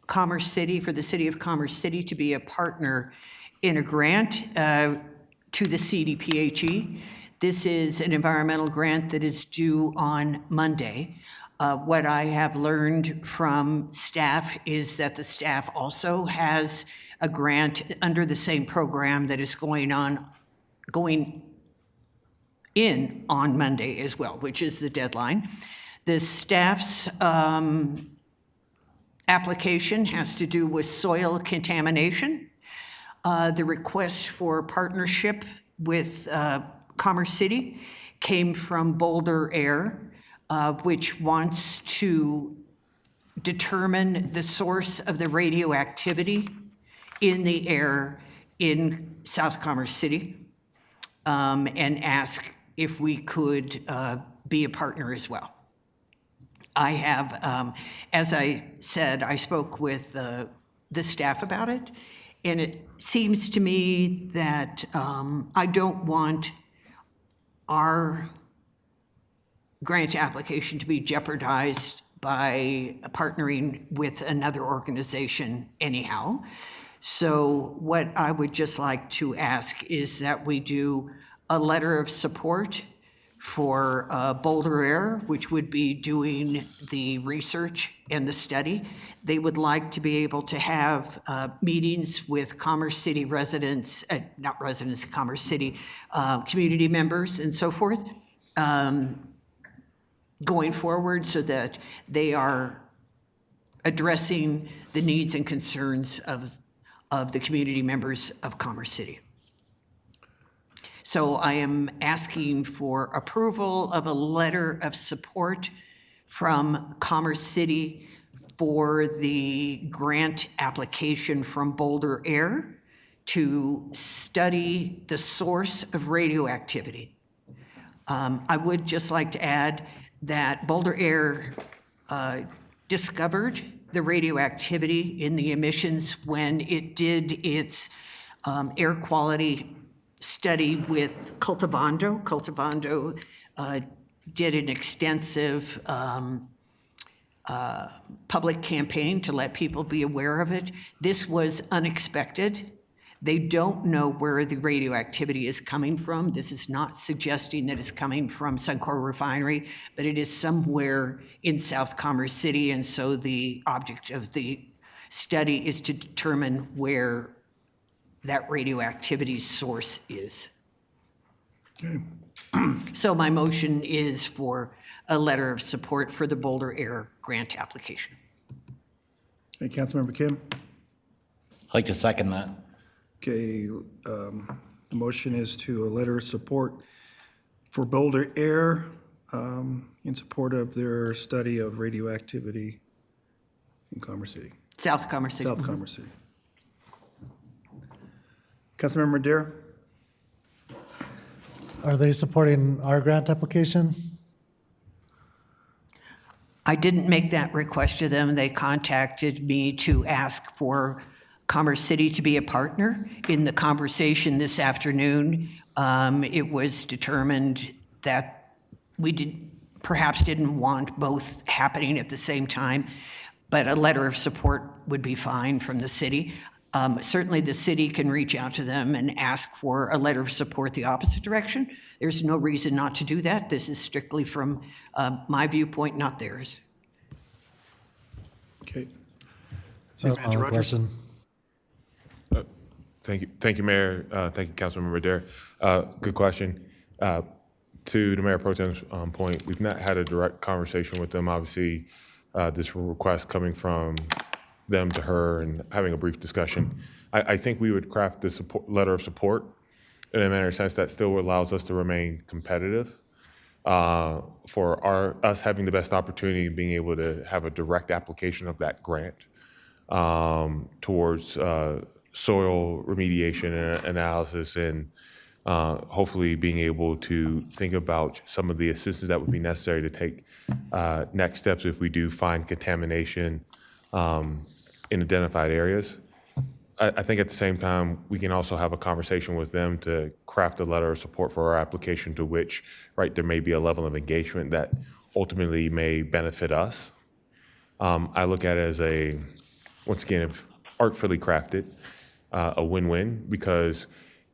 Commerce City, for the city of Commerce City to be a partner in a grant to the CDPHE. This is an environmental grant that is due on Monday. What I have learned from staff is that the staff also has a grant under the same program that is going in on Monday as well, which is the deadline. The staff's application has to do with soil contamination. The request for partnership with Commerce City came from Boulder Air, which wants to determine the source of the radioactivity in the air in South Commerce City, and ask if we could be a partner as well. I have, as I said, I spoke with the staff about it, and it seems to me that I don't want our grant application to be jeopardized by partnering with another organization anyhow. So what I would just like to ask is that we do a letter of support for Boulder Air, which would be doing the research and the study. They would like to be able to have meetings with Commerce City residents, not residents, Commerce City community members and so forth, going forward, so that they are addressing the needs and concerns of the community members of Commerce City. So I am asking for approval of a letter of support from Commerce City for the grant application from Boulder Air to study the source of radioactivity. I would just like to add that Boulder Air discovered the radioactivity in the emissions when it did its air quality study with Cultivando. Cultivando did an extensive public campaign to let people be aware of it. This was unexpected, They don't know where the radioactivity is coming from. This is not suggesting that it's coming from Suncor Refinery, but it is somewhere in South Commerce City, and so the object of the study is to determine where that radioactivity source is. So my motion is for a letter of support for the Boulder Air grant application. Hey, Councilmember Kim? I'd like to second that. Okay, the motion is to a letter of support for Boulder Air in support of their study of radioactivity in Commerce City. South Commerce City. South Commerce City. Councilmember Madera? Are they supporting our grant application? I didn't make that request to them. They contacted me to ask for Commerce City to be a partner. In the conversation this afternoon, it was determined that we perhaps didn't want both happening at the same time, but a letter of support would be fine from the city. Certainly the city can reach out to them and ask for a letter of support the opposite direction. There's no reason not to do that. This is strictly from my viewpoint, not theirs. Okay. That's my only question. Thank you, Mayor. Thank you, Councilmember Adair. Good question. To the Mayor Pro Tem's point, we've not had a direct conversation with them. Obviously, this request coming from them to her and having a brief discussion. I think we would craft this letter of support in a manner of sense that still allows us to remain competitive for us having the best opportunity of being able to have a direct application of that grant towards soil remediation and analysis, and hopefully being able to think about some of the assistance that would be necessary to take next steps if we do find contamination in identified areas. I think at the same time, we can also have a conversation with them to craft a letter of support for our application, to which, right, there may be a level of engagement that ultimately may benefit us. I look at it as a, once again, artfully crafted, a win-win, because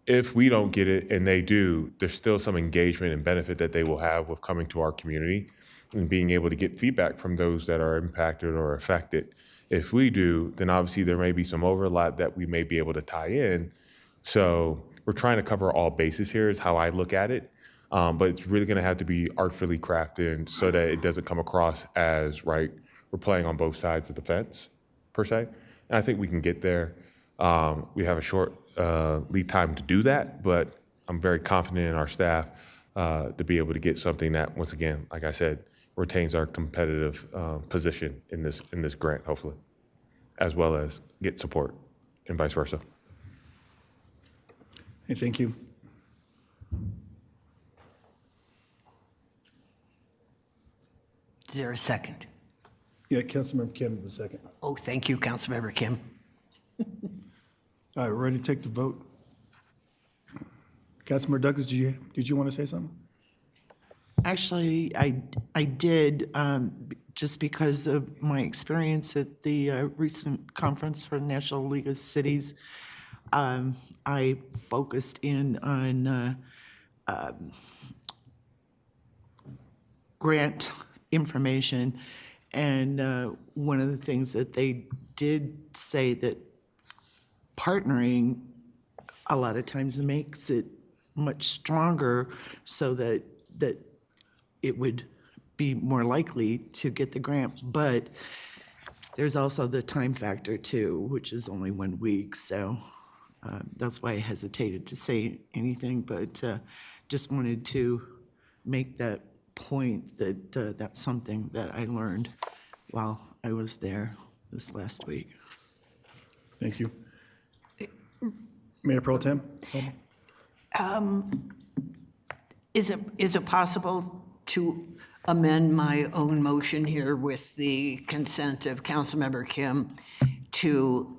if we don't get it and they do, there's still some engagement and benefit that they will have with coming to our community and being able to get feedback from those that are impacted or affected. If we do, then obviously there may be some overlap that we may be able to tie in. So we're trying to cover all bases here is how I look at it. But it's really gonna have to be artfully crafted so that it doesn't come across as, right, we're playing on both sides of the fence, per se. And I think we can get there. We have a short lead time to do that, but I'm very confident in our staff to be able to get something that, once again, like I said, retains our competitive position in this grant, hopefully, as well as get support and vice versa. Hey, thank you. Is there a second? Yeah, Councilmember Kim was second. Oh, thank you, Councilmember Kim. All right, we're ready to take the vote. Councilmember Douglas, did you want to say something? Actually, I did, just because of my experience at the recent conference for the National League of Cities. I focused in on grant information, and one of the things that they did say that partnering a lot of times makes it much stronger, so that it would be more likely to get the grant. But there's also the time factor too, which is only 1 week. So that's why I hesitated to say anything, but just wanted to make that point that that's something that I learned while I was there this last week. Thank you. Mayor Pro Tem? Is it possible to amend my own motion here with the consent of Councilmember Kim to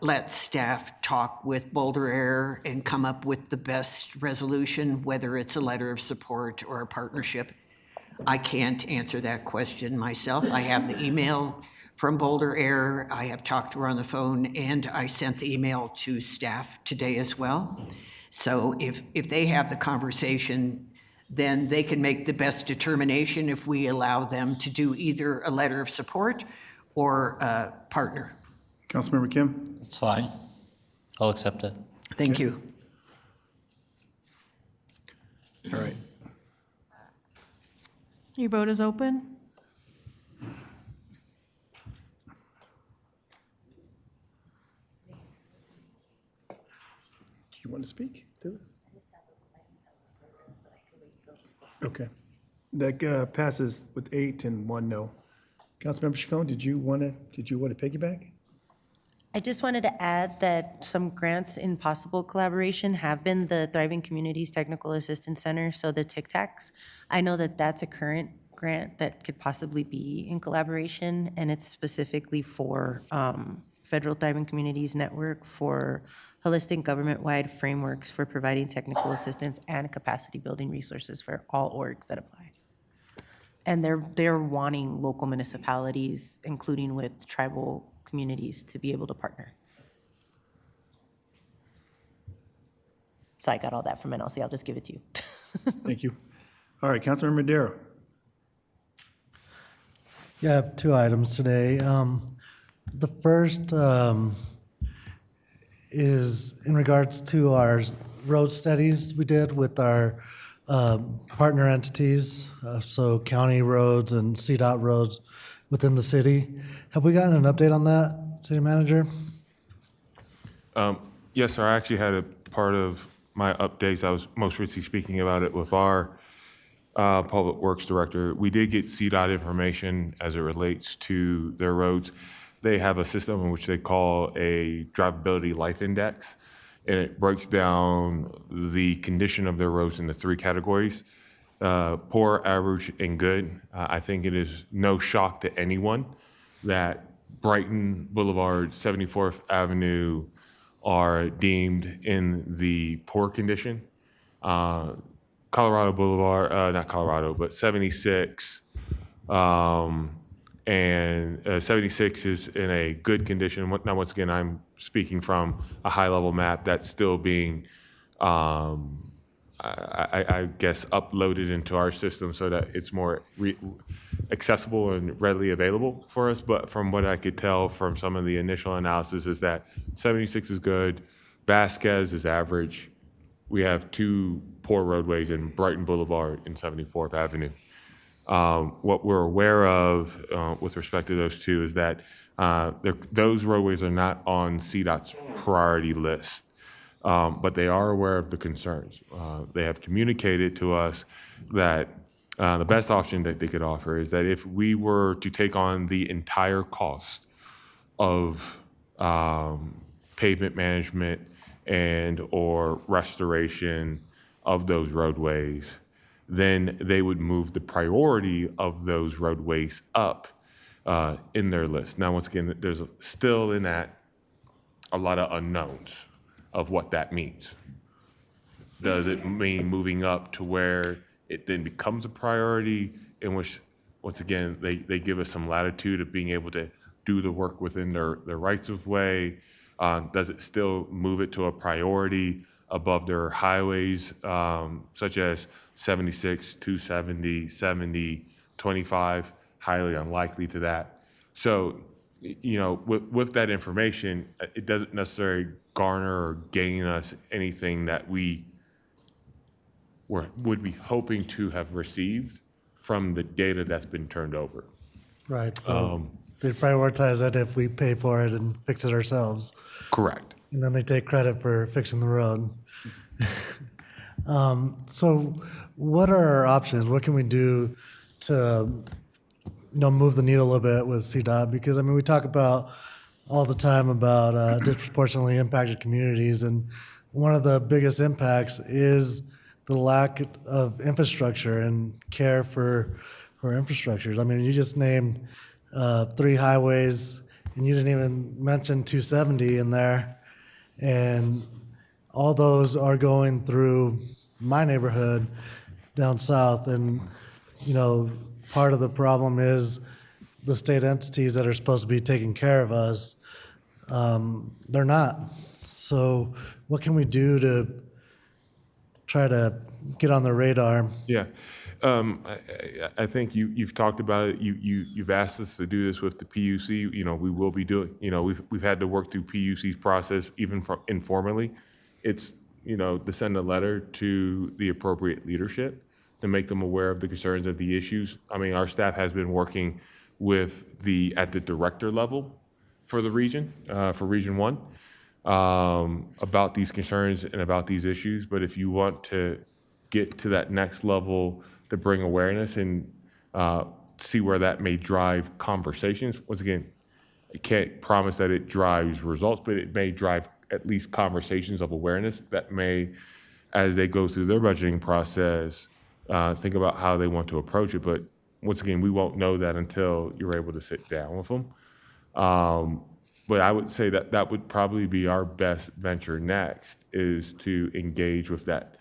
let staff talk with Boulder Air and come up with the best resolution, whether it's a letter of support or a partnership? I can't answer that question myself. I have the email from Boulder Air. I have talked to her on the phone, and I sent the email to staff today as well. So if they have the conversation, then they can make the best determination if we allow them to do either a letter of support or a partner. Councilmember Kim? It's fine. I'll accept it. Thank you. All right. Your vote is open. Do you want to speak to this? Okay. That passes with 8 and 1 no. Councilmember Chacon, did you want to piggyback? I just wanted to add that some grants in possible collaboration have been the Thriving Communities Technical Assistance Center, so the TICTACs. I know that that's a current grant that could possibly be in collaboration, and it's specifically for Federal Thriving Communities Network for holistic government-wide frameworks for providing technical assistance and capacity building resources for all orgs that apply. And they're wanting local municipalities, including with tribal communities, to be able to partner. So I got all that from NLC. I'll just give it to you. Thank you. All right, Councilmember Madero. Yeah, I have 2 items today. The first is in regards to our road studies we did with our partner entities, so county roads and CDOT roads within the city. Have we gotten an update on that, City Manager? Yes, sir. I actually had a part of my updates. I was most recently speaking about it with our Public Works Director. We did get CDOT information as it relates to their roads. They have a system in which they call a drivability life index, and it breaks down the condition of their roads into 3 categories: poor, average, and good. I think it is no shock to anyone that Brighton Boulevard, 74th Avenue are deemed in the poor condition. Colorado Boulevard, not Colorado, but 76, and 76 is in a good condition. Now, once again, I'm speaking from a high-level map that's still being, I guess, uploaded into our system so that it's more accessible and readily available for us. But from what I could tell from some of the initial analysis is that 76 is good, Vasquez is average. We have 2 poor roadways in Brighton Boulevard and 74th Avenue. What we're aware of with respect to those 2 is that those roadways are not on CDOT's priority list, but they are aware of the concerns. They have communicated to us that the best option that they could offer is that if we were to take on the entire cost of pavement management and or restoration of those roadways, then they would move the priority of those roadways up in their list. Now, once again, there's still in that a lot of unknowns of what that means. Does it mean moving up to where it then becomes a priority, in which, once again, they give us some latitude of being able to do the work within their rights of way? Does it still move it to a priority above their highways, such as 76, 270, 70, 25? Highly unlikely to that. So, you know, with that information, it doesn't necessarily garner or gain us anything that we would be hoping to have received from the data that's been turned over. Right, so they prioritize it if we pay for it and fix it ourselves. Correct. And then they take credit for fixing the road. So what are our options? What can we do to, move the needle a little bit with CDOT? Because, I mean, we talk about all the time about disproportionately impacted communities, and one of the biggest impacts is the lack of infrastructure and care for infrastructures. I mean, you just named 3 highways, and you didn't even mention 270 in there. And all those are going through my neighborhood down south. And, part of the problem is the state entities that are supposed to be taking care of us, they're not. So what can we do to try to get on the radar? Yeah. I think you've talked about it. You've asked us to do this with the PUC. We will be doing, we've had to work through PUC's process even informally. It's, to send a letter to the appropriate leadership to make them aware of the concerns of the issues. I mean, our staff has been working at the director level for the region, for Region 1, about these concerns and about these issues. But if you want to get to that next level to bring awareness and see where that may drive conversations, once again, I can't promise that it drives results, but it may drive at least conversations of awareness that may, as they go through their budgeting process, think about how they want to approach it. But once again, we won't know that until you're able to sit down with them. But I would say that would probably be our best venture next, is to engage with that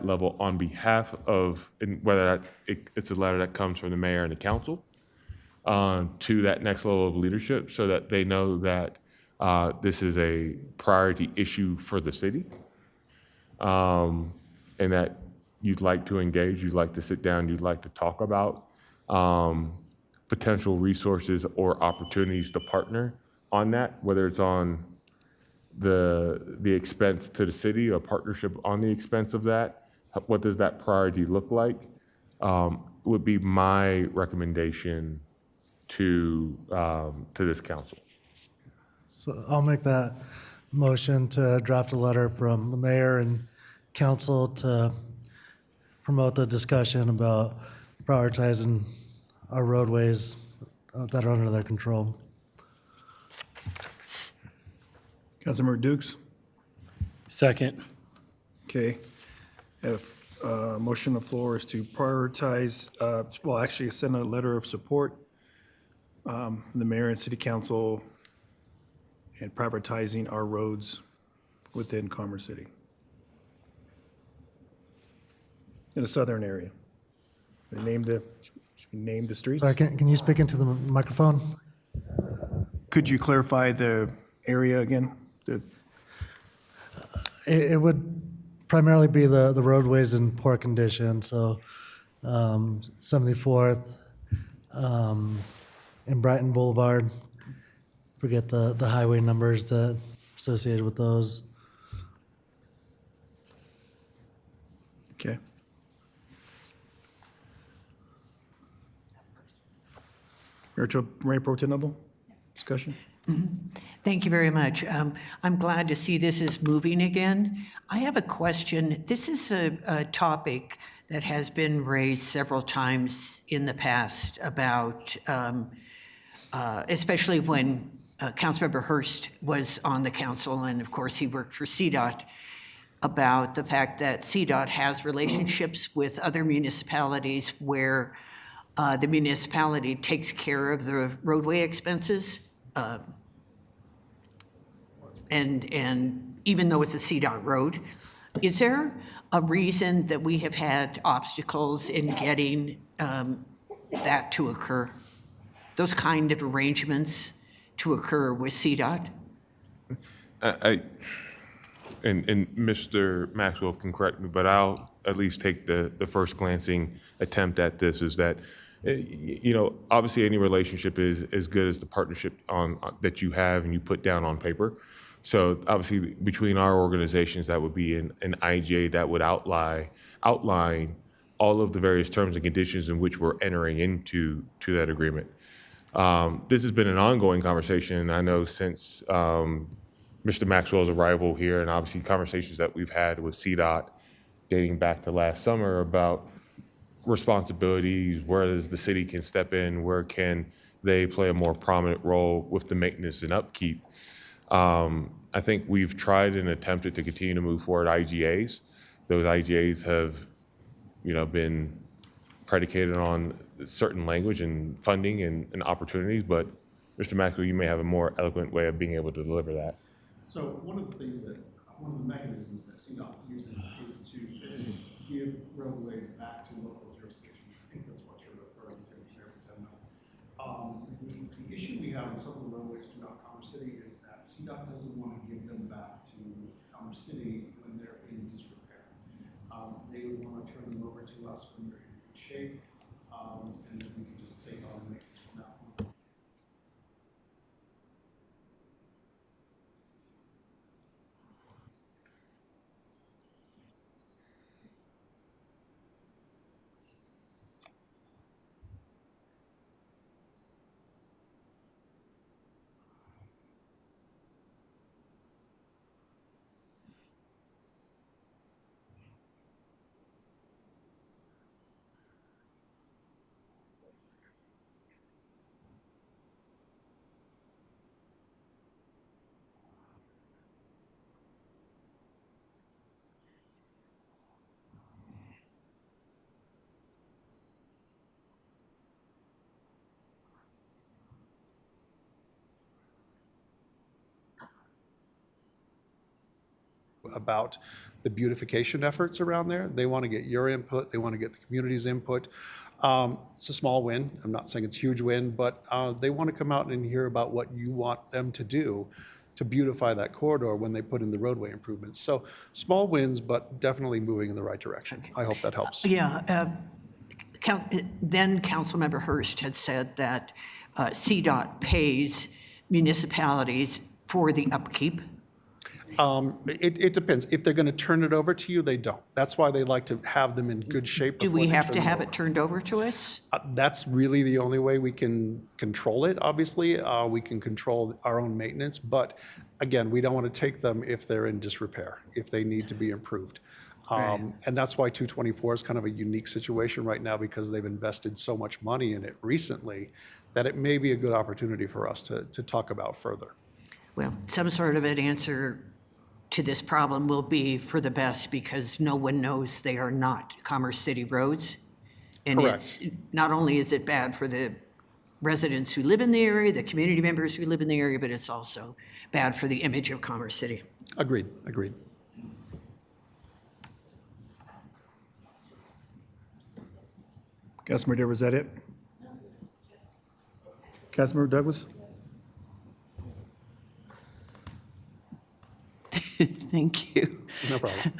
level on behalf of, and whether it's a letter that comes from the mayor and the council to that next level of leadership, so that they know that this is a priority issue for the city, and that you'd like to engage, you'd like to sit down, you'd like to talk about potential resources or opportunities to partner on that, whether it's on the expense to the city, a partnership on the expense of that. What does that priority look like? Would be my recommendation to this council. So I'll make that motion to draft a letter from the mayor and council to promote the discussion about prioritizing our roadways that are under their control. Councilmember Dukes? Second. Okay. If motion on the floor is to prioritize, actually send a letter of support from the mayor and city council and prioritizing our roads within Commerce City. In the southern area. Should we name the streets? Sorry, can you speak into the microphone? Could you clarify the area again? It would primarily be the roadways in poor condition, so 74th and Brighton Boulevard. Forget the highway numbers that are associated with those. Okay. Mayor Pro Tem Noble, discussion? Thank you very much. I'm glad to see this is moving again. I have a question. This is a topic that has been raised several times in the past about, especially when Councilmember Hurst was on the council, and of course he worked for CDOT, about the fact that CDOT has relationships with other municipalities where the municipality takes care of the roadway expenses. And even though it's a CDOT road, is there a reason that we have had obstacles in getting that to occur? Those kind of arrangements to occur with CDOT? And Mr. Maxwell can correct me, but I'll at least take the first glancing attempt at this, is that, obviously any relationship is as good as the partnership that you have and you put down on paper. So obviously between our organizations, that would be an IGA that would outline all of the various terms and conditions in which we're entering into that agreement. This has been an ongoing conversation, I know, since Mr. Maxwell's arrival here, and obviously conversations that we've had with CDOT dating back to last summer about responsibilities, where does the city can step in, where can they play a more prominent role with the maintenance and upkeep. I think we've tried and attempted to continue to move forward IGAs. Those IGAs have, been predicated on certain language and funding and opportunities, but Mr. Maxwell, you may have a more eloquent way of being able to deliver that. So one of the mechanisms that CDOT uses is to give roadways back to local jurisdictions. I think that's what you're referring to, Mayor Pro Tem. The issue we have in some of the roadways throughout Commerce City is that CDOT doesn't want to give them back to Commerce City when they're in disrepair. They would want to turn them over to us when they're in good shape, and then we can just take on the maintenance from that point. About the beautification efforts around there. They want to get your input. They want to get the community's input. It's a small win. I'm not saying it's a huge win, but they want to come out and hear about what you want them to do to beautify that corridor when they put in the roadway improvements. So small wins, but definitely moving in the right direction. I hope that helps. Yeah. Then Councilmember Hurst had said that CDOT pays municipalities for the upkeep. It depends. If they're going to turn it over to you, they don't. That's why they like to have them in good shape. Do we have to have it turned over to us? That's really the only way we can control it, obviously. We can control our own maintenance, but again, we don't want to take them if they're in disrepair, if they need to be improved. And that's why 224 is kind of a unique situation right now, because they've invested so much money in it recently that it may be a good opportunity for us to talk about further. Well, some sort of an answer to this problem will be for the best, because no one knows they are not Commerce City roads. And Correct. it's not only is it bad for the residents who live in the area, the community members who live in the area, but it's also bad for the image of Commerce City. Agreed. Councilmember Dever, was that it? Councilmember Douglas? Thank you. No problem.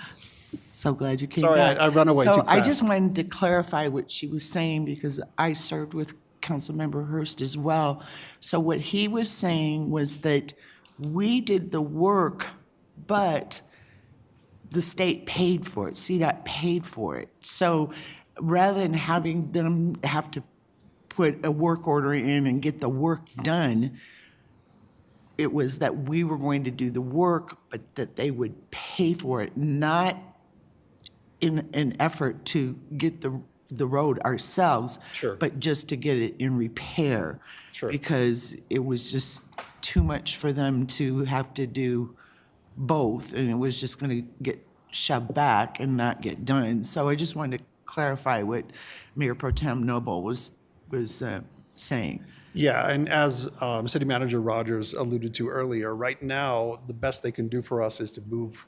So glad you came Sorry, back. I run away too So I fast. just wanted to clarify what she was saying, because I served with Councilmember Hurst as well. So what he was saying was that we did the work, but the state paid for it, CDOT paid for it. So rather than having them have to put a work order in and get the work done, it was that we were going to do the work, but that they would pay for it, not in an effort to get the road ourselves, Sure. but just to get it in repair. Sure. Because it was just too much for them to have to do both, and it was just going to get shoved back and not get done. So I just wanted to clarify what Mayor Pro Tem Noble was saying. Yeah, and as City Manager Rogers alluded to earlier, right now, the best they can do for us is to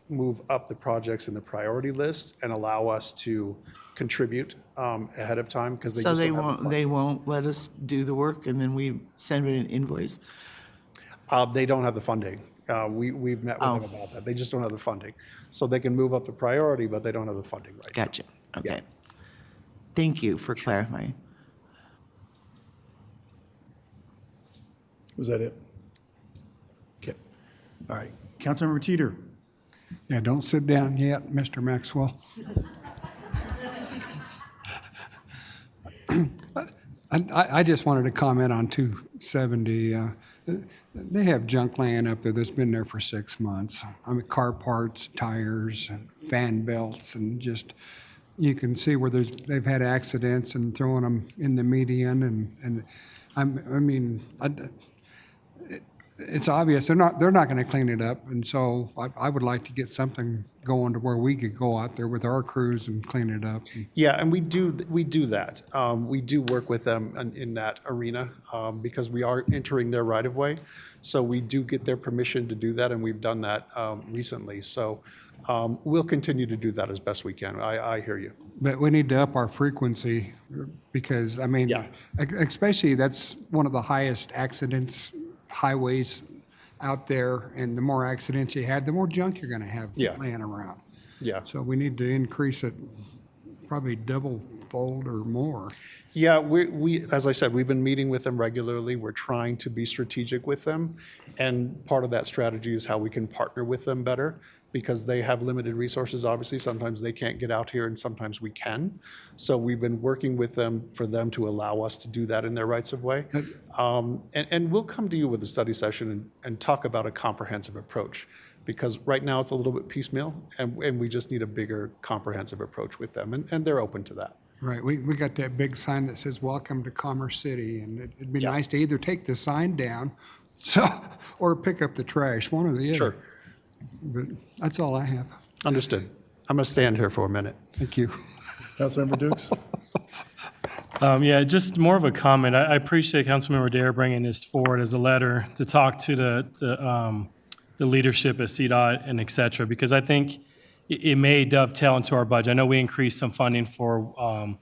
move up the projects in the priority list and allow us to contribute ahead of time, because they So just they don't have the won't, funding. they won't let us do the work and then we send an invoice? They don't have the funding. We've met with them about that. They just don't have the funding. So they can move up the priority, but they don't have the funding right now. Gotcha, okay. Thank you for clarifying. Was that it? Okay. All right. Councilmember Teeter. Yeah, don't sit down yet, Mr. Maxwell. I just wanted to comment on 270. They have junk laying up there that's been there for 6 months. I mean, car parts, tires, and fan belts, and just, you can see where they've had accidents and throwing them in the median, and it's obvious they're not going to clean it up. And so I would like to get something going to where we could go out there with our crews and clean it up. Yeah, and we do that. We do work with them in that arena because we are entering their right of way. So we do get their permission to do that, and we've done that recently. So we'll continue to do that as best we can. I hear you. But we need to up our frequency because, I mean, especially that's one of the highest accidents highways out there. And the more accidents you had, the more junk you're going to have laying around. Yeah. So we need to increase it probably double fold or more. Yeah, we as I said, we've been meeting with them regularly. We're trying to be strategic with them. And part of that strategy is how we can partner with them better because they have limited resources, obviously. Sometimes they can't get out here and sometimes we can. So we've been working with them for them to allow us to do that in their rights of way. And we'll come to you with a study session and talk about a comprehensive approach because right now it's a little bit piecemeal and we just need a bigger comprehensive approach with them. And they're open to that. Right, we got that big sign that says, "Welcome to Commerce City," and it'd be nice to either take the sign down, or pick up the trash, one or the other. Sure. But that's all I have. Understood. I'm going to stand here for a minute. Thank you. Councilmember Dukes? Yeah, just more of a comment. I appreciate Councilmember Dare bringing this forward as a letter to talk to the leadership at CDOT and et cetera, because I think it may dovetail into our budget. I know we increased some funding for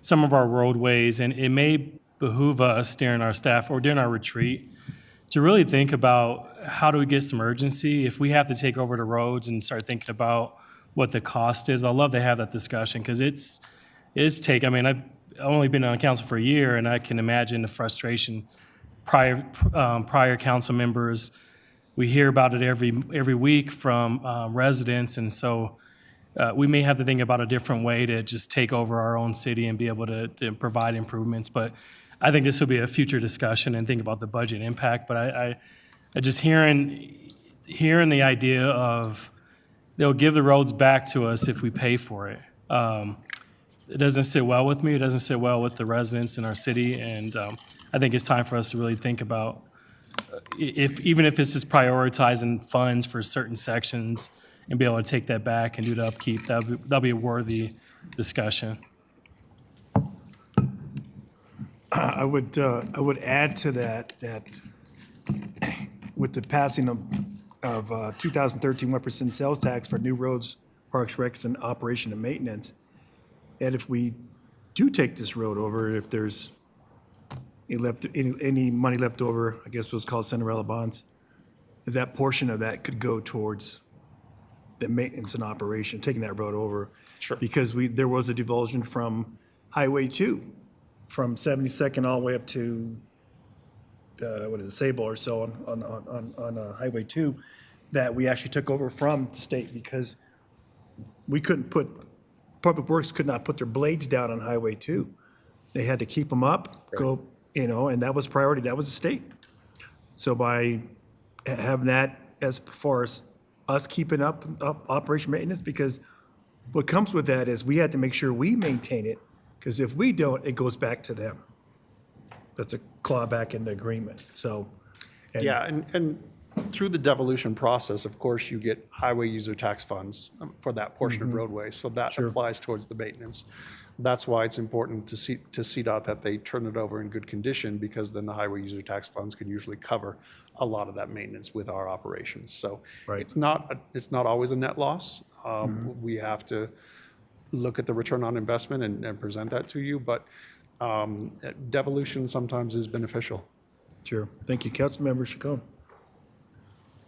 some of our roadways, and it may behoove us during our staff or during our retreat to really think about how do we get some urgency if we have to take over the roads and start thinking about what the cost is. I'd love to have that discussion because I mean, I've only been on council for a year, and I can imagine the frustration prior council members. We hear about it every week from residents, and so we may have to think about a different way to just take over our own city and be able to provide improvements. But I think this will be a future discussion and think about the budget impact. But I just hearing the idea of they'll give the roads back to us if we pay for it. It doesn't sit well with me. It doesn't sit well with the residents in our city, and I think it's time for us to really think about even if it's just prioritizing funds for certain sections and be able to take that back and do the upkeep, that'll be a worthy discussion. I would add to that with the passing of 2013 1% sales tax for new roads, parks, recs, and operation and maintenance, that if we do take this road over, if there's any money left over, I guess it was called Cinderella bonds, that portion of that could go towards the maintenance and operation, taking that road over. Sure. Because there was a divulsion from Highway 2, from 72nd all the way up to, Sable or so on Highway 2, that we actually took over from the state because we couldn't Public Works could not put their blades down on Highway 2. They had to keep them up, and that was priority. That was the state. So by having that as far as us keeping up operation maintenance, because what comes with that is we had to make sure we maintain it, because if we don't, it goes back to them. That's a clawback in the agreement, so. And through the devolution process, of course, you get highway user tax funds for that portion of roadways, so that applies towards the maintenance. That's why it's important to CDOT that they turn it over in good condition, because then the highway user tax funds can usually cover a lot of that maintenance with our operations. So it's not always a net loss. We have to look at the return on investment and present that to you, but devolution sometimes is beneficial. Sure. Thank you. Councilmember Chacon.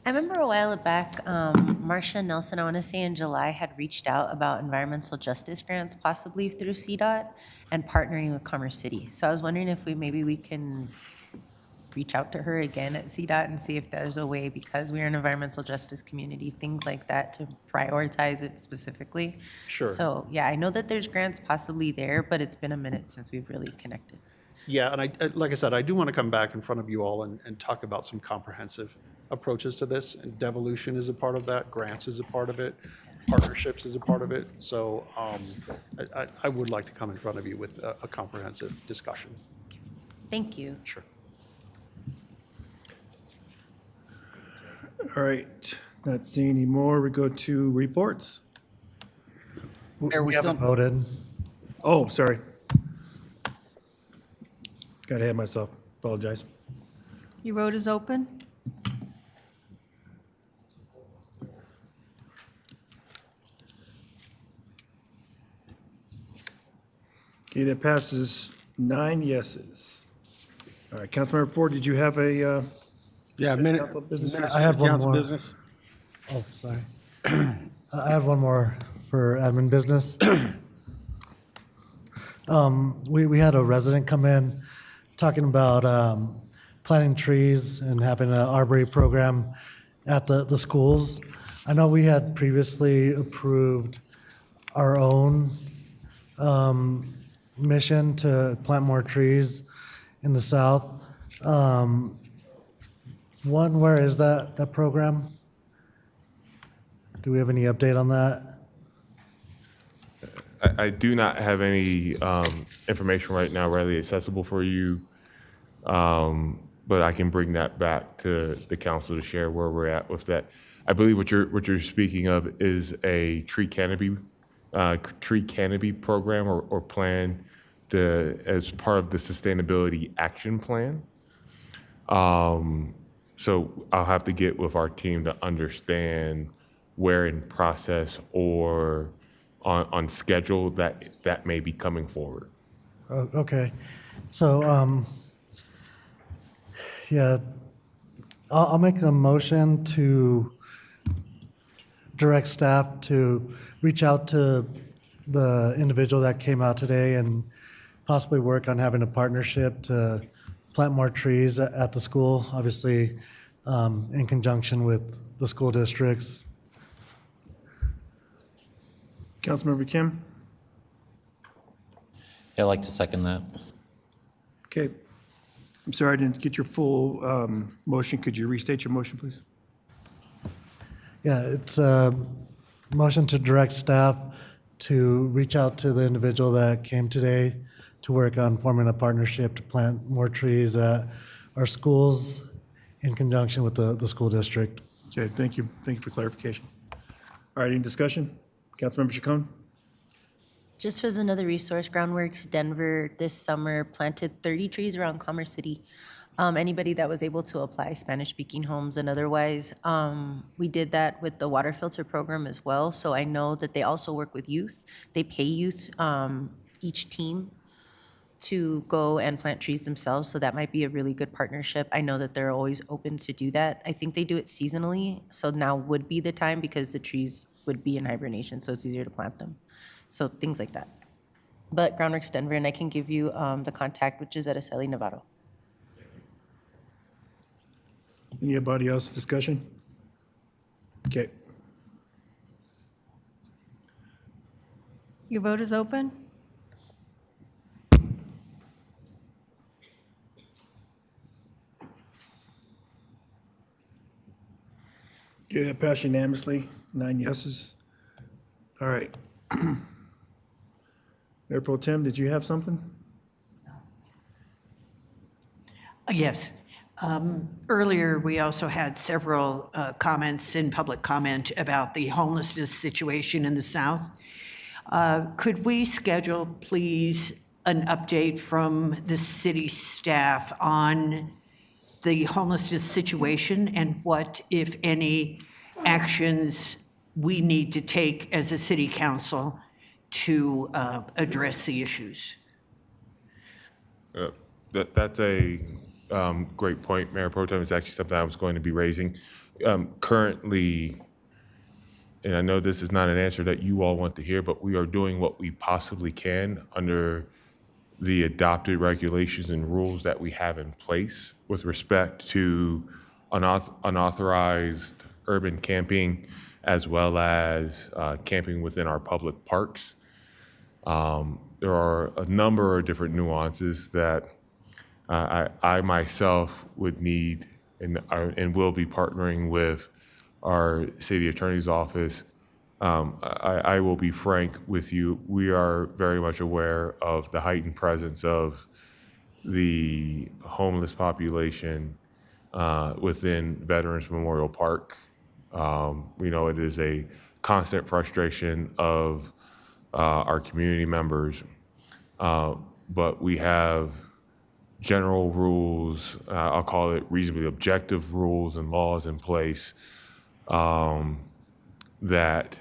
I remember a while back, Marcia Nelson, I want to say in July, had reached out about environmental justice grants, possibly through CDOT, and partnering with Commerce City. So I was wondering if we can reach out to her again at CDOT and see if there's a way, because we're an environmental justice community, things like that, to prioritize it specifically. Sure. So, yeah, I know that there's grants possibly there, but it's been a minute since we've really connected. Yeah, and like I said, I do want to come back in front of you all and talk about some comprehensive approaches to this. And devolution is a part of that, grants is a part of it, partnerships is a part of it. So I would like to come in front of you with a comprehensive discussion. Thank you. Sure. All right, not seeing any more. We go to reports. Mayor, We haven't voted. Oh, sorry. Got ahead of myself. Apologize. Your vote is open. Okay, that passes 9 yeses. All right, Councilmember Ford, did you have a? Yeah, City minute, Council business? minutes I have for one council more. business. Oh, sorry. I have one more for admin business. We had a resident come in talking about planting trees and having an arbory program at the schools. I know we had previously approved our own mission to plant more trees in the south. One, where is that program? Do we have any update on that? I do not have any information right now readily accessible for you, but I can bring that back to the council to share where we're at with that. I believe what you're speaking of is a tree canopy program or plan as part of the sustainability action plan. So I'll have to get with our team to understand where in process or on schedule that may be coming forward. Oh, okay. So, yeah, I'll make a motion to direct staff to reach out to the individual that came out today and possibly work on having a partnership to plant more trees at the school, obviously in conjunction with the school districts. Councilmember Kim? Yeah, I'd like to second that. Okay. I'm sorry, I didn't get your full motion. Could you restate your motion, please? Yeah, it's a motion to direct staff to reach out to the individual that came today to work on forming a partnership to plant more trees at our schools in conjunction with the school district. Okay, thank you. Thank you for clarification. All right, any discussion? Councilmember Chacon? Just as another resource, Groundworks Denver this summer planted 30 trees around Commerce City. Anybody that was able to apply, Spanish-speaking homes and otherwise. We did that with the water filter program as well. So I know that they also work with youth. They pay youth, each team, to go and plant trees themselves. So that might be a really good partnership. I know that they're always open to do that. I think they do it seasonally. So now would be the time because the trees would be in hibernation. So it's easier to plant them. So things like that. But Groundworks Denver, and I can give you the contact, which is at Araceli Navarro. Anybody else discussion? Okay. Your vote is open. Yeah, passed unanimously, 9 yeses. All right. Mayor Pro Tem, did you have something? Yes. Earlier, we also had several comments in public comment about the homelessness situation in the South. Could we schedule, please, an update from the city staff on the homelessness situation and what, if any, actions we need to take as a city council to address the issues? That's a great point, Mayor Pro Tem. It's actually something I was going to be raising. Currently, and I know this is not an answer that you all want to hear, but we are doing what we possibly can under the adopted regulations and rules that we have in place with respect to unauthorized urban camping, as well as camping within our public parks. There are a number of different nuances that I myself would need and will be partnering with our city attorney's office. I will be frank with you. We are very much aware of the heightened presence of the homeless population within Veterans Memorial Park. We know it is a constant frustration of our community members, but we have general rules, I'll call it reasonably objective rules and laws in place that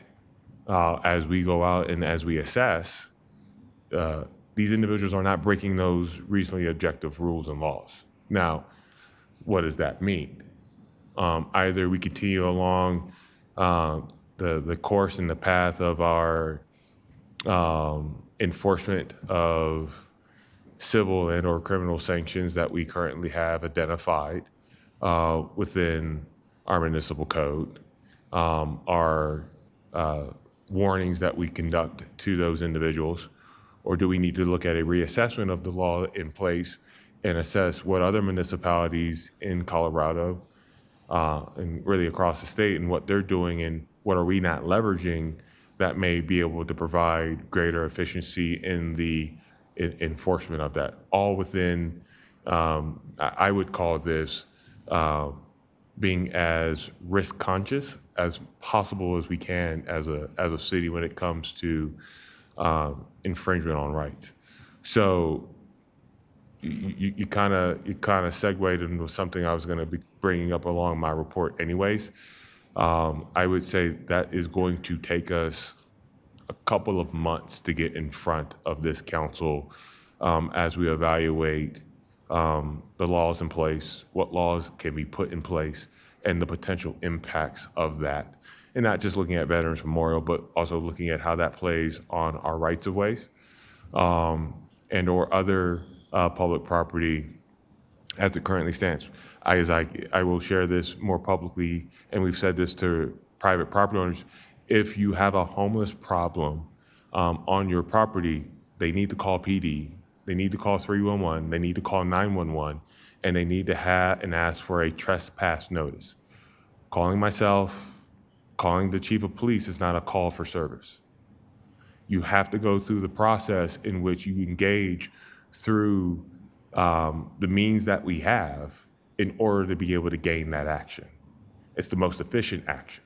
as we go out and as we assess, these individuals are not breaking those reasonably objective rules and laws. Now, what does that mean? Either we continue along the course and the path of our enforcement of civil and or criminal sanctions that we currently have identified within our municipal code, our warnings that we conduct to those individuals, or do we need to look at a reassessment of the law in place and assess what other municipalities in Colorado and really across the state and what they're doing and what are we not leveraging that may be able to provide greater efficiency in the enforcement of that, all within, I would call this being as risk conscious as possible as we can as a city when it comes to infringement on rights. So you kind of segued into something I was going to be bringing up along my report anyways. I would say that is going to take us a couple of months to get in front of this council as we evaluate the laws in place, what laws can be put in place, and the potential impacts of that. And not just looking at Veterans Memorial, but also looking at how that plays on our rights of ways and or other public property as it currently stands. I will share this more publicly, and we've said this to private property owners. If you have a homeless problem on your property, they need to call PD, they need to call 311, they need to call 911, and they need to have and ask for a trespass notice. Calling myself, calling the chief of police is not a call for service. You have to go through the process in which you engage through the means that we have in order to be able to gain that action. It's the most efficient action.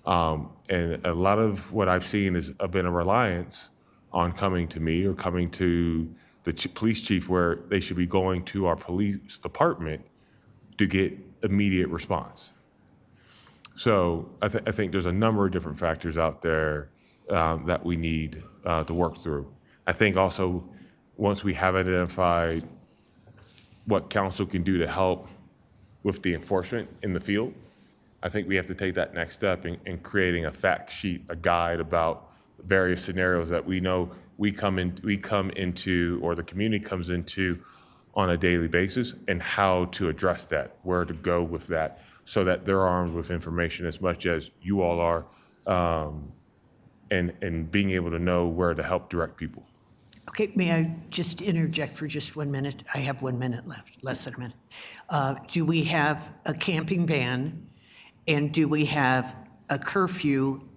And a lot of what I've seen has been a reliance on coming to me or coming to the police chief where they should be going to our police department to get immediate response. So I think there's a number of different factors out there that we need to work through. I think also once we have identified what council can do to help with the enforcement in the field, I think we have to take that next step in creating a fact sheet, a guide about various scenarios that we know we come into or the community comes into on a daily basis, and how to address that, where to go with that, so that they're armed with information as much as you all are, and being able to know where to help direct people. Okay, may I just interject for just 1 minute? I have 1 minute left, less than a minute. Do we have a camping ban, and do we have a curfew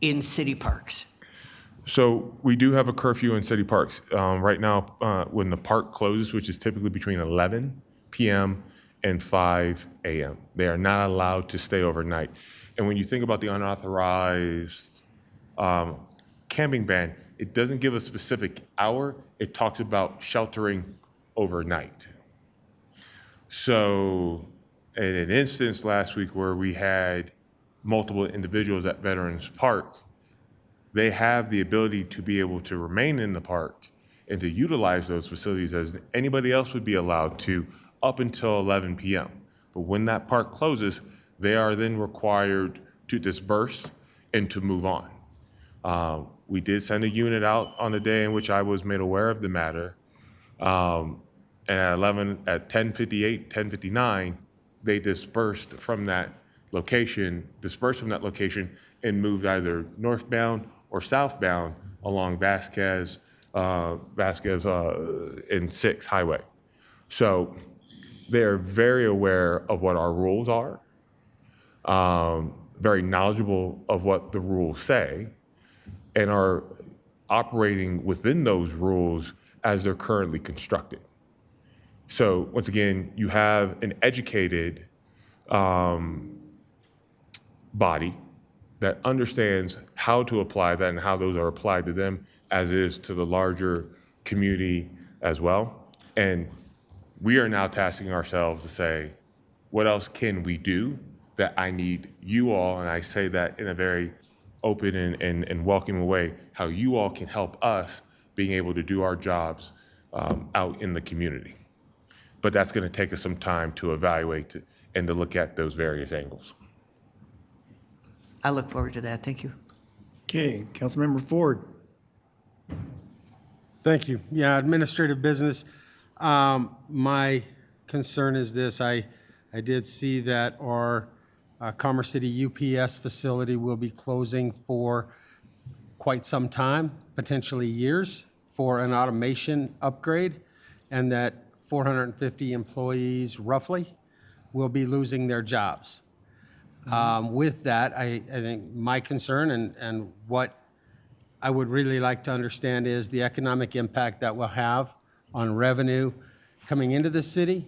in city parks? So we do have a curfew in city parks. Right now, when the park closes, which is typically between 11 p.m. and 5 a.m., they are not allowed to stay overnight. And when you think about the unauthorized camping ban, it doesn't give a specific hour. It talks about sheltering overnight. So in an instance last week where we had multiple individuals at Veterans Park, they have the ability to be able to remain in the park and to utilize those facilities as anybody else would be allowed to up until 11 p.m. But when that park closes, they are then required to disperse and to move on. We did send a unit out on the day in which I was made aware of the matter. And at 10:58, 10:59, they dispersed from that location, and moved either northbound or southbound along Vasquez and 6 Highway. So they're very aware of what our rules are, very knowledgeable of what the rules say, and are operating within those rules as they're currently constructed. So once again, you have an educated body that understands how to apply that and how those are applied to them as is to the larger community as well. And we are now tasking ourselves to say, what else can we do that I need you all, and I say that in a very open and welcoming way, how you all can help us being able to do our jobs out in the community. But that's going to take us some time to evaluate and to look at those various angles. I look forward to that. Thank you. Okay, Councilmember Ford. Thank you. Yeah, administrative business. My concern is this. I did see that our Commerce City UPS facility will be closing for quite some time, potentially years, for an automation upgrade, and that 450 employees roughly will be losing their jobs. With that, I think my concern and what I would really like to understand is the economic impact that will have on revenue coming into the city.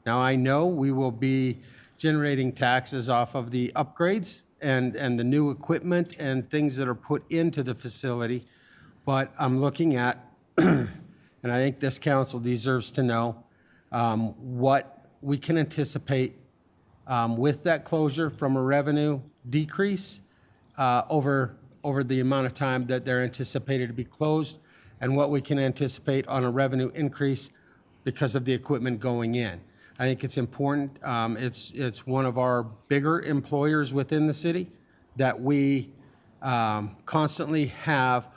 Now, I know we will be generating taxes off of the upgrades and the new equipment and things that are put into the facility, but I'm looking at, and I think this council deserves to know, what we can anticipate with that closure from a revenue decrease over the amount of time that they're anticipated to be closed, and what we can anticipate on a revenue increase because of the equipment going in. I think it's important. It's one of our bigger employers within the city that we constantly have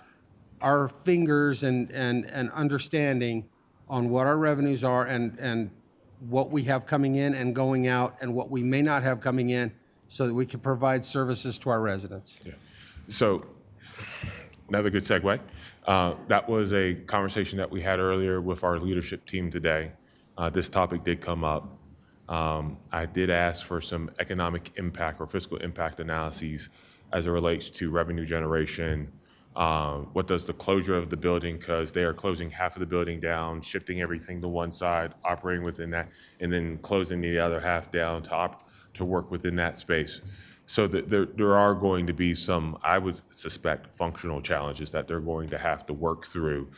our fingers and understanding on what our revenues are and what we have coming in and going out and what we may not have coming in so that we can provide services to our residents. Yeah. So another good segue. That was a conversation that we had earlier with our leadership team today. This topic did come up. I did ask for some economic impact or fiscal impact analyses as it relates to revenue generation. What does the closure of the building, because they are closing half of the building down, shifting everything to one side, operating within that, and then closing the other half down to work within that space. So there are going to be some, I would suspect, functional challenges that they're going to have to work through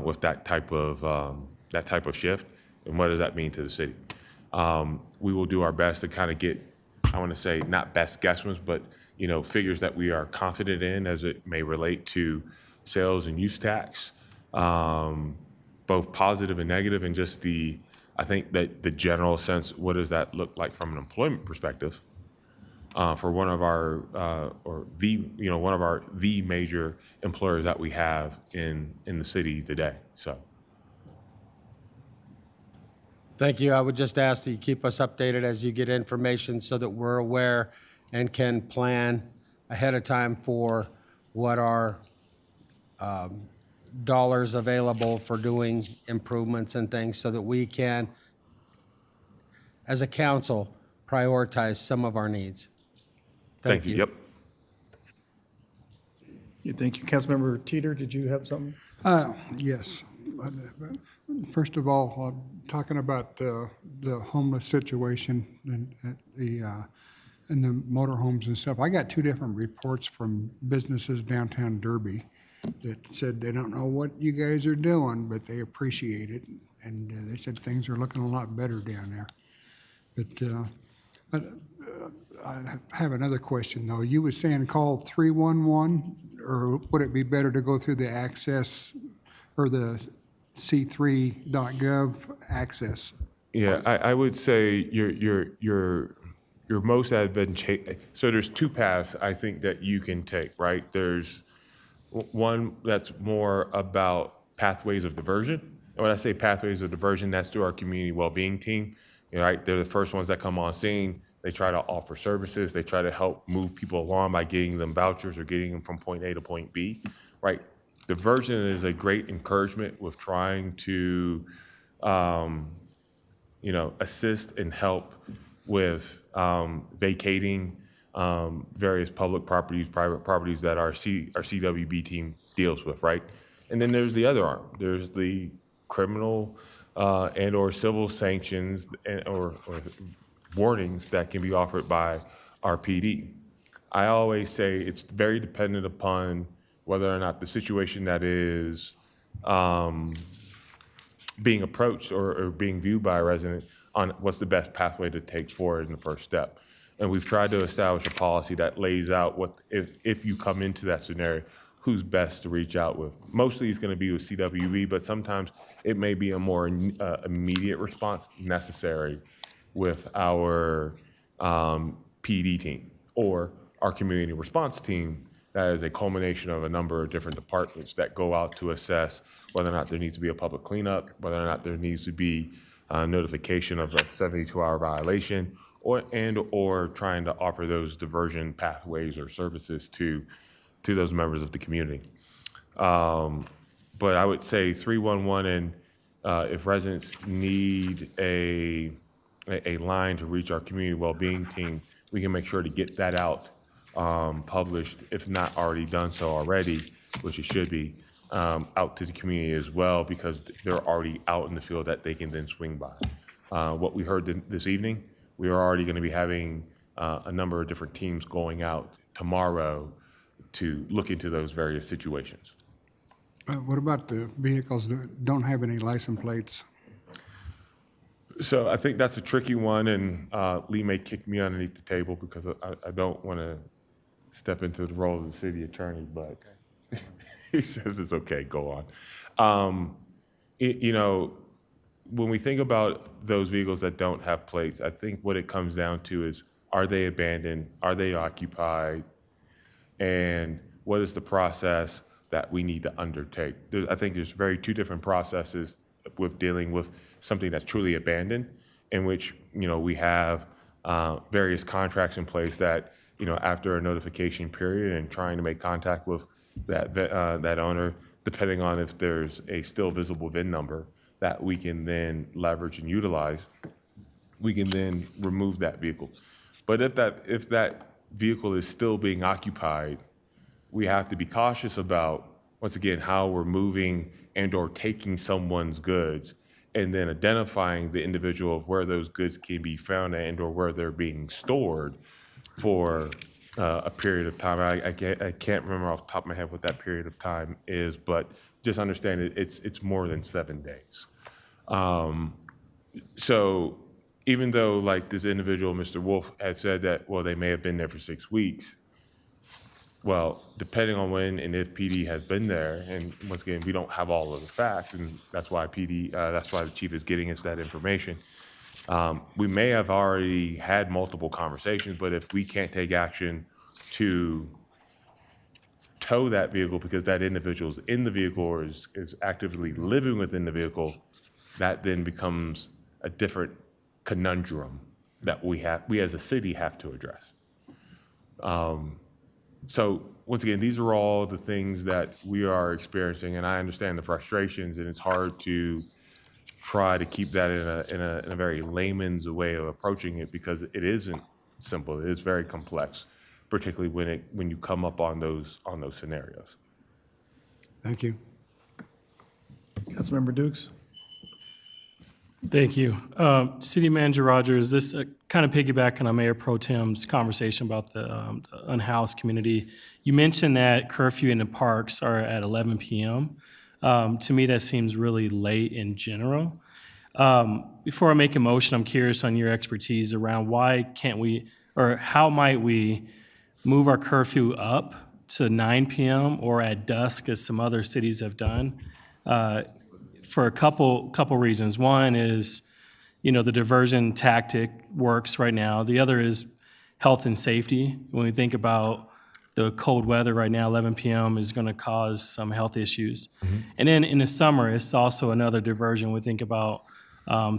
with that type of shift. And what does that mean to the city? We will do our best to kind of get, I want to say, not best guesstimates, but figures that we are confident in as it may relate to sales and use tax, both positive and negative, and just I think that the general sense, what does that look like from an employment perspective for one of our the major employers that we have in the city today. So. Thank you. I would just ask that you keep us updated as you get information so that we're aware and can plan ahead of time for what are dollars available for doing improvements and things so that we can, as a council, prioritize some of our needs. Thank you. Yep. Yeah, thank you. Councilmember Teeter, did you have something? Yes. First of all, talking about the homeless situation and the motorhomes and stuff, I got 2 different reports from businesses downtown Derby that said they don't know what you guys are doing, but they appreciate it. And they said things are looking a lot better down there. But I have another question, though. You were saying call 311, or would it be better to go through the access or the c3.gov access? Yeah, I would say your most advantageous. So there's 2 paths I think that you can take, right? There's one that's more about pathways of diversion. And when I say pathways of diversion, that's through our community well-being team. Right? They're the first ones that come on scene. They try to offer services. They try to help move people along by getting them vouchers or getting them from point A to point B, right? Diversion is a great encouragement with trying to, assist and help with vacating various public properties, private properties that our CWB team deals with, right? And then there's the other arm. There's the criminal and/or civil sanctions or warnings that can be offered by our PD. I always say it's very dependent upon whether or not the situation that is being approached or being viewed by a resident on what's the best pathway to take forward in the first step. And we've tried to establish a policy that lays out what, if you come into that scenario, who's best to reach out with. Mostly it's going to be with CWB, but sometimes it may be a more immediate response necessary with our PD team or our community response team. That is a culmination of a number of different departments that go out to assess whether or not there needs to be a public cleanup, whether or not there needs to be notification of a 72-hour violation, or trying to offer those diversion pathways or services to those members of the community. But I would say 311, and if residents need a line to reach our community well-being team, we can make sure to get that out, published, if not already done so already, which it should be, out to the community as well, because they're already out in the field that they can then swing by. What we heard this evening, we are already going to be having a number of different teams going out tomorrow to look into those various situations. What about the vehicles that don't have any license plates? So I think that's a tricky one, and Lee may kick me underneath the table because I don't want to step into the role of the city attorney, but he says it's okay, go on. You know, when we think about those vehicles that don't have plates, I think what it comes down to is, are they abandoned? Are they occupied? And what is the process that we need to undertake? I think there's two different processes with dealing with something that's truly abandoned, in which, you know, we have various contracts in place that, you know, after a notification period and trying to make contact with that owner, depending on if there's a still visible VIN number that we can then leverage and utilize, we can then remove that vehicle. But if that vehicle is still being occupied, we have to be cautious about, once again, how we're moving and or taking someone's goods, and then identifying the individual of where those goods can be found and or where they're being stored for a period of time. I can't remember off the top of my head what that period of time is, but just understand it's more than 7 days. So even though, like this individual, Mr. Wolf, had said that, well, they may have been there for 6 weeks, well, depending on when and if PD has been there, and once again, we don't have all of the facts, and that's why that's why the chief is getting us that information. We may have already had multiple conversations, but if we can't take action to tow that vehicle because that individual is in the vehicle or is actively living within the vehicle, that then becomes a different conundrum that we as a city have to address. So once again, these are all the things that we are experiencing, and I understand the frustrations, and it's hard to try to keep that in a very layman's way of approaching it, because it isn't simple. It is very complex, particularly when you come up on those scenarios. Thank you. Councilmember Dukes? Thank you. City Manager Rogers, this kind of piggybacking on Mayor Pro Tem's conversation about the unhoused community. You mentioned that curfew in the parks are at 11 p.m. To me, that seems really late in general. Before I make a motion, I'm curious on your expertise around why can't we, or how might we move our curfew up to 9 p.m. or at dusk, as some other cities have done? For a couple reasons. One is, you know, the diversion tactic works right now. The other is health and safety. When we think about the cold weather right now, 11 p.m. is going to cause some health issues. Mm-hmm. And then in the summer, it's also another diversion. We think about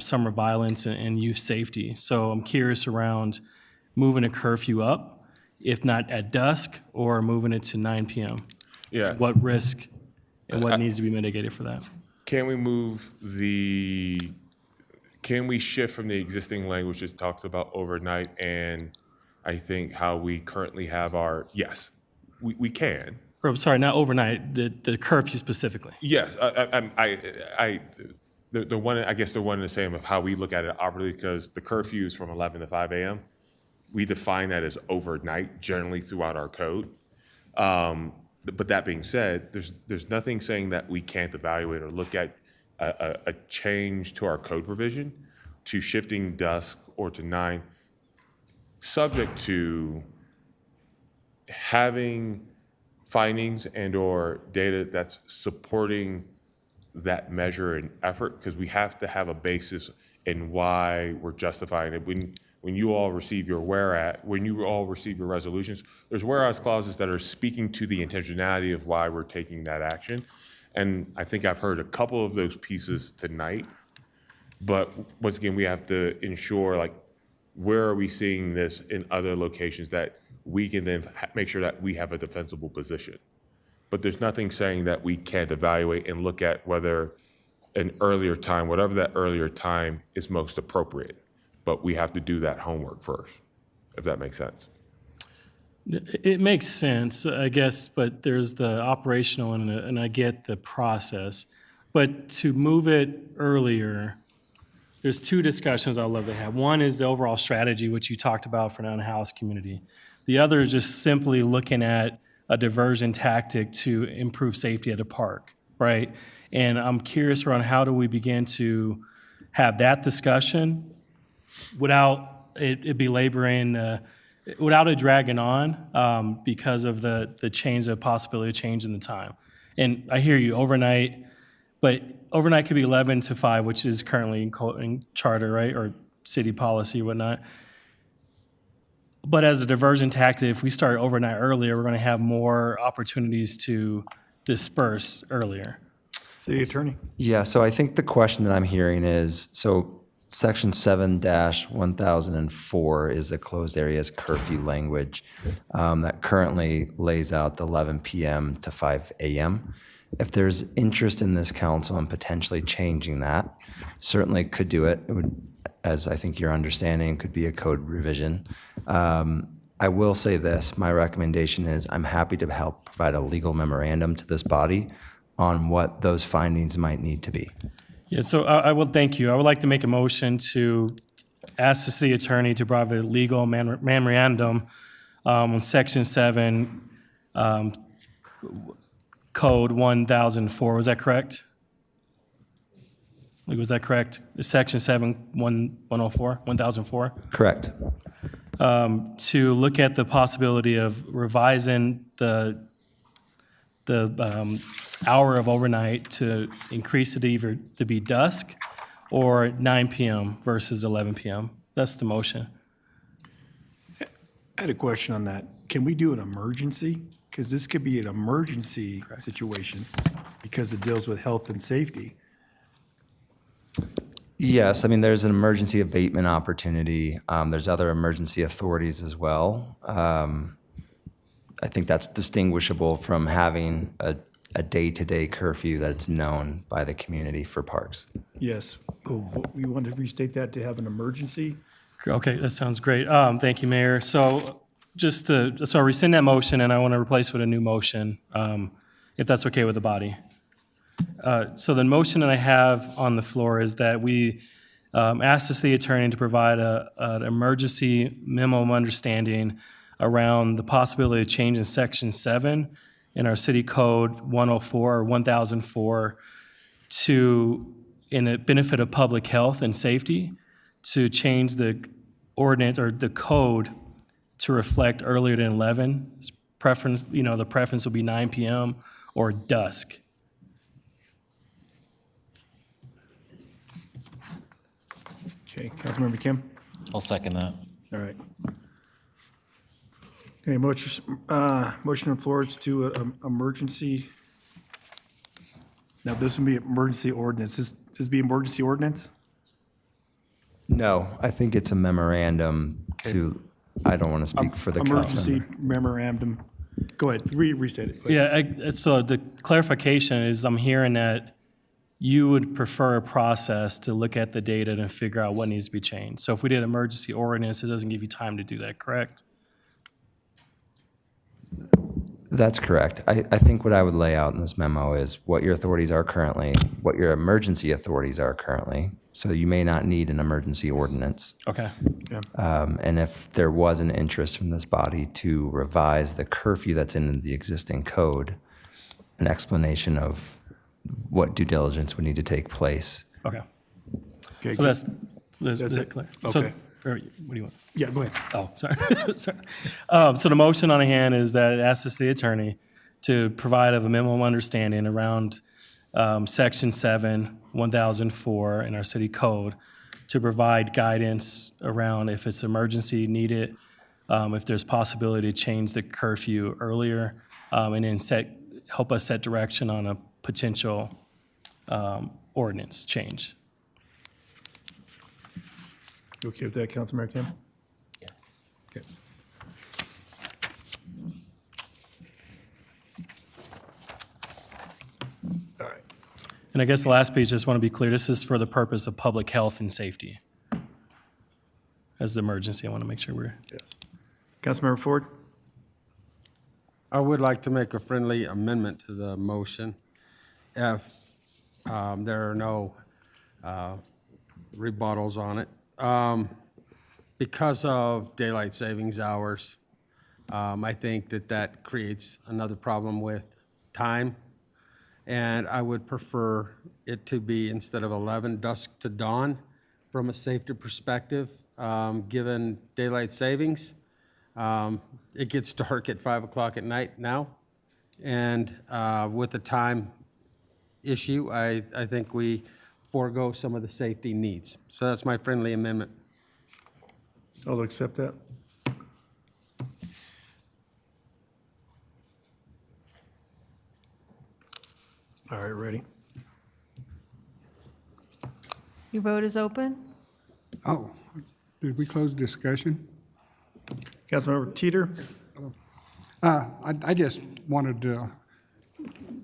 summer violence and youth safety. So I'm curious around moving a curfew up, if not at dusk, or moving it to 9 p.m. Yeah. What risk and what needs to be mitigated for that? Can we shift from the existing language that talks about overnight, and I think how we currently have yes, we can. Or, sorry, not overnight, the curfew specifically. Yes, the one, I guess they're one and the same of how we look at it operatively, because the curfew is from 11 to 5 a.m. We define that as overnight generally throughout our code. But that being said, there's nothing saying that we can't evaluate or look at a change to our code provision to shifting dusk or to 9, subject to having findings and/or data that's supporting that measure and effort, because we have to have a basis in why we're justifying it. When you all receive your resolutions, there's whereas clauses that are speaking to the intentionality of why we're taking that action. And I think I've heard a couple of those pieces tonight. But once again, we have to ensure, like, where are we seeing this in other locations that we can then make sure that we have a defensible position. But there's nothing saying that we can't evaluate and look at whether an earlier time, whatever that earlier time, is most appropriate. But we have to do that homework first, if that makes sense. It makes sense, I guess, but there's the operational, and I get the process. But to move it earlier, there's two discussions I'd love to have. One is the overall strategy, which you talked about for an unhoused community. The other is just simply looking at a diversion tactic to improve safety at a park, right? And I'm curious around how do we begin to have that discussion without it belaboring, without it dragging on because of the change, the possibility of change in the time. And I hear you, overnight, but overnight could be 11 to 5, which is currently in charter, right, or city policy, whatnot. But as a diversion tactic, if we start overnight earlier, we're going to have more opportunities to disperse earlier. City Attorney. Yeah, so I think the question that I'm hearing is, so Section 7-1004 is the closed areas curfew language that currently lays out the 11 p.m. to 5 a.m. If there's interest in this council in potentially changing that, certainly could do it. It would, as I think you're understanding, could be a code revision. I will say this, my recommendation is I'm happy to help provide a legal memorandum to this body on what those findings might need to be. Yeah, so I will thank you. I would like to make a motion to ask the city attorney to provide a legal memorandum on Section 7, Code 1004. Was that correct? Was that correct? Section 7, 1004? Correct. To look at the possibility of revising the hour of overnight to increase it either to be dusk or 9 p.m. versus 11 p.m. That's the motion. I had a question on that. Can we do an emergency? Because this could be an emergency situation because it deals with health and safety. Yes, I mean, there's an emergency abatement opportunity. There's other emergency authorities as well. I think that's distinguishable from having a day-to-day curfew that's known by the community for parks. Yes. We want to restate that to have an emergency? Okay, that sounds great. Thank you, Mayor. So so rescind that motion, and I want to replace with a new motion, if that's okay with the body. So the motion that I have on the floor is that we ask the city attorney to provide an emergency memo of understanding around the possibility of changing Section 7 in our city code 104 or 1004 to, in the benefit of public health and safety, to change the ordinance or the code to reflect earlier than 11. Preference, the preference will be 9 p.m. or dusk. Okay, Councilmember Kim? I'll second that. All right. Okay, motion on the floor to do an emergency. Now, this would be emergency ordinance. This be emergency ordinance? No, I think it's a memorandum to, I don't want to speak for the council Emergency member. memorandum. Go ahead, restate it. Yeah, so the clarification is I'm hearing that you would prefer a process to look at the data and figure out what needs to be changed. So if we did emergency ordinance, it doesn't give you time to do that, correct? That's correct. I think what I would lay out in this memo is what your authorities are currently, what your emergency authorities are currently. So you may not need an emergency ordinance. Okay. And if there was an interest from this body to revise the curfew that's in the existing code, an explanation of what due diligence would need to take place. Okay. Okay, So good. that's That's it it? clear? Okay. So, or what do you want? Yeah, go ahead. Oh, sorry. Sorry. So the motion on hand is that it asks the city attorney to provide a minimum understanding around Section 7, 1004 in our city code to provide guidance around if it's emergency needed, if there's possibility to change the curfew earlier, and then help us set direction on a potential ordinance change. You okay with that, Councilmember Kim? Yes. Okay. All right. And I guess the last piece, just want to be clear, this is for the purpose of public health and safety. As the emergency, I want to make sure we're. Yes. Councilmember Ford? I would like to make a friendly amendment to the motion. If there are no rebuttals on it. Because of daylight savings hours, I think that creates another problem with time. And I would prefer it to be, instead of 11, dusk to dawn, from a safety perspective, given daylight savings. It gets dark at 5 o'clock at night now. And with the time issue, I think we forego some of the safety needs. So that's my friendly amendment. I'll accept that. All right, ready? Your vote is open. Oh, did we close discussion? Councilmember Teeter? I just wanted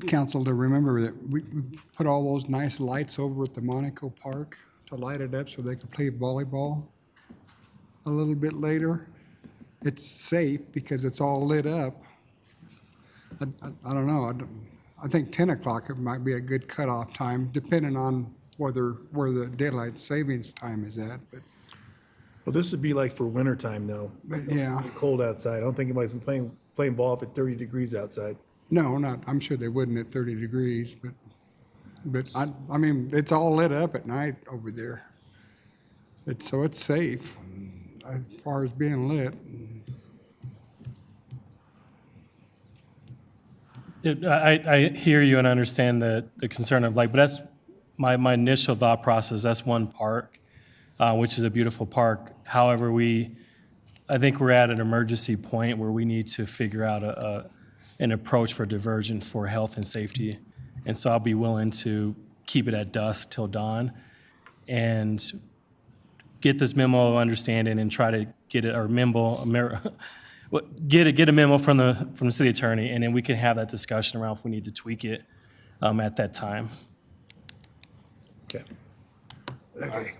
council to remember that we put all those nice lights over at the Monaco Park to light it up so they could play volleyball a little bit later. It's safe because it's all lit up. I don't know. I think 10 o'clock it might be a good cutoff time, depending on where the daylight savings time is at. But Well, this would be like for winter time, though. But, yeah. It's cold outside. I don't think anybody's been playing ball if it's 30 degrees outside. no, not. I'm sure they wouldn't at 30 degrees. But I mean, it's all lit up at night over there. So it's safe as far as being lit. I hear you and understand the concern of but that's my initial thought process. That's one park, which is a beautiful park. However, I think we're at an emergency point where we need to figure out an approach for diversion for health and safety. And so I'll be willing to keep it at dusk till dawn and get this memo of understanding and try to get it, or get a memo from the city attorney, and then we can have that discussion around if we need to tweak it at that time. Okay. Okay,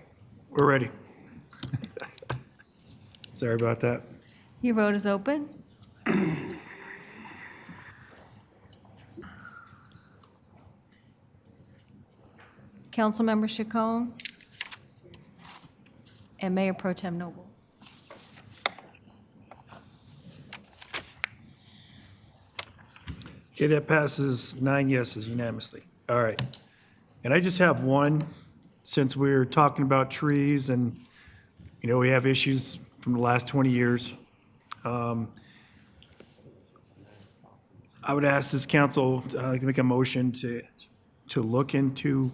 we're ready. Sorry about that. Your vote is open. Councilmember Chacon and Mayor Pro Tem Noble. Okay, that passes 9 yeses unanimously. All right. And I just have one, since we're talking about trees and, we have issues from the last 20 years. I would ask this council to make a motion to look into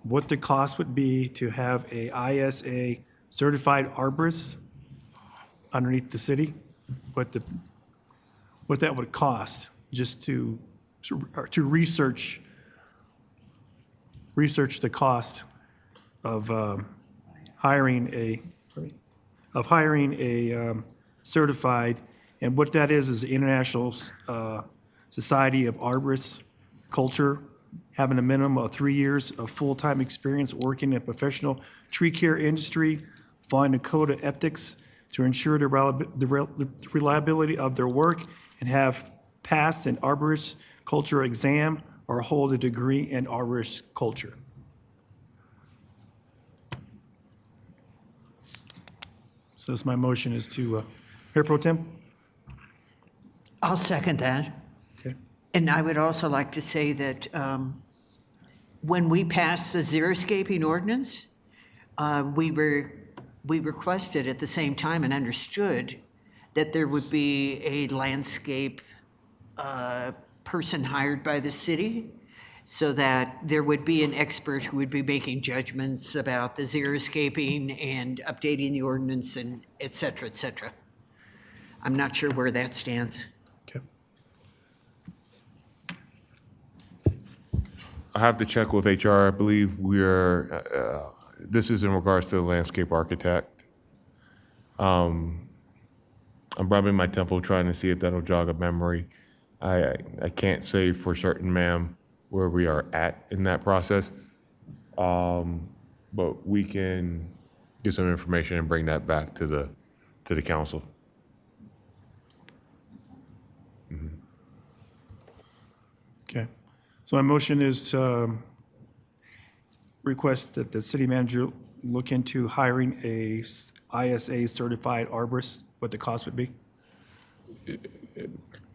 what the cost would be to have a ISA certified arborist underneath the city, what that would cost, just to research the cost of hiring a certified, and what that is the International Society of Arborists culture, having a minimum of 3 years of full-time experience working in a professional tree care industry, following a code of ethics to ensure the reliability of their work, and have pass an arborist culture exam or hold a degree in arborist culture. So that's my motion is to, Mayor Pro Tem? I'll second that. Okay. And I would also like to say that when we passed the xeriscaping ordinance, we requested at the same time and understood that there would be a landscape person hired by the city so that there would be an expert who would be making judgments about the xeriscaping and updating the ordinance and et cetera, et cetera. I'm not sure where that stands. Okay. I have to check with HR. I believe we're, this is in regards to the landscape architect. I'm rubbing my temple trying to see if that'll jog a memory. I can't say for certain, ma'am, where we are at in that process. But we can get some information and bring that back to the council. Okay. So my motion is request that the city manager look into hiring a ISA certified arborist, what the cost would be.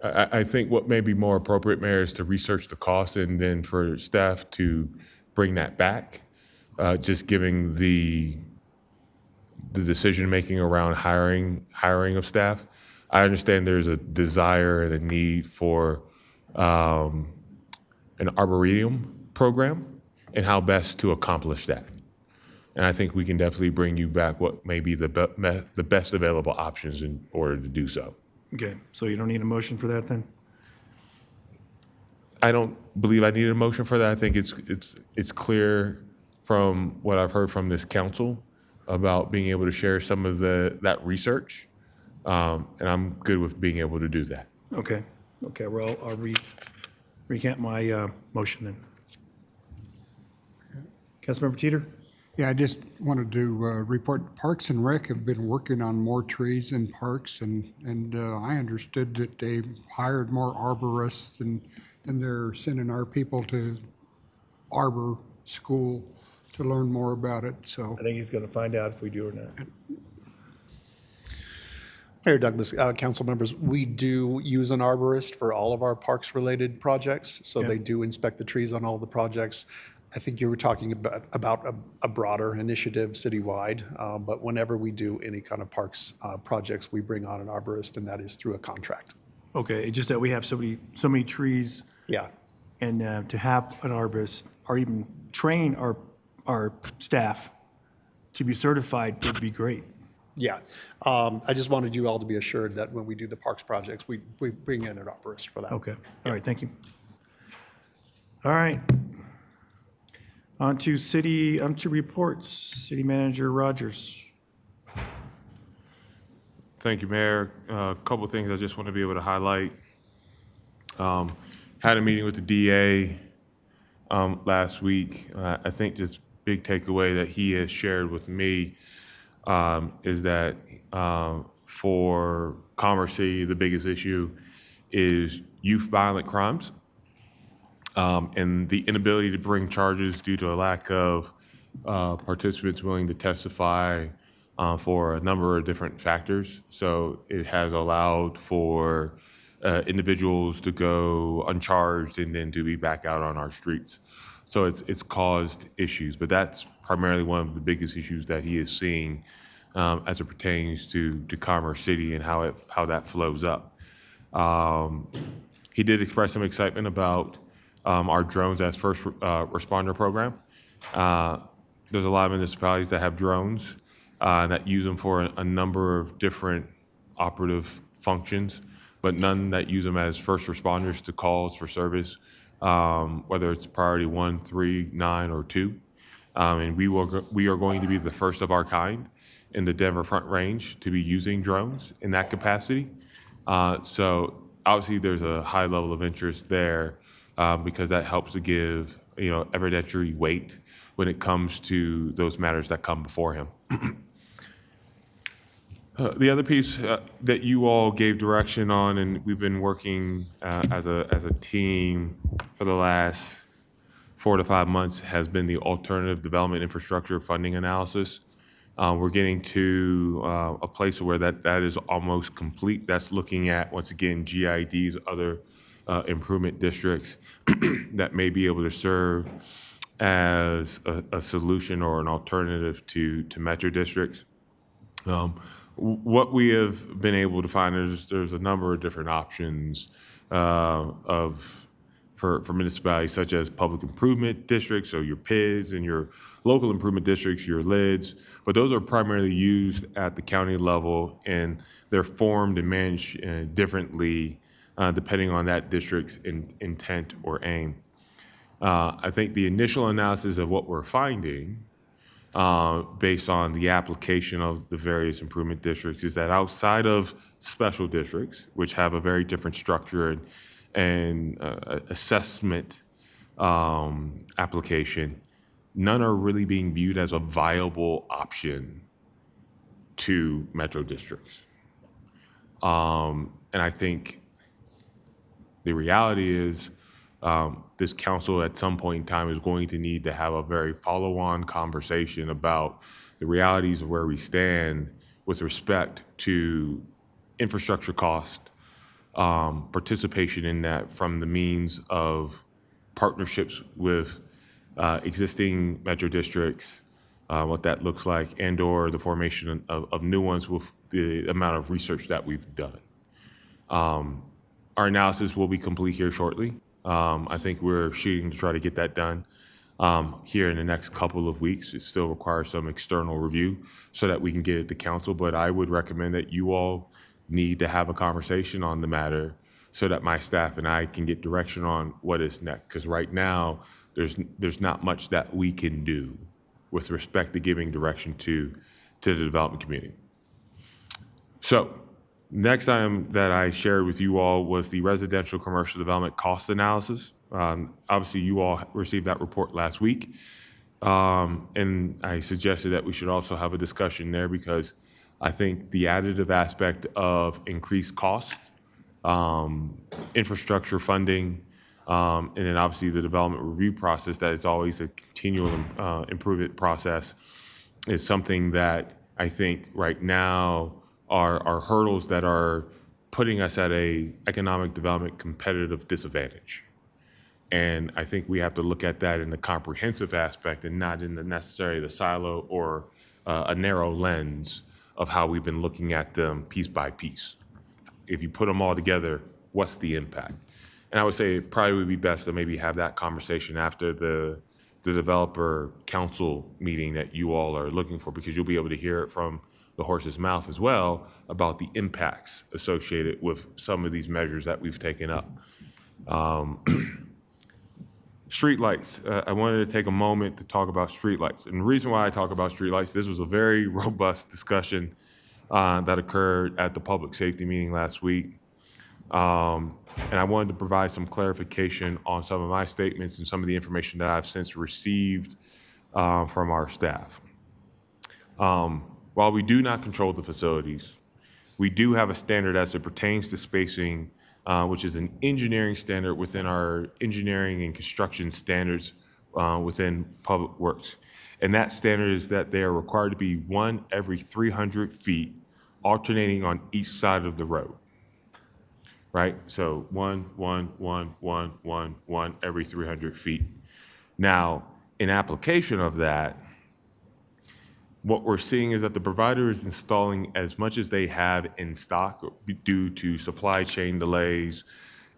I think what may be more appropriate, Mayor, is to research the cost and then for staff to bring that back. Just giving the decision-making around hiring of staff. I understand there's a desire and a need for an arboretum program and how best to accomplish that. And I think we can definitely bring you back what may be the best available options in order to do so. Okay, so you don't need a motion for that then? I don't believe I need a motion for that. I think it's clear from what I've heard from this council about being able to share some of that research, and I'm good with being able to do that. Okay, okay, well, I'll recant my motion then. Councilmember Teeter? Yeah, I just wanted to report Parks and Rec have been working on more trees in parks, and I understood that they hired more arborists, and they're sending our people to arbor school to learn more about it, so. I think he's going to find out if we do or not. Mayor Douglas, council members, we do use an arborist for all of our parks-related projects, so they do inspect the trees on all the projects. I think you were talking about a broader initiative citywide, but whenever we do any kind of parks projects, we bring on an arborist, and that is through a contract. Okay, it's just that we have so many trees. Yeah. And to have an arborist or even train our staff to be certified would be great. Yeah. I just wanted you all to be assured that when we do the parks projects, we bring in an arborist for that. Okay, all right, thank you. All right. On to reports. City Manager Rogers. Thank you, Mayor. A couple of things I just want to be able to highlight. Had a meeting with the DA last week. I think just big takeaway that he has shared with me is that for Commerce City, the biggest issue is youth violent crimes. And the inability to bring charges due to a lack of participants willing to testify for a number of different factors. So it has allowed for individuals to go uncharged and then to be back out on our streets. So it's caused issues, but that's primarily one of the biggest issues that he is seeing as it pertains to Commerce City and how that flows up. He did express some excitement about our drones as first responder program. There's a lot of municipalities that have drones that use them for a number of different operative functions, but none that use them as first responders to calls for service, whether it's priority 1, 3, 9, or 2. And we are going to be the first of our kind in the Denver Front Range to be using drones in that capacity. So obviously there's a high level of interest there. Because that helps to give, evidentiary weight when it comes to those matters that come before him. The other piece that you all gave direction on, and we've been working as a team for the last 4 to 5 months, has been the alternative development infrastructure funding analysis. We're getting to a place where that is almost complete. That's looking at, once again, GIDs, other improvement districts that may be able to serve as a solution or an alternative to metro districts. What we have been able to find is there's a number of different options for municipalities, such as public improvement districts, so your PIDs, and your local improvement districts, your LIDs, but those are primarily used at the county level, and they're formed and managed differently depending on that district's intent or aim. I think the initial analysis of what we're finding based on the application of the various improvement districts is that outside of special districts, which have a very different structure and assessment application, none are really being viewed as a viable option to metro districts. And I think the reality is this council at some point in time is going to need to have a very follow-on conversation about the realities of where we stand with respect to infrastructure cost, participation in that from the means of partnerships with existing metro districts, what that looks like, and/or the formation of new ones with the amount of research that we've done. Our analysis will be complete here shortly. I think we're shooting to try to get that done here in the next couple of weeks. It still requires some external review so that we can get it to council, but I would recommend that you all need to have a conversation on the matter so that my staff and I can get direction on what is next. Because right now, there's not much that we can do with respect to giving direction to the development community. So, next item that I shared with you all was the residential commercial development cost analysis. Obviously, you all received that report last week, and I suggested that we should also have a discussion there because I think the additive aspect of increased cost, infrastructure funding, and then obviously the development review process that is always a continual improvement process is something that I think right now are hurdles that are putting us at a economic development competitive disadvantage. And I think we have to look at that in the comprehensive aspect and not in the necessarily the silo or a narrow lens of how we've been looking at them piece by piece. If you put them all together, what's the impact? And I would say it probably would be best to maybe have that conversation after the developer council meeting that you all are looking for, because you'll be able to hear it from the horse's mouth as well about the impacts associated with some of these measures that we've taken up. Streetlights. I wanted to take a moment to talk about streetlights. And the reason why I talk about streetlights, this was a very robust discussion that occurred at the public safety meeting last week. And I wanted to provide some clarification on some of my statements and some of the information that I've since received from our staff. While we do not control the facilities, we do have a standard as it pertains to spacing, which is an engineering standard within our engineering and construction standards within public works. And that standard is that they are required to be 1 every 300 feet, alternating on each side of the road. Right? So 1 every 300 feet. Now, in application of that, what we're seeing is that the provider is installing as much as they have in stock due to supply chain delays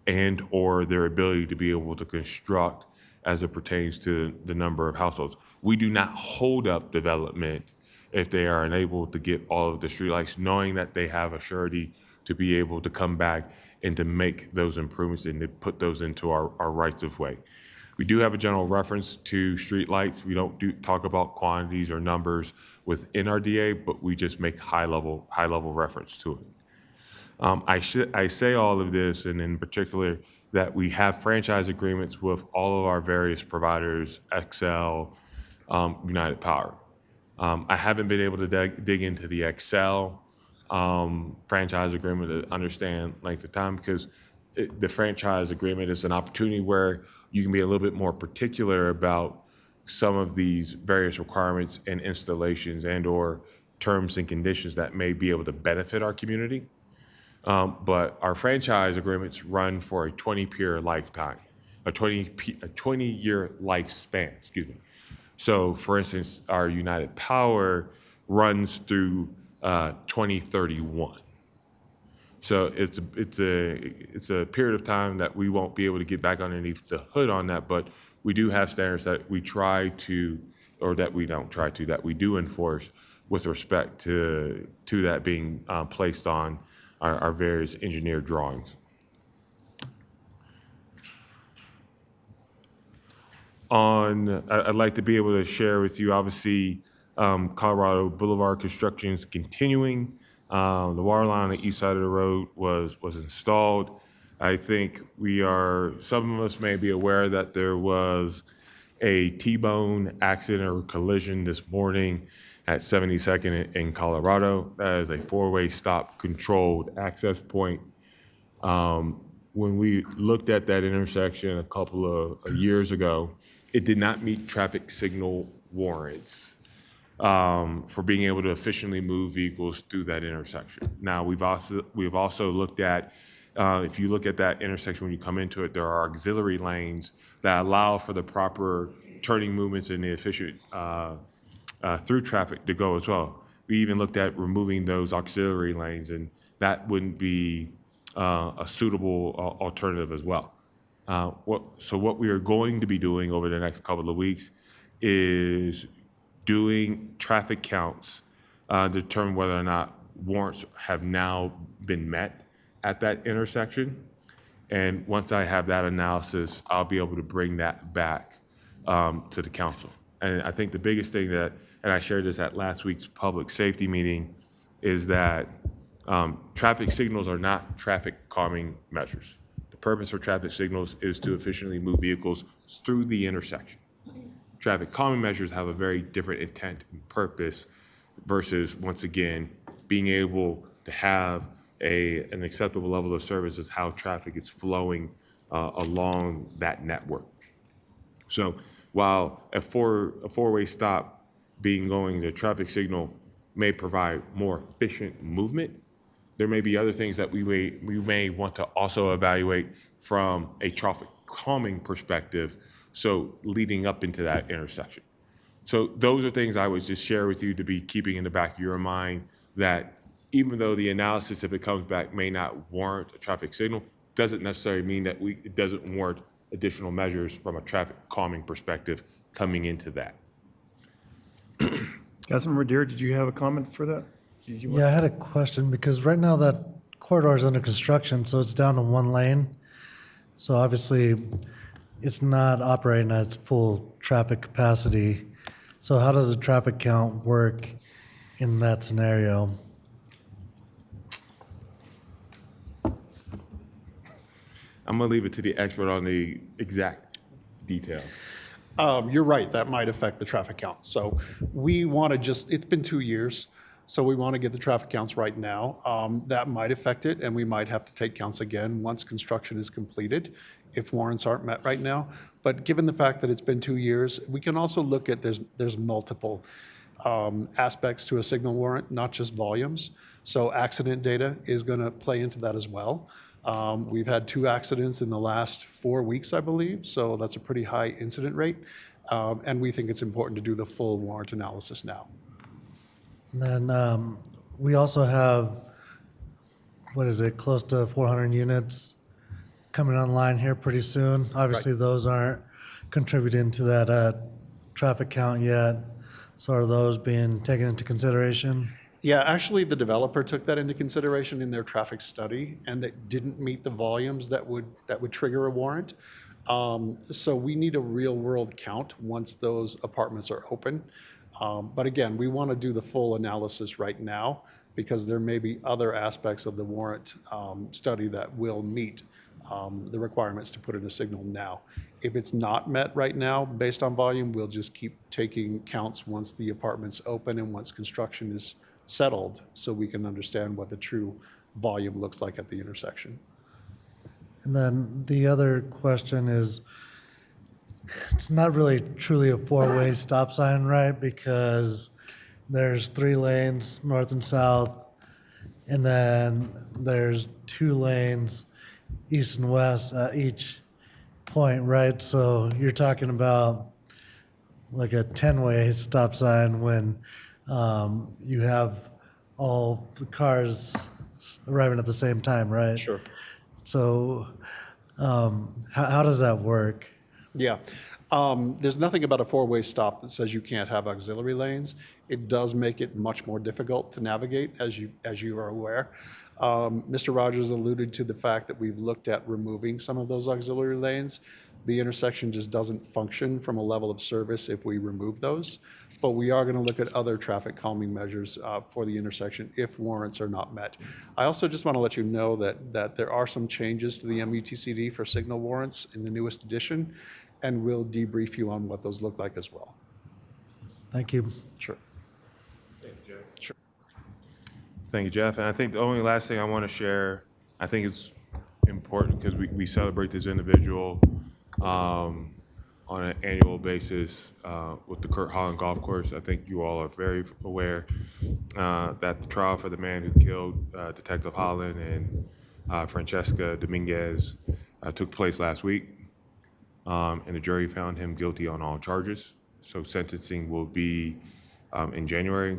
and or their ability to be able to construct as it pertains to the number of households. We do not hold up development if they are unable to get all of the streetlights, knowing that they have a surety to be able to come back and to make those improvements and to put those into our rights of way. We do have a general reference to streetlights. We don't talk about quantities or numbers within our DA, but we just make high level reference to it. I say all of this, and in particular, that we have franchise agreements with all of our various providers, Xcel, United Power. I haven't been able to dig into the Xcel franchise agreement to understand length of time, because the franchise agreement is an opportunity where you can be a little bit more particular about some of these various requirements and installations and/or terms and conditions that may be able to benefit our community. But our franchise agreements run for a 20-year lifetime, a 20-year lifespan, excuse me. So, for instance, our United Power runs through 2031. So it's a period of time that we won't be able to get back underneath the hood on that, but we do have standards that we try to, or that we don't try to, that we do enforce with respect to that being placed on our various engineered drawings. I'd like to be able to share with you, obviously, Colorado Boulevard construction is continuing. The water line on the east side of the road was installed. I think some of us may be aware that there was a T-bone accident or collision this morning at 72nd in Colorado. That is a four-way stop controlled access point. When we looked at that intersection a couple of years ago, it did not meet traffic signal warrants for being able to efficiently move vehicles through that intersection. Now, we've also looked at, if you look at that intersection when you come into it, there are auxiliary lanes that allow for the proper turning movements and the efficient through traffic to go as well. We even looked at removing those auxiliary lanes, and that wouldn't be a suitable alternative as well. So what we are going to be doing over the next couple of weeks is doing traffic counts to determine whether or not warrants have now been met at that intersection. And once I have that analysis, I'll be able to bring that back to the council. And I think the biggest thing that, and I shared this at last week's public safety meeting, is that traffic signals are not traffic calming measures. The purpose for traffic signals is to efficiently move vehicles through the intersection. Traffic calming measures have a very different intent and purpose versus, once again, being able to have an acceptable level of service as how traffic is flowing along that network. So while a four-way stop going to traffic signal may provide more efficient movement, there may be other things that we may want to also evaluate from a traffic calming perspective, so leading up into that intersection. So those are things I would just share with you to be keeping in the back of your mind, that even though the analysis, if it comes back, may not warrant a traffic signal, doesn't necessarily mean that it doesn't warrant additional measures from a traffic calming perspective coming into that. Councilmember Deere, did you have a comment for that? Yeah, I had a question, because right now that corridor is under construction, so it's down to one lane. So obviously, it's not operating at its full traffic capacity. So how does the traffic count work in that scenario? I'm gonna leave it to the expert on the exact details. You're right, that might affect the traffic count. So we want to it's been 2 years, so we want to get the traffic counts right now. That might affect it, and we might have to take counts again once construction is completed if warrants aren't met right now. But given the fact that it's been 2 years, we can also look at, there's multiple aspects to a signal warrant, not just volumes. So accident data is going to play into that as well. We've had 2 accidents in the last 4 weeks, I believe, so that's a pretty high incident rate. And we think it's important to do the full warrant analysis now. And then we also have, close to 400 units coming online here pretty soon. Obviously, those aren't contributing to that traffic count yet. So are those being taken into consideration? Yeah, actually, the developer took that into consideration in their traffic study, and that didn't meet the volumes that would trigger a warrant. So we need a real-world count once those apartments are open. But again, we want to do the full analysis right now, because there may be other aspects of the warrant study that will meet the requirements to put in a signal now. If it's not met right now based on volume, we'll just keep taking counts once the apartments open and once construction is settled so we can understand what the true volume looks like at the intersection. And then the other question is, it's not really truly a four-way stop sign, right? Because there's 3 lanes, north and south, and then there's 2 lanes, east and west at each point, right? So you're talking about like a 10-way stop sign when you have all the cars arriving at the same time, right? Sure. So how does that work? Yeah. There's nothing about a four-way stop that says you can't have auxiliary lanes. It does make it much more difficult to navigate, as you are aware. Mr. Rogers alluded to the fact that we've looked at removing some of those auxiliary lanes. The intersection just doesn't function from a level of service if we remove those. But we are going to look at other traffic calming measures for the intersection if warrants are not met. I also just want to let you know that there are some changes to the MUTCD for signal warrants in the newest edition, and we'll debrief you on what those look like as well. Thank you. Sure. Thank you, Jeff. And I think the only last thing I want to share, I think it's important because we celebrate this individual on an annual basis with the Kurt Holland Golf Course. I think you all are very aware that the trial for the man who killed Detective Holland and Francesca Dominguez took place last week. And the jury found him guilty on all charges. So sentencing will be in January.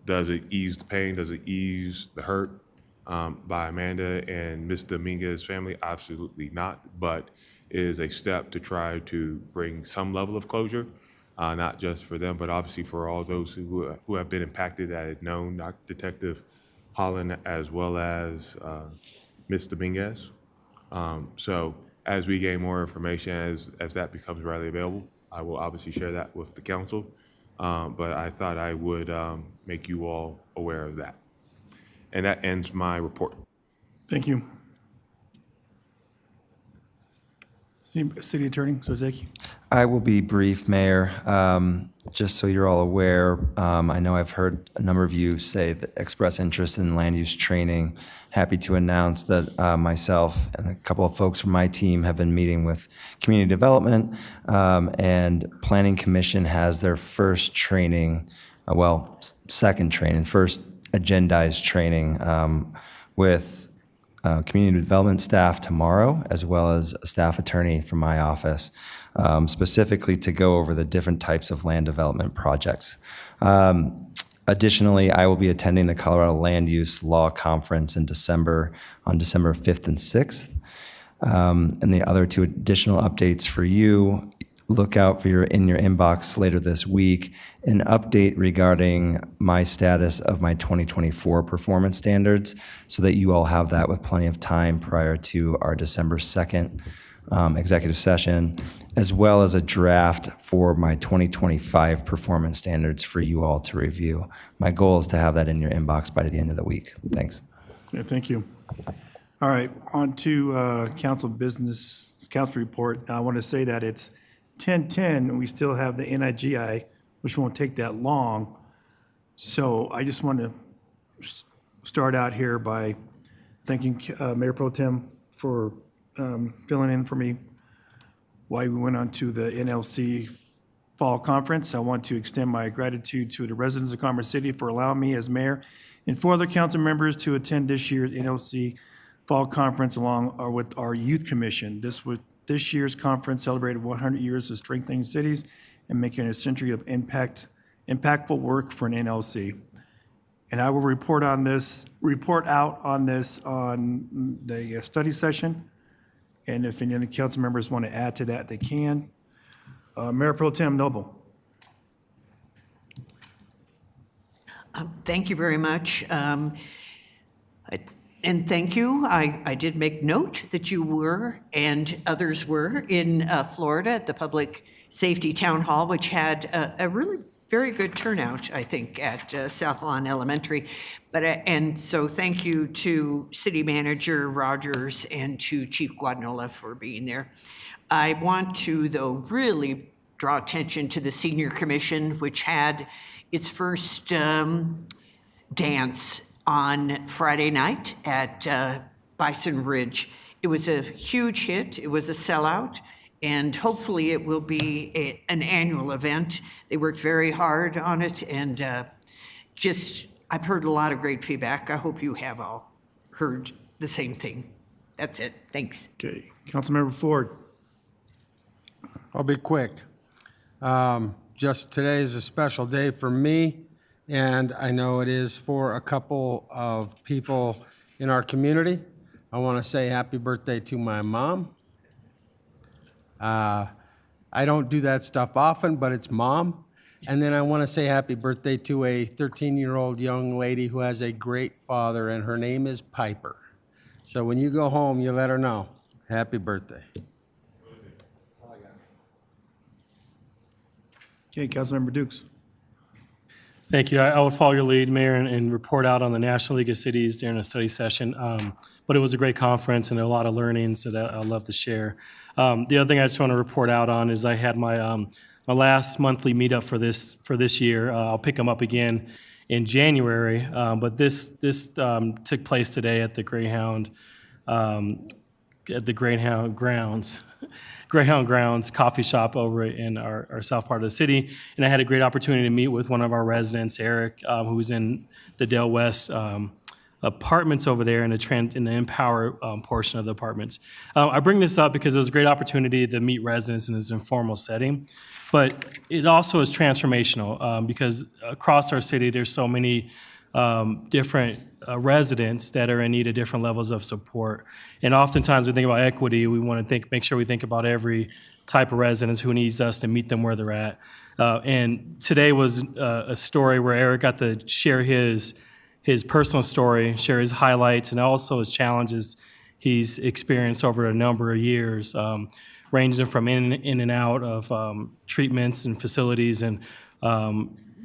Does it ease the pain? Does it ease the hurt by Amanda and Ms. Dominguez's family? Absolutely not, but it is a step to try to bring some level of closure, not just for them, but obviously for all those who have been impacted that had known Detective Holland as well as Ms. Dominguez. So as we gain more information, as that becomes readily available, I will obviously share that with the council. But I thought I would make you all aware of that. And that ends my report. Thank you. City Attorney Zozeki. I will be brief, Mayor. Just so you're all aware, I know I've heard a number of you say that express interest in land use training. Happy to announce that myself and a couple of folks from my team have been meeting with Community Development, and Planning Commission has their first training, second training, first agendized training with community development staff tomorrow, as well as a staff attorney from my office, specifically to go over the different types of land development projects. Additionally, I will be attending the Colorado Land Use Law Conference in December, on December 5th and 6th. And the other 2 additional updates for you, look out for in your inbox later this week, an update regarding my status of my 2024 performance standards, so that you all have that with plenty of time prior to our December 2nd executive session, as well as a draft for my 2025 performance standards for you all to review. My goal is to have that in your inbox by the end of the week. Thanks. Yeah, thank you. All right, on to council business, council report. Now, I want to say that it's 10:10, and we still have the NIGI, which won't take that long. So I just want to start out here by thanking Mayor Pro Tem for filling in for me while we went on to the NLC Fall Conference. I want to extend my gratitude to the residents of Commerce City for allowing me as mayor and 4 other council members to attend this year's NLC Fall Conference along with our Youth Commission. This year's conference celebrated 100 years of strengthening cities and making a century of impactful work for an NLC. And I will report out on this on the study session. And if any other council members want to add to that, they can. Mayor Pro Tem Noble. Thank you very much. And thank you. I did make note that you were, and others were, in Florida at the Public Safety Town Hall, which had a really very good turnout, I think, at South Lawn Elementary. And so thank you to City Manager Rogers and to Chief Guadagnola for being there. I want to, though, really draw attention to the Senior Commission, which had its first dance on Friday night at Bison Ridge. It was a huge hit. It was a sellout, and hopefully it will be an annual event. They worked very hard on it, and I've heard a lot of great feedback. I hope you have all heard the same thing. That's it. Thanks. Okay, Councilmember Ford. I'll be quick. Just today is a special day for me, and I know it is for a couple of people in our community. I want to say happy birthday to my mom. I don't do that stuff often, but it's Mom. And then I want to say happy birthday to a 13-year-old young lady who has a great father, and her name is Piper. So when you go home, you let her know. Happy birthday. Okay, Councilmember Dukes. Thank you. I will follow your lead, Mayor, and report out on the National League of Cities during a study session. But it was a great conference and a lot of learnings that I'd love to share. The other thing I just want to report out on is I had my my last monthly meetup for this year. I'll pick them up again in January, but this took place today at the Greyhound Grounds coffee shop over in our south part of the city. And I had a great opportunity to meet with one of our residents, Eric, who's in the Dale West apartments over there in the Empower portion of the apartments. I bring this up because it was a great opportunity to meet residents in this informal setting. But it also is transformational because across our city, there's so many different residents that are in need of different levels of support. And oftentimes we think about equity, we want to make sure we think about every type of residents who needs us to meet them where they're at. And today was a story where Eric got to share his personal story, share his highlights, and also his challenges he's experienced over a number of years, ranging from in and out of treatments and facilities, and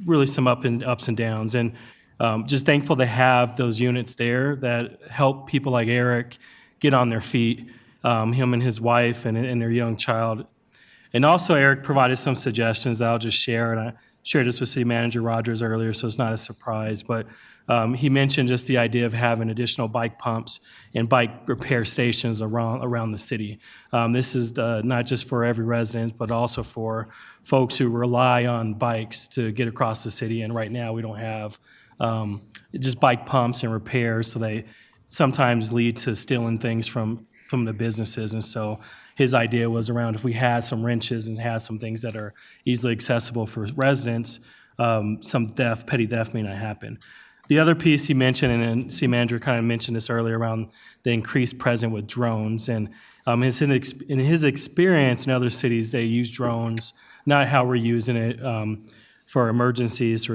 really some ups and downs. And just thankful to have those units there that help people like Eric get on their feet, him and his wife and their young child. And also Eric provided some suggestions that I'll just share, and I shared this with City Manager Rogers earlier, so it's not a surprise, but he mentioned just the idea of having additional bike pumps and bike repair stations around the city. This is not just for every resident, but also for folks who rely on bikes to get across the city, and right now we don't have just bike pumps and repairs, so they sometimes lead to stealing things from the businesses. And so his idea was around if we had some wrenches and had some things that are easily accessible for residents, some petty theft may not happen. The other piece he mentioned, and then City Manager kind of mentioned this earlier, around the increased presence with drones. And in his experience in other cities, they use drones, not how we're using it for emergencies,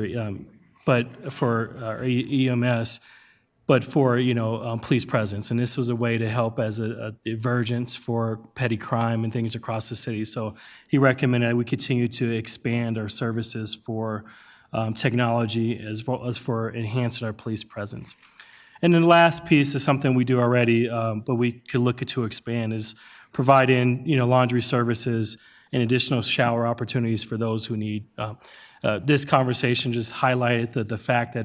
but for EMS, but for police presence. And this was a way to help as a divergence for petty crime and things across the city. So he recommended we continue to expand our services for technology as well as for enhancing our police presence. And then the last piece is something we do already, but we could look to expand, is providing laundry services and additional shower opportunities for those who need. This conversation just highlighted the fact that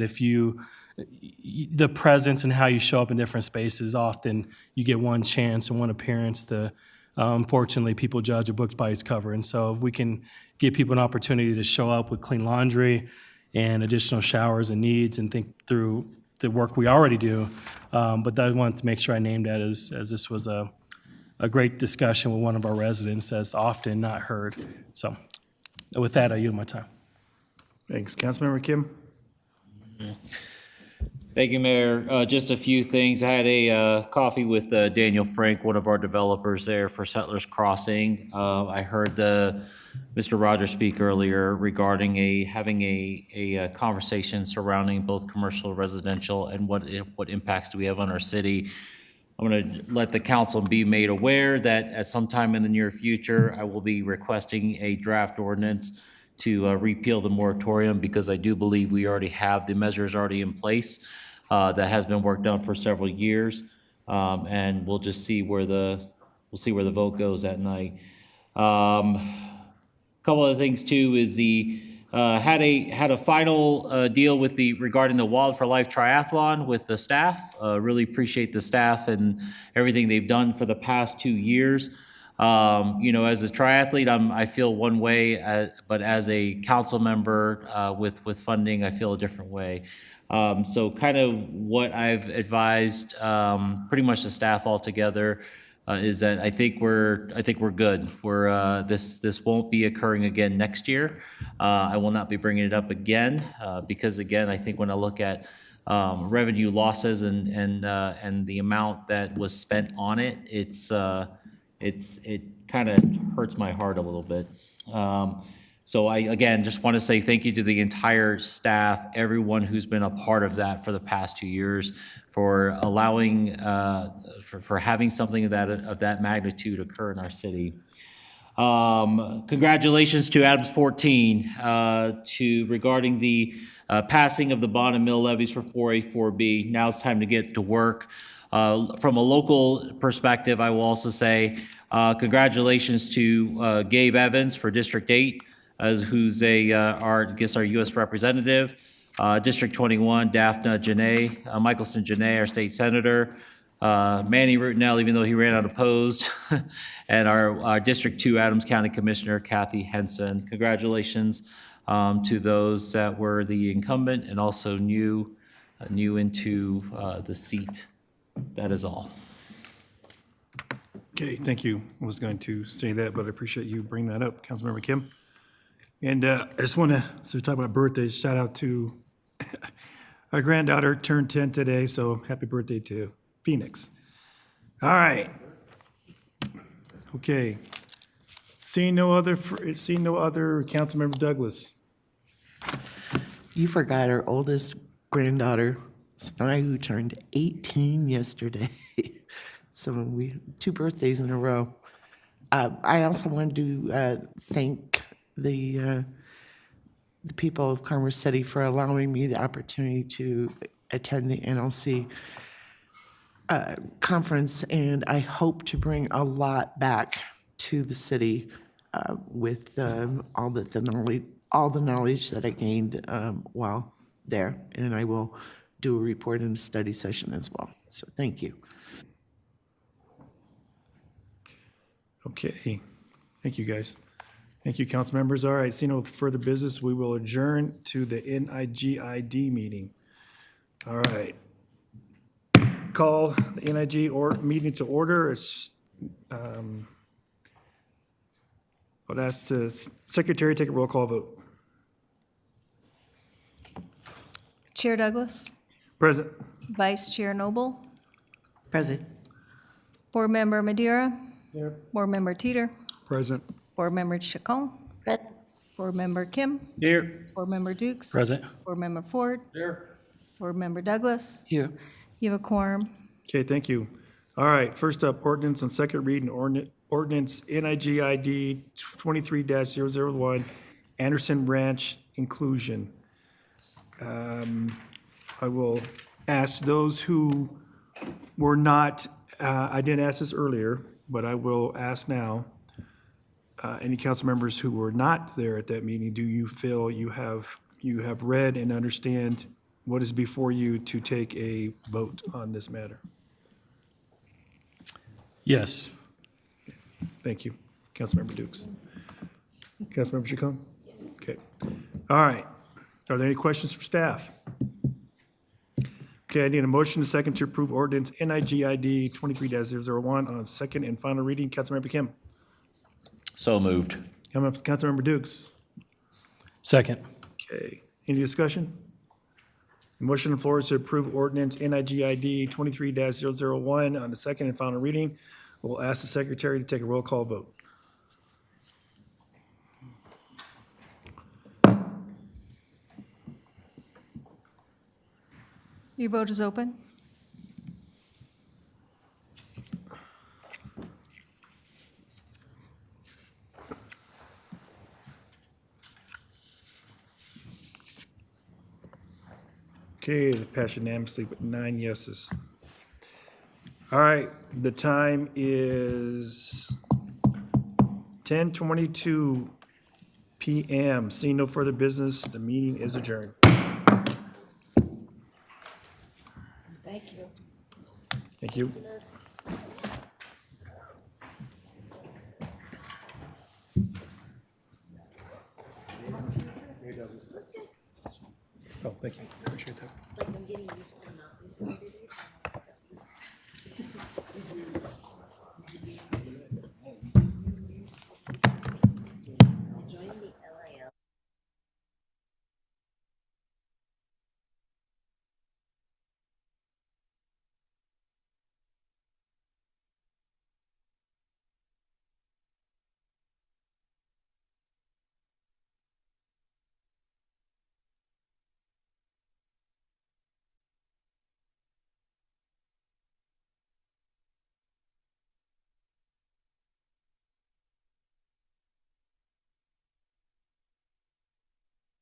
the presence and how you show up in different spaces, often you get one chance and one appearance to, unfortunately, people judge a book by its cover. And so if we can give people an opportunity to show up with clean laundry and additional showers and needs and think through the work we already do, but I wanted to make sure I named that as this was a great discussion with one of our residents that's often not heard. So with that, I yield my time. Thanks. Councilmember Kim? Thank you, Mayor. Just a few things. I had a coffee with Daniel Frank, one of our developers there for Settlers Crossing. I heard Mr. Rogers speak earlier regarding having a conversation surrounding both commercial and residential, and what impacts do we have on our city. I'm going to let the council be made aware that at some time in the near future, I will be requesting a draft ordinance to repeal the moratorium, because I do believe we already have the measures already in place that has been worked on for several years, and we'll just see where the vote goes that night. A couple other things too is Had a final deal with regarding the Wild for Life triathlon with the staff. Really appreciate the staff and everything they've done for the past 2 years. As a triathlete, I feel one way, but as a council member with funding, I feel a different way. So kind of what I've advised pretty much the staff altogether is that I think we're good. This won't be occurring again next year. I will not be bringing it up again because again, I think when I look at revenue losses and the amount that was spent on it, it kind of hurts my heart a little bit. So I, again, just want to say thank you to the entire staff, everyone who's been a part of that for the past 2 years, for allowing, for having something of that magnitude occur in our city. Congratulations to Adams 14 regarding the passing of the bond and mill levies for 4A, 4B. Now it's time to get to work. From a local perspective, I will also say congratulations to Gabe Evans for District 8, who's our U.S. representative. District 21, Daphne Janae, Michelson Janae, our state senator. Manny Rutinell, even though he ran unopposed, and our District 2 Adams County Commissioner, Kathy Henson. Congratulations to those that were the incumbent and also new into the seat. That is all. Okay, thank you. I was going to say that, but I appreciate you bringing that up, Councilmember Kim. And I just want to, so we talk about birthdays, shout out to our granddaughter turned 10 today, so happy birthday to Phoenix. All right. Okay. Seeing no other, Councilmember Douglas. You forgot our oldest granddaughter, Sanai, who turned 18 yesterday. So we 2 birthdays in a row. I also wanted to thank the people of Commerce City for allowing me the opportunity to attend the NLC conference, and I hope to bring a lot back to the city with all the knowledge that I gained while there, and I will do a report and a study session as well. So thank you. Okay. Thank you, guys. Thank you, council members. All right, seeing no further business, we will adjourn to the NIGID meeting. All right. Call the NIG meeting to order. I'd ask the secretary to take a roll call vote. Chair Douglas, Present. Vice Chair Noble, Present. Board Member Madeira. Here. Board Member Teeter, Present. Board Member Chacon, Present. Board Member Kim, Here. Board Member Dukes. Present. Board Member Ford. Here. Board Member Douglas. Here. You have a quorum. Okay, thank you. All right, first up, ordinance on second reading, ordinance NIGID 23-001, Anderson Ranch inclusion. I will ask those who were not, I didn't ask this earlier, but I will ask now, any council members who were not there at that meeting, do you feel you have read and understand what is before you to take a vote on this matter? Yes. Thank you. Councilmember Dukes. Councilmember Chacon? Okay. All right. Are there any questions for staff? Okay, I need a motion and a second to approve ordinance NIGID 23-001 on second and final reading. Councilmember Kim. So moved. Councilmember Dukes. Second. Okay. Any discussion? The motion on the floor is to approve ordinance NIGID 23-001 on the second and final reading. We'll ask the secretary to take a roll call vote. Your vote is open. Okay, the passed unanimously with 9 yeses. All right, the time is 10:22 p.m. Seeing no further business, the meeting is adjourned. Thank you. Thank you. Oh, thank you. Appreciate that.